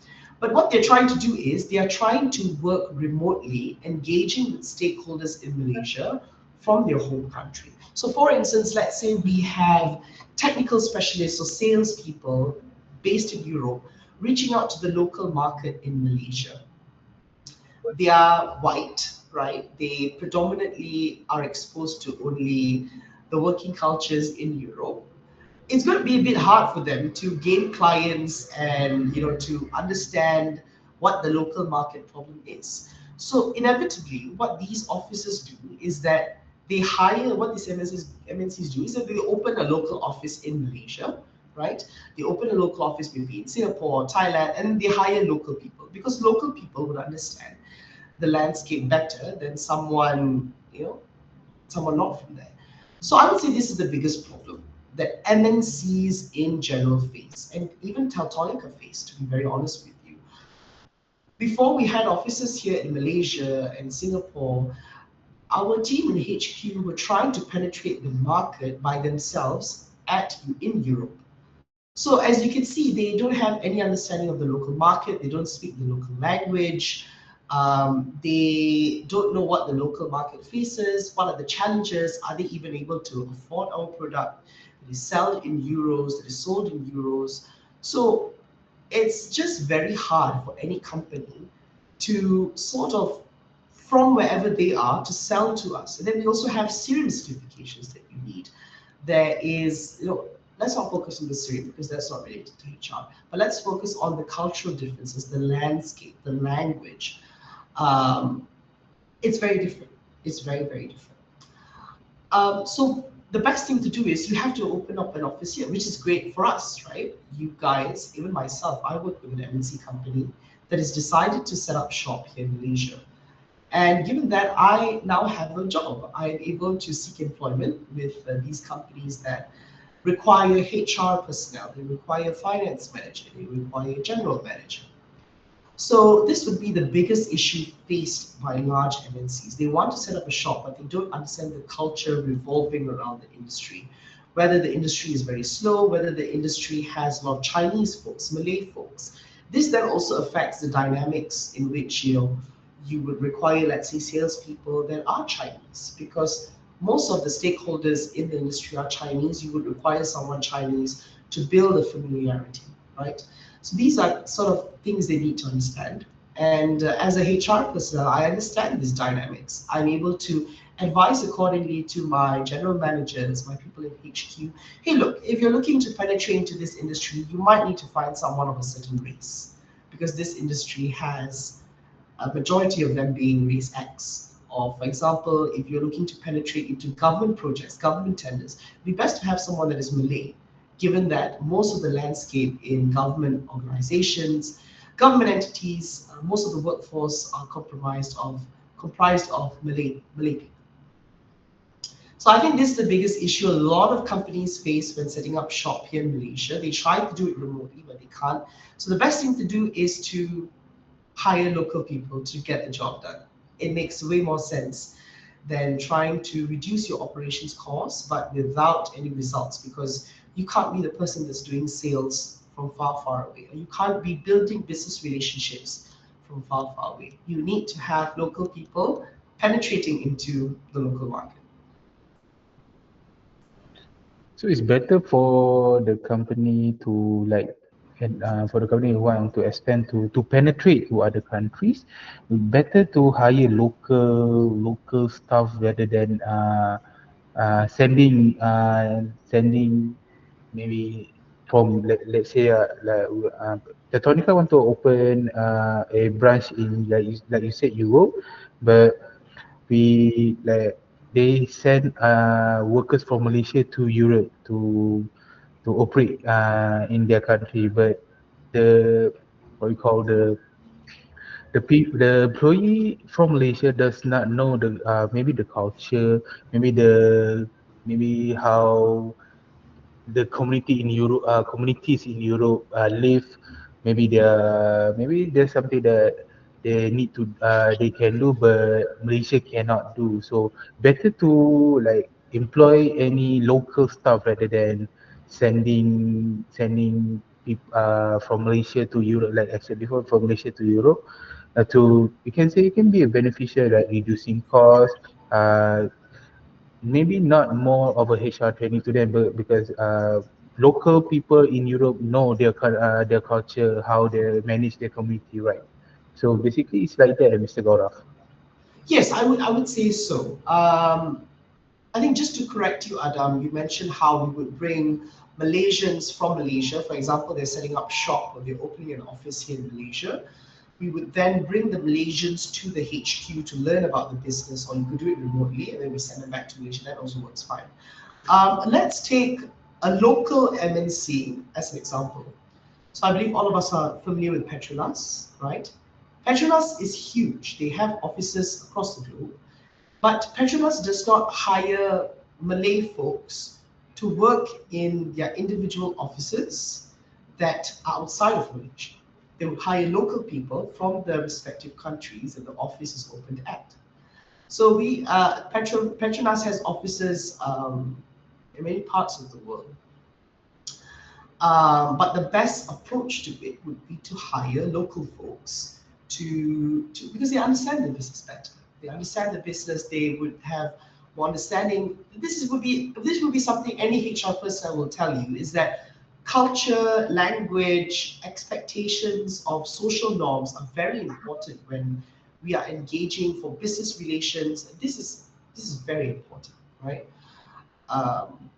But what they're trying to do is they are trying to work remotely, engaging with stakeholders in Malaysia from their home country. So, for instance, let's say we have technical specialists or salespeople based in Europe reaching out to the local market in Malaysia. They are white, right? They predominantly are exposed to only the working cultures in Europe. It's going to be a bit hard for them to gain clients and to understand what the local market problem is. So inevitably, what these offices do is that they hire what these MNCs do is that they open a local office in Malaysia, right? They open a local office maybe in Singapore, Thailand, and they hire local people because local people would understand the landscape better than someone not from there. So I would say this is the biggest problem that MNCs in general face, and even Teltonica face, to be very honest with you, Before we had offices here in Malaysia and Singapore, our team in HQ were trying to penetrate the market by themselves in Europe. So as you can see, they don't have any understanding of the local market. They don't speak the local language. They don't know what the local market faces. What are the challenges? Are they even able to afford our product that is sold in euros, that is sold in euros? So it's just very hard for any company to sort of, from wherever they are, to sell to us. And then we also have serum certifications that you need. There is, let's not focus on the serum because that's not related to HR, but let's focus on the cultural differences, the landscape, the language. Um, it's very different. It's very, very different. So the best thing to do is you have to open up an office here, which is great for us, right? You guys, even myself, I work with an MNC company that has decided to set up shop here in Malaysia. And given that I now have a job, I'm able to seek employment with these companies that require HR personnel, they require finance manager, they require general manager. So this would be the biggest issue faced by large MNCs. They want to set up a shop, but they don't understand the culture revolving around the industry. Whether the industry is very slow, whether the industry has a lot of Chinese folks, Malay folks. This then also affects the dynamics in which you would require, let's say, salespeople that are Chinese, because most of the stakeholders in the industry are Chinese. You would require someone Chinese to build a familiarity, right? So these are sort of things they need to understand. And as a HR personnel, I understand these dynamics. I'm able to advise accordingly to my general managers, my people in HQ. Hey, look, if you're looking to penetrate into this industry, you might need to find someone of a certain race, because this industry has a majority of them being race X. Or, for example, if you're looking to penetrate into government projects, government tenders, it'd be best to have someone that is Malay, given that most of the landscape in government organizations, government entities, most of the workforce are comprised of Malay people. So I think this is the biggest issue a lot of companies face when setting up shop here in Malaysia. They try to do it remotely, but they can't. So the best thing to do is to hire local people to get the job done. It makes way more sense than trying to reduce your operations costs, but without any results, because you can't be the person that's doing sales from far, far away. Or you can't be building business relationships from far, far away. You need to have local people penetrating into the local market. So it's better for the company to like, and for the company who want to expand to penetrate to other countries, better to hire local staff rather than sending maybe from let's say Tetonica want to open a branch in like you said Europe, but we like they send workers from Malaysia to Europe to operate in their country, but the what we call the employee from Malaysia does not know the maybe the culture, maybe maybe how the community in Europe, communities in Europe live. Maybe there's something that they need to they can do, but Malaysia cannot do. So better to like employ any local staff rather than sending people from Malaysia to Europe, like I said before, from Malaysia to Europe. To you can say it can be a beneficial, like reducing costs, maybe not more of a HR training to them, but because local people in Europe know their culture, how they manage their community, right? So basically, it's like that, Mr. Gaurav. Yes, I would say so. I think just to correct you, Adam, you mentioned how we would bring Malaysians from Malaysia. For example, they're setting up shop or they're opening an office here in Malaysia. We would then bring the Malaysians to the HQ to learn about the business, or you could do it remotely, and then we send them back to Malaysia. That also works fine. Let's take a local MNC as an example. So I believe all of us are familiar with Petronas, right? Petronas is huge. They have offices across the globe. But Petronas does not hire Malay folks to work in their individual offices that are outside of Malaysia. They would hire local people from the respective countries that the office is opened at. So Petronas has offices in many parts of the world. But the best approach to it would be to hire local folks to because they understand the business better. They understand the business. They would have more understanding. This would be something any HR person will tell you is that culture, language, expectations of social norms are very important when we are engaging for business relations. This is very important, right? Um,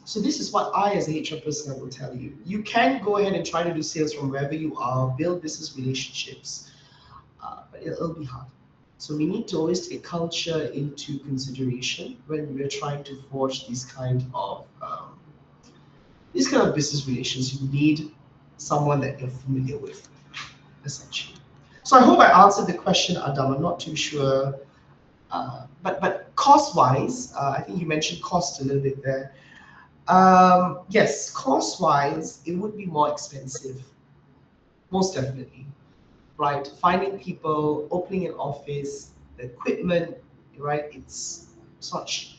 so this is what I, as a HR person, will tell you. You can go ahead and try to do sales from wherever you are, build business relationships, but it'll be hard. So we need to always take culture into consideration when we're trying to forge these kind of business relations. You need someone that you're familiar with, essentially. So I hope I answered the question, Adam. I'm not too sure, but cost wise, I think you mentioned cost a little bit there. Yes, cost wise, it would be more expensive, most definitely, right? Finding people, opening an office, the equipment, right? It's not cheap.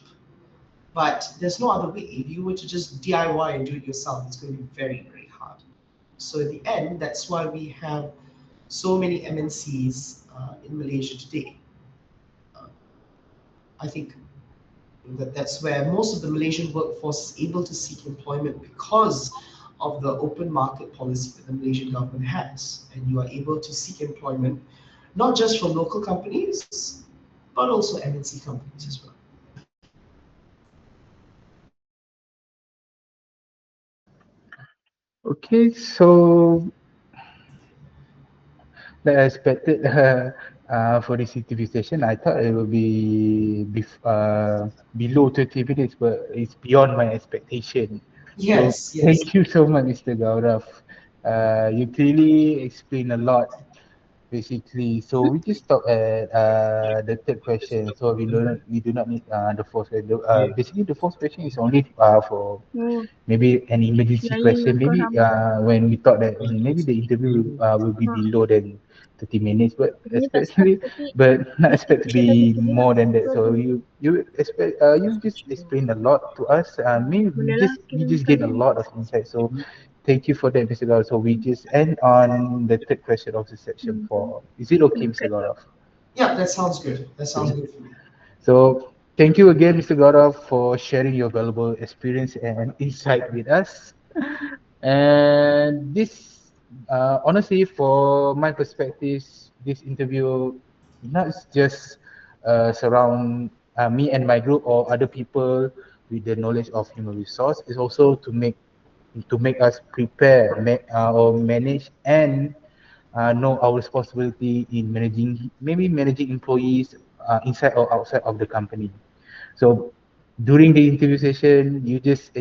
But there's no other way. If you were to just DIY and do it yourself, it's going to be very, very hard. So in the end, that's why we have so many MNCs in Malaysia today. Uh, I think that's where most of the Malaysian workforce is able to seek employment because of the open market policy that the Malaysian government has. And you are able to seek employment not just from local companies, but also MNC companies as well. Okay, so like I expected for this interview session, I thought it will be below 20 minutes, but it's beyond my expectation. So Yes, yes. thank you so much, Mr. Gaurav. You clearly explained a lot basically. So we just stop at the third question. So we do not need the fourth question. Basically the fourth question is only for Oh, maybe an emergency kiai question. kau Maybe sama. when we thought that maybe the interview will be Ha, below than 30 minutes, but dia tak start especially tapi but not expect to dah be gitu lah. more than that. Kau So tunggu. you just explained a lot to us. Maybe Boleh lah we kirim just kau gain a link. lot of insight. So thank you for that, Mr. Gaurav. So we just end on the third question of the section Hmm. 4. Is it okay, Mr. Okay. Gaurav? Yeah, that sounds good. That sounds Okay. good for me. So thank you again, Mr. Gaurav, for sharing your valuable experience and insight with us. And this, honestly, for my perspective, this interview not just surround me and my group or other people with the knowledge of human resource. It's also to make us prepare or manage and know our responsibility in managing employees inside or outside of the company. So during the interview session, you just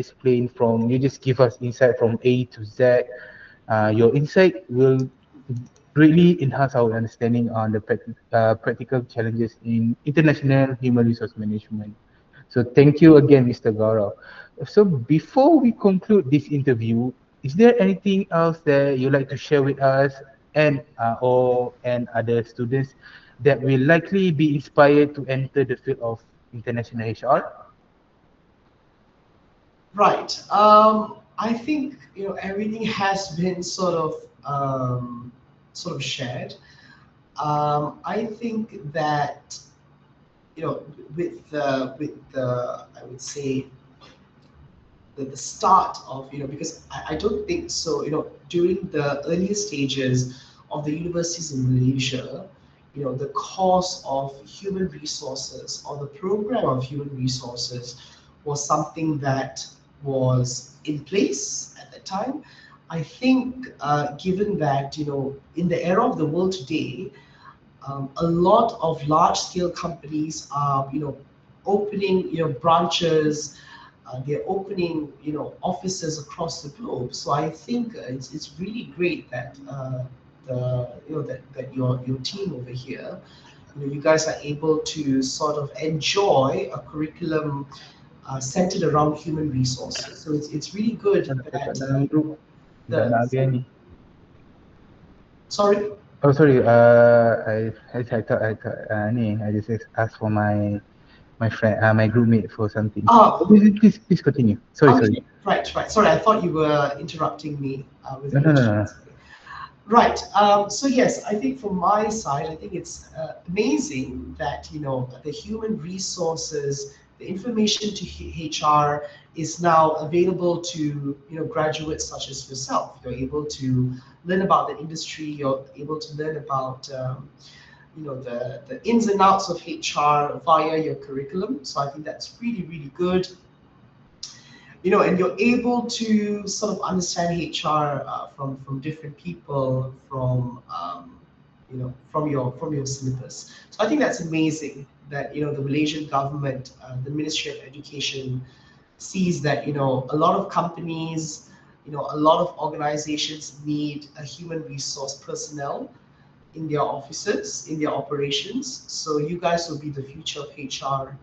give us insight from A to Z. Your insight will greatly enhance our understanding on the practical challenges in international human resource management. So thank you again, Mr. Gaurav. So before we conclude this interview, is there anything else that you'd like to share with us and other students that will likely be inspired to enter the field of international HR? Right. I think everything has been sort of shared. I think that with the I would say the start of because I don't think so during the earlier stages of the universities in Malaysia, the course of human resources or the program of human resources was something that was in place at that time. I think given that in the era of the world today, a lot of large scale companies are opening branches, they're opening offices across the globe. So I think it's really great that that your team over here, you guys are able to sort of enjoy a curriculum centered around human resources. So it's really good Dah that dalam grup, dah the nak habis ni. Sorry. Oh, sorry. I just asked for my friend, my groupmate for something. Ah, Please continue. Sorry. okay, right, right. Sorry, I thought you were interrupting me with No, no, no, no. questions. Right. So yes, I think from my side, I think it's amazing that the human resources, the information to HR is now available to graduates such as yourself. You're able to learn about the industry. You're able to learn about the ins and outs of HR via your curriculum. So I think that's really really good. And you're able to sort of understand HR from different people from your syllabus. So I think that's amazing that the Malaysian government, the Ministry of Education, sees that a lot of companies, a lot of organizations need a human resource personnel in their offices, in their operations. So you guys will be the future of HR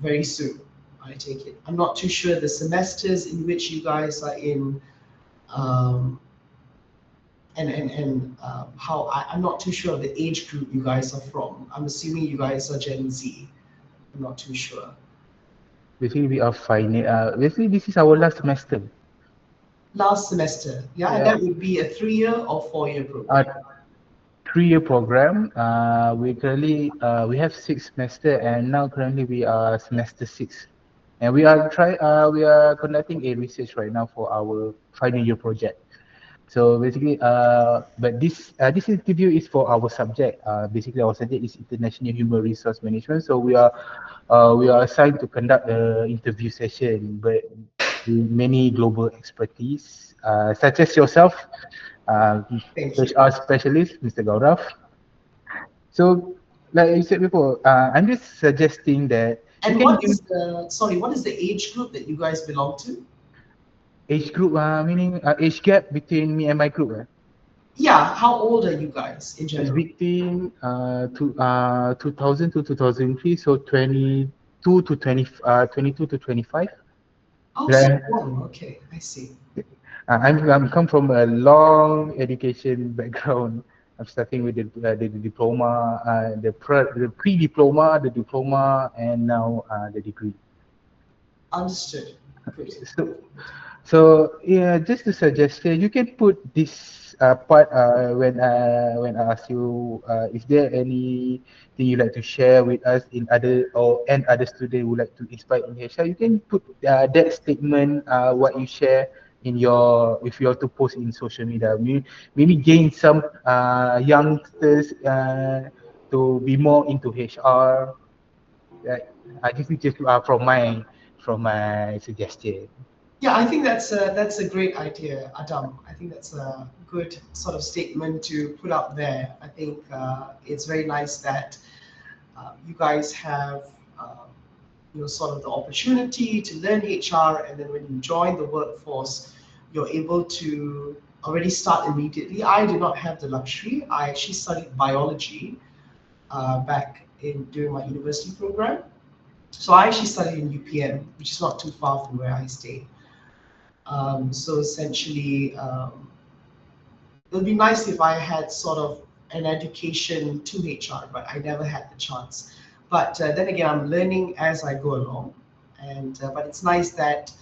very soon. I take it. I'm not too sure the semesters in which you guys are in, um, and how I'm not too sure of the age group you guys are from. I'm assuming you guys are Gen Z. I'm not too sure. Basically, we are final. Basically, this is our last semester. Last semester, yeah, and Yeah. that would be a 3 year or 4 year Uh, program. 3-year program. We have 6 semester, and now currently we are semester 6, and we are conducting a research right now for our final year project. So basically, but this interview is for our subject. Basically, our subject is international human resource management. So we are assigned to conduct a interview session, but with many global expertise, such as yourself, uh, Thank you. HR specialist, Mr. Gaurav. So, like you said before, I'm just suggesting that you And can what is the sorry? What is the age group that you guys belong to? age group, meaning age gap between me and my group. Yeah, how old are you guys in It's general? between 2000 to 2003, so 22 to 22 to 25. Oh, so Like, young. Okay, I see. I'm come from a long education background. I'm starting with the diploma, the pre-diploma, the diploma, and now the degree. Understood. Good. So So yeah, just a suggestion. You can put this part when I ask you, is there anything you like to share with us in other or and other student would like to inspire in HR? You can put that statement, what you share in your if you are to post in social media. Maybe gain some youngsters to be more into HR. That I just from my suggestion. Yeah, I think that's a great idea, Adam. I think that's a good sort of statement to put out there. I think it's very nice that you guys have sort of the opportunity to learn HR, and then when you join the workforce, you're able to already start immediately. I did not have the luxury. I actually studied biology back in during my university program. So I actually studied in UPM, which is not too far from where I stay. So essentially, it would be nice if I had sort of an education to HR, but I never had the chance. But then again, I'm learning as I go along, and but it's nice that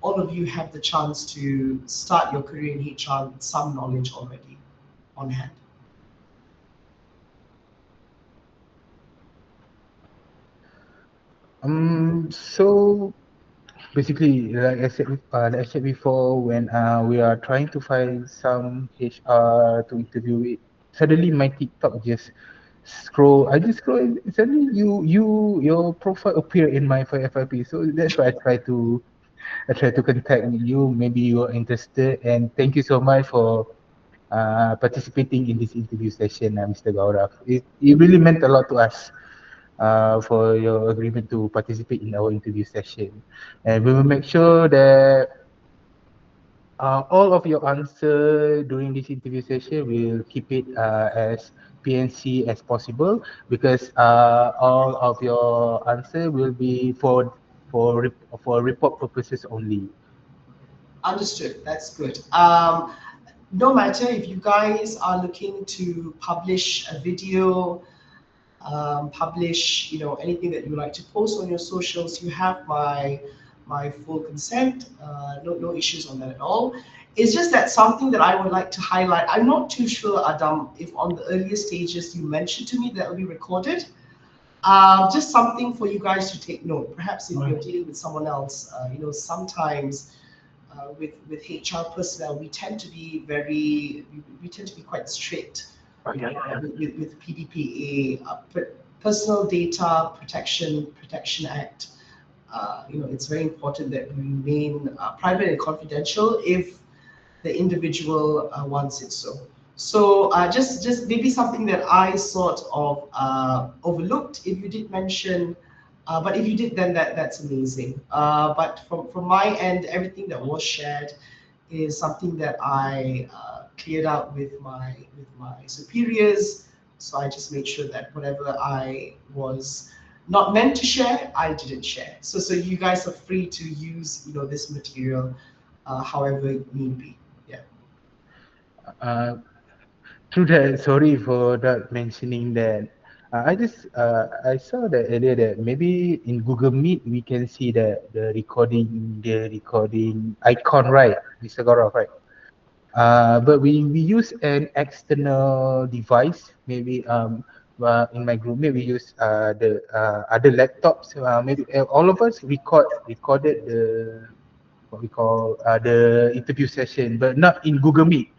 all of you have the chance to start your career in HR with some knowledge already on hand. So basically, like I said before, when we are trying to find some HR to interview with, suddenly my TikTok just scroll. I just scroll, and suddenly your profile appear in my FYP. So that's why I try to contact you. Maybe you are interested, and thank you so much for participating in this interview session, Mr. Gaurav. It really meant a lot to us for your agreement to participate in our interview session. And we will make sure that all of your answer during this interview session will keep it as PNC as possible, because all of your answer will be for report purposes only. Understood. That's good. no matter if you guys are looking to publish a video, publish, anything that you like to post on your socials, you have my full consent. No issues on that at all. It's just that something that I would like to highlight. I'm not too sure, Adam, if on the earlier stages you mentioned to me that will be recorded. Just something for you guys to take note. Perhaps if you're dealing with someone else, sometimes with HR personnel, we tend to be we tend to be quite strict Oh, yeah, yeah. with PDPA, Personal Data Protection Act. It's very important that we remain private and confidential if the individual wants it so. So just maybe something that I sort of overlooked if you did mention, but if you did, then that's amazing. But from my end, everything that was shared is something that I cleared out with my superiors. So I just made sure that whatever I was not meant to share, I didn't share. So you guys are free to use this material however need be. Yeah. Uh, True that. Sorry for not mentioning that. I saw that earlier that maybe in Google Meet we can see the recording icon, right, Mr. Gaurav, right? But we use an external device. Maybe in my group, maybe we use the other laptops. Maybe all of us recorded the what we call the interview session, but not in Google Meet.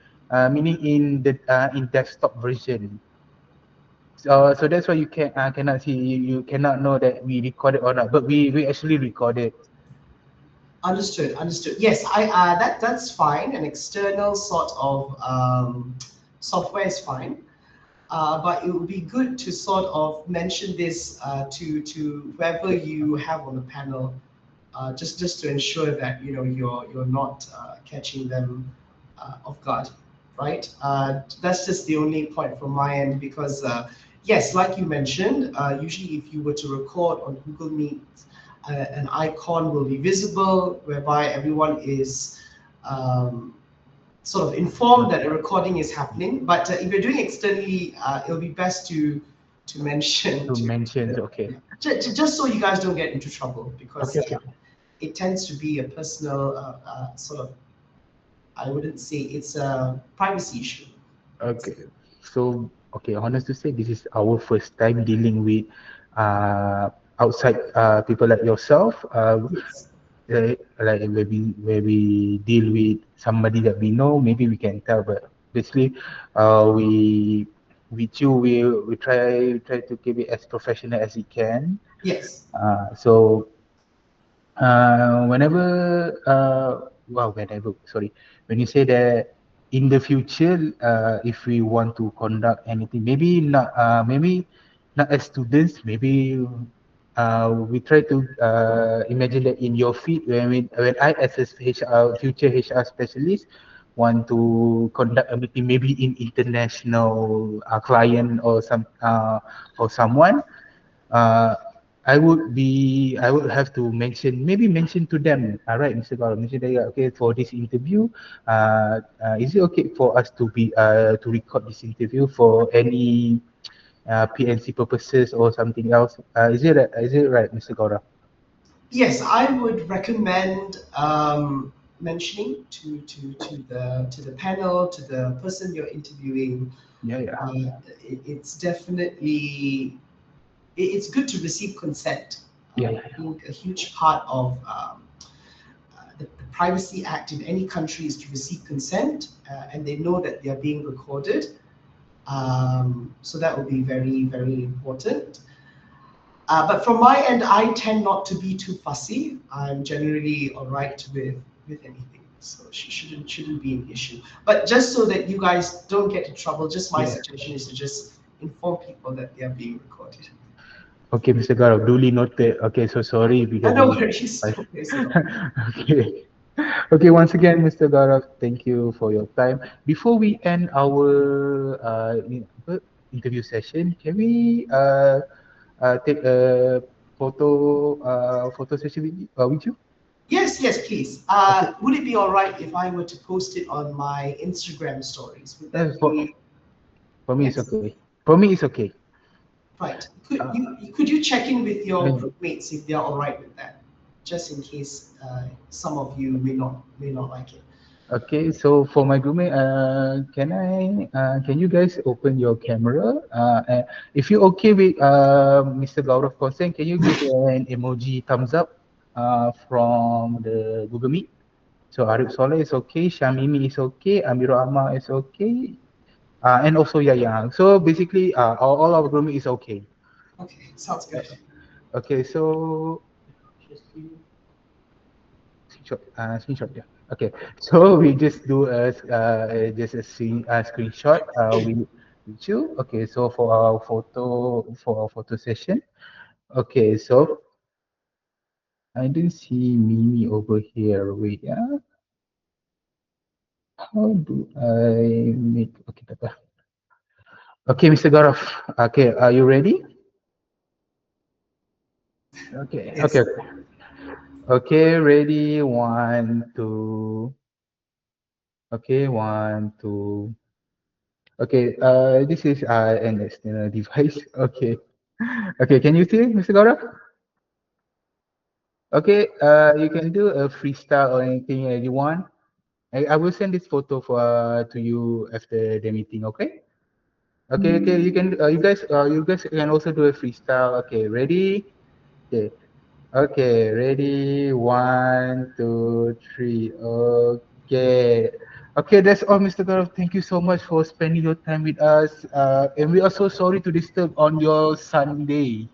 Meaning in the in desktop version. So that's why you cannot see, you cannot know that we recorded or not. But we actually recorded. Understood, understood. Yes, I that's fine. An external sort of software is fine. But it would be good to sort of mention this to whoever you have on the panel, just to ensure that you're not catching them off guard, right? That's just the only point from my end because yes, like you mentioned, usually if you were to record on Google Meet, an icon will be visible whereby everyone is um, sort of informed that a recording is happening. But if you're doing externally, it'll be best to mention To mention, okay. just so you guys don't get into trouble because Okay, okay. it tends to be a personal sort of. I wouldn't say it's a privacy issue. Okay. So, okay, honest to say, this is our first time dealing with uh, outside people like yourself. Yes. Like where we deal with somebody that we know, maybe we can tell. But basically, we with you, we try to keep it as professional as we can. Yes. So whenever whenever, sorry, when you say that in the future, if we want to conduct anything, maybe not as students, maybe we try to imagine that in your feed, when I as a future HR specialist want to conduct a meeting, maybe in international client or someone, uh, I would have to mention to them, all right, Mr. Gaurav, mention that, yeah, okay, for this interview, is it okay for us to record this interview for any PNC purposes or something else? Is it right, Mr. Gaurav? Yes, I would recommend mentioning to the panel, to the person you're interviewing. Yeah, yeah, It's definitely it's good to receive consent. yeah, I think a huge part of the Privacy Act in any country is to receive consent, and they know that they are being recorded. So that would be very, very important. But from my end, I tend not to be too fussy. I'm generally all right with anything, so shouldn't be an issue. But just so that you guys don't get in trouble, just my yeah. suggestion is to just inform people that they are being recorded. Okay, Mr. Gaurav, duly noted. Okay, so sorry because No we. worries, no worries at all. Okay. Okay, once again, Mr. Gaurav, thank you for your time. Before we end our interview session, can we take a photo session with you? Yes, yes, please. Okay. Would it be all right if I were to post it on my Instagram stories? Would Uh, that for, be for me, it's yes? okay. For me, it's okay. Right. Uh, Could you check in with I your mean, groupmates if they're all right with that, just in case some of you may not like it. okay, so for my grooming, can you guys open your camera? If you're okay with Mr. Gaurav consent, can you give an emoji thumbs up from the Google Meet? So Arif Soleh is okay, Shamimi is okay, Amirul Ahmad is okay, and also Yaya. So basically, all our grooming is okay. Okay, sounds good. Okay, so screenshot, yeah. Okay, so we just do a screenshot with you. Okay, so for our photo session. Okay, so I didn't see Mimi over here. Wait, yeah. How do I make? Okay, tak apa. Okay, Mr. Gaurav. Okay, are you ready? Okay, okay, Yes. okay. Okay, ready. One, two. Okay, one, two. Okay, this is an external device. Okay. Okay, can you see, Mr. Gaurav? Okay, you can do a freestyle or anything that you want. I will send this photo to you after the meeting, okay? Okay, okay, you guys can also do a freestyle. Okay, ready? Okay. Okay, ready? One, two, three. Okay. Okay, that's all, Mr. Gaurav. Thank you so much for spending your time with us. And we are so sorry to disturb on your Sunday.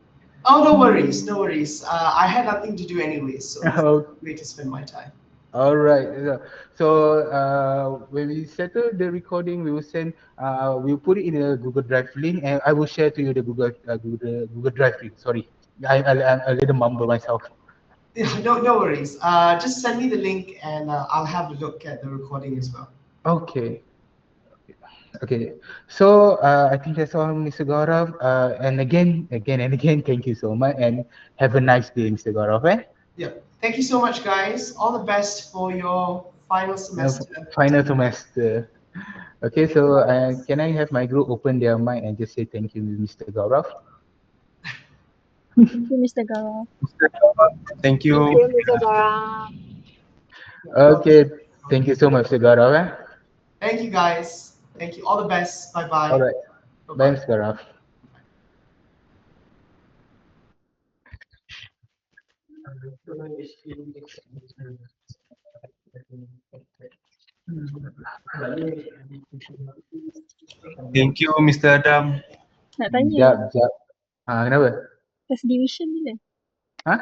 Oh, no worries, no worries. I had nothing to do anyway, so it's a Oh, good way to spend my time. all right. So when we settle the recording, we'll put it in a Google Drive link, and I will share to you the Google Drive link. Sorry, I little mumble myself. Yeah, no, no worries. Just send me the link, and I'll have a look at the recording as well. Okay. Okay, so I think that's all, Mr. Gaurav. And again and again, thank you so much, and have a nice day, Mr. Gaurav. Eh? Yeah. Thank you so much, guys. All the best for your final Uh, semester. Final semester. Okay, so can I have my group open their mic and just say thank you, Mr. Gaurav? Thank you, Mr. Gaurav. Thank Thank you. you, Mr. Gaurav. Okay, thank you so much, Mr. Gaurav. Eh? Thank you, guys. Thank you. All the best. Bye All bye. right, Bye bye, bye. Mr. Gaurav. Thank you, Mr. Adam. Nak tanya, Jap, jap. Kenapa? test division bila? Hah?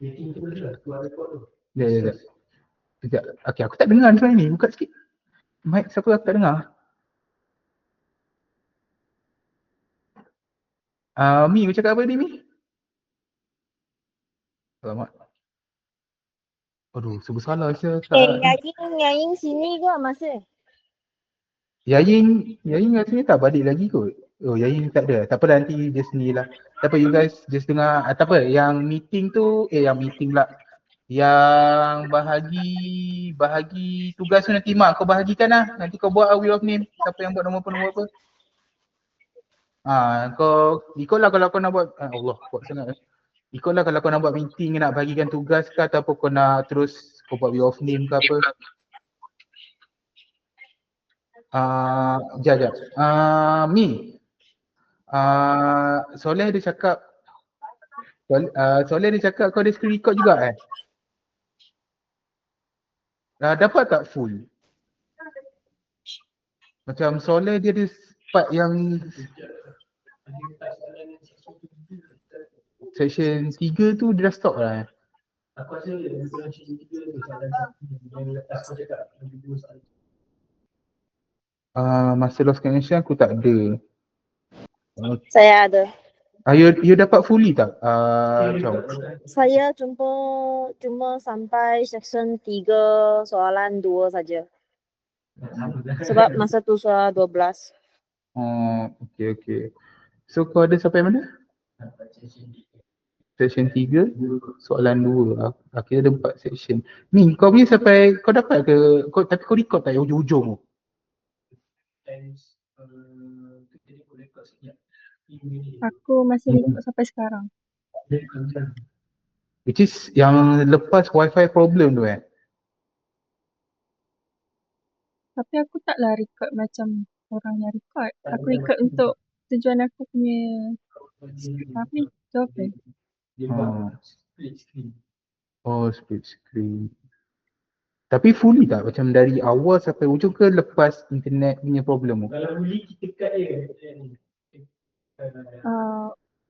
Ya, ya, ya. Sekejap. Okay, aku tak dengar sebenarnya ni. Buka sikit. Mic siapa aku tak dengar. Mi, kau cakap apa tadi, Mi? Alamak. Aduh, sebut salah saya kat ni. Yayin sini ke masa? Yayin rasanya tak balik lagi kot. Oh, Yayin tak ada. Tak apa, nanti dia sendirilah. Tak apa, you guys just dengar. Tak apa, yang meeting tu, yang meeting lah. Yang bahagi tugas tu nanti mak kau bahagikan lah. Nanti kau buat wheel of name. Siapa yang buat nombor apa. Kau ikutlah kalau kau nak buat. Allah, kuat sangat. Ikutlah kalau kau nak buat meeting, nak bagikan tugas ke ataupun kau nak terus kau buat wheel of name ke apa. Jap. Mi, Soleh dia cakap Soleh dia cakap kau ada screen record juga eh? Dapat tak full? Macam Soleh dia ada part yang section 3 tu dia dah stop lah eh? Masa lost connection aku tak ada. Saya ada. You dapat fully tak? Chong? Saya cuma sampai section 3 soalan 2 saja. Sebab masa tu soal 12. Okay. So kau ada sampai mana? section 3, soalan 2. Kira ada 4 section. Ni kau punya sampai kau dapat ke tapi kau record tak hujung-hujung tu? Aku masih record sampai sekarang. Which is yang lepas wifi problem tu Tapi aku taklah record macam orang yang record. Aku record untuk tujuan aku punya apa ni? Jawapan. Split screen. Tapi fully tak? Macam dari awal sampai hujung ke lepas internet punya problem tu?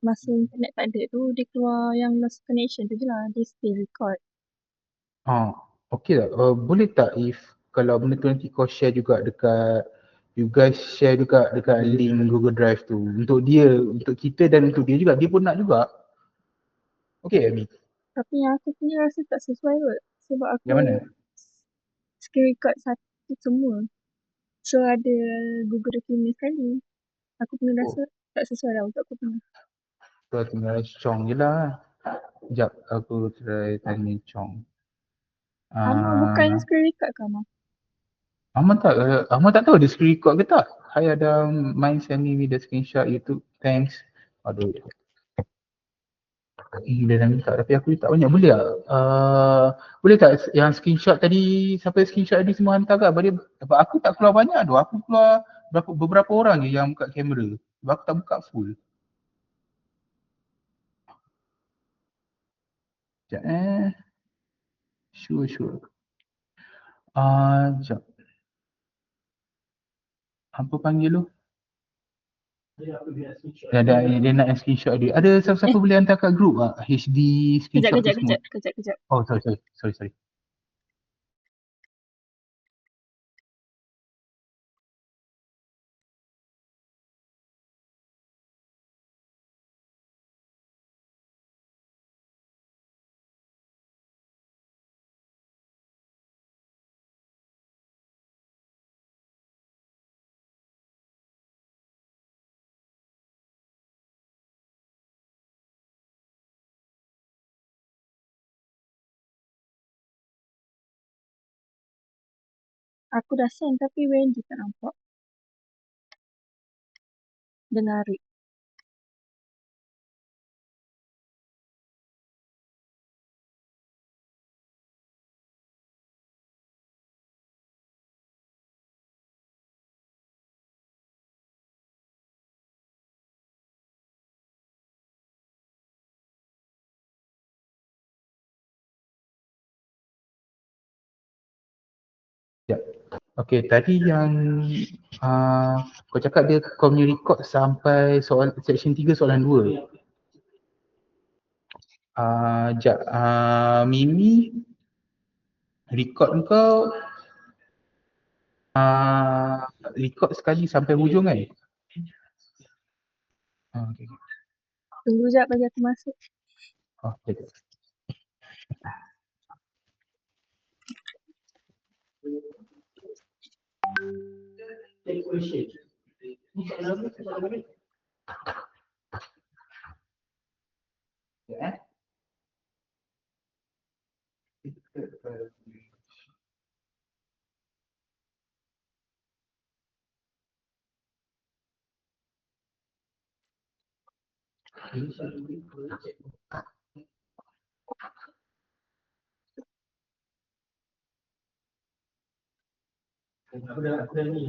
Masa internet tak ada tu, dia keluar yang lost connection tu je lah. Dia still record. Okay tak? Boleh tak if kalau benda tu nanti kau share juga dekat, you guys share juga dekat link Google Drive tu untuk dia, untuk kita dan untuk dia juga, dia pun nak juga. Okay Ami? Tapi yang aku punya rasa tak sesuai kot. Sebab aku Yang mana? screen record satu semua. So ada Google Document sekali. Aku punya rasa tak sesuai lah untuk aku punya. So tinggal Chong je lah. Sekejap aku try tanya Chong. Amal bukan screen record ke Amal? Ahmad tak tahu dia screen record ke tak. Hai Adam, mind sending me the screenshot YouTube. Thanks. Aduh. Dia dah minta tapi aku tak banyak. Boleh tak? Boleh tak yang screenshot tadi, sampai screenshot tadi semua hantar kat sebab aku tak keluar banyak tu. Aku keluar beberapa orang je yang buka kamera. Sebab aku tak buka full. Sekejap Sure. Sekejap. Apa panggil tu? Dia nak screenshot dia. Ada siapa-siapa boleh hantar kat group HD screenshot tu semua. Kejap. Oh, sorry. Aku dah send tapi Wendy tak nampak. Dengar Rick. Okay, tadi yang kau cakap dia kau punya record sampai soal section 3 soalan 2. Mimi record kau record sekali sampai hujung kan? Okay. Tunggu sekejap bagi aku masuk. Okay. Aku dah ni.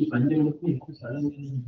Panjang ni, aku salah ni.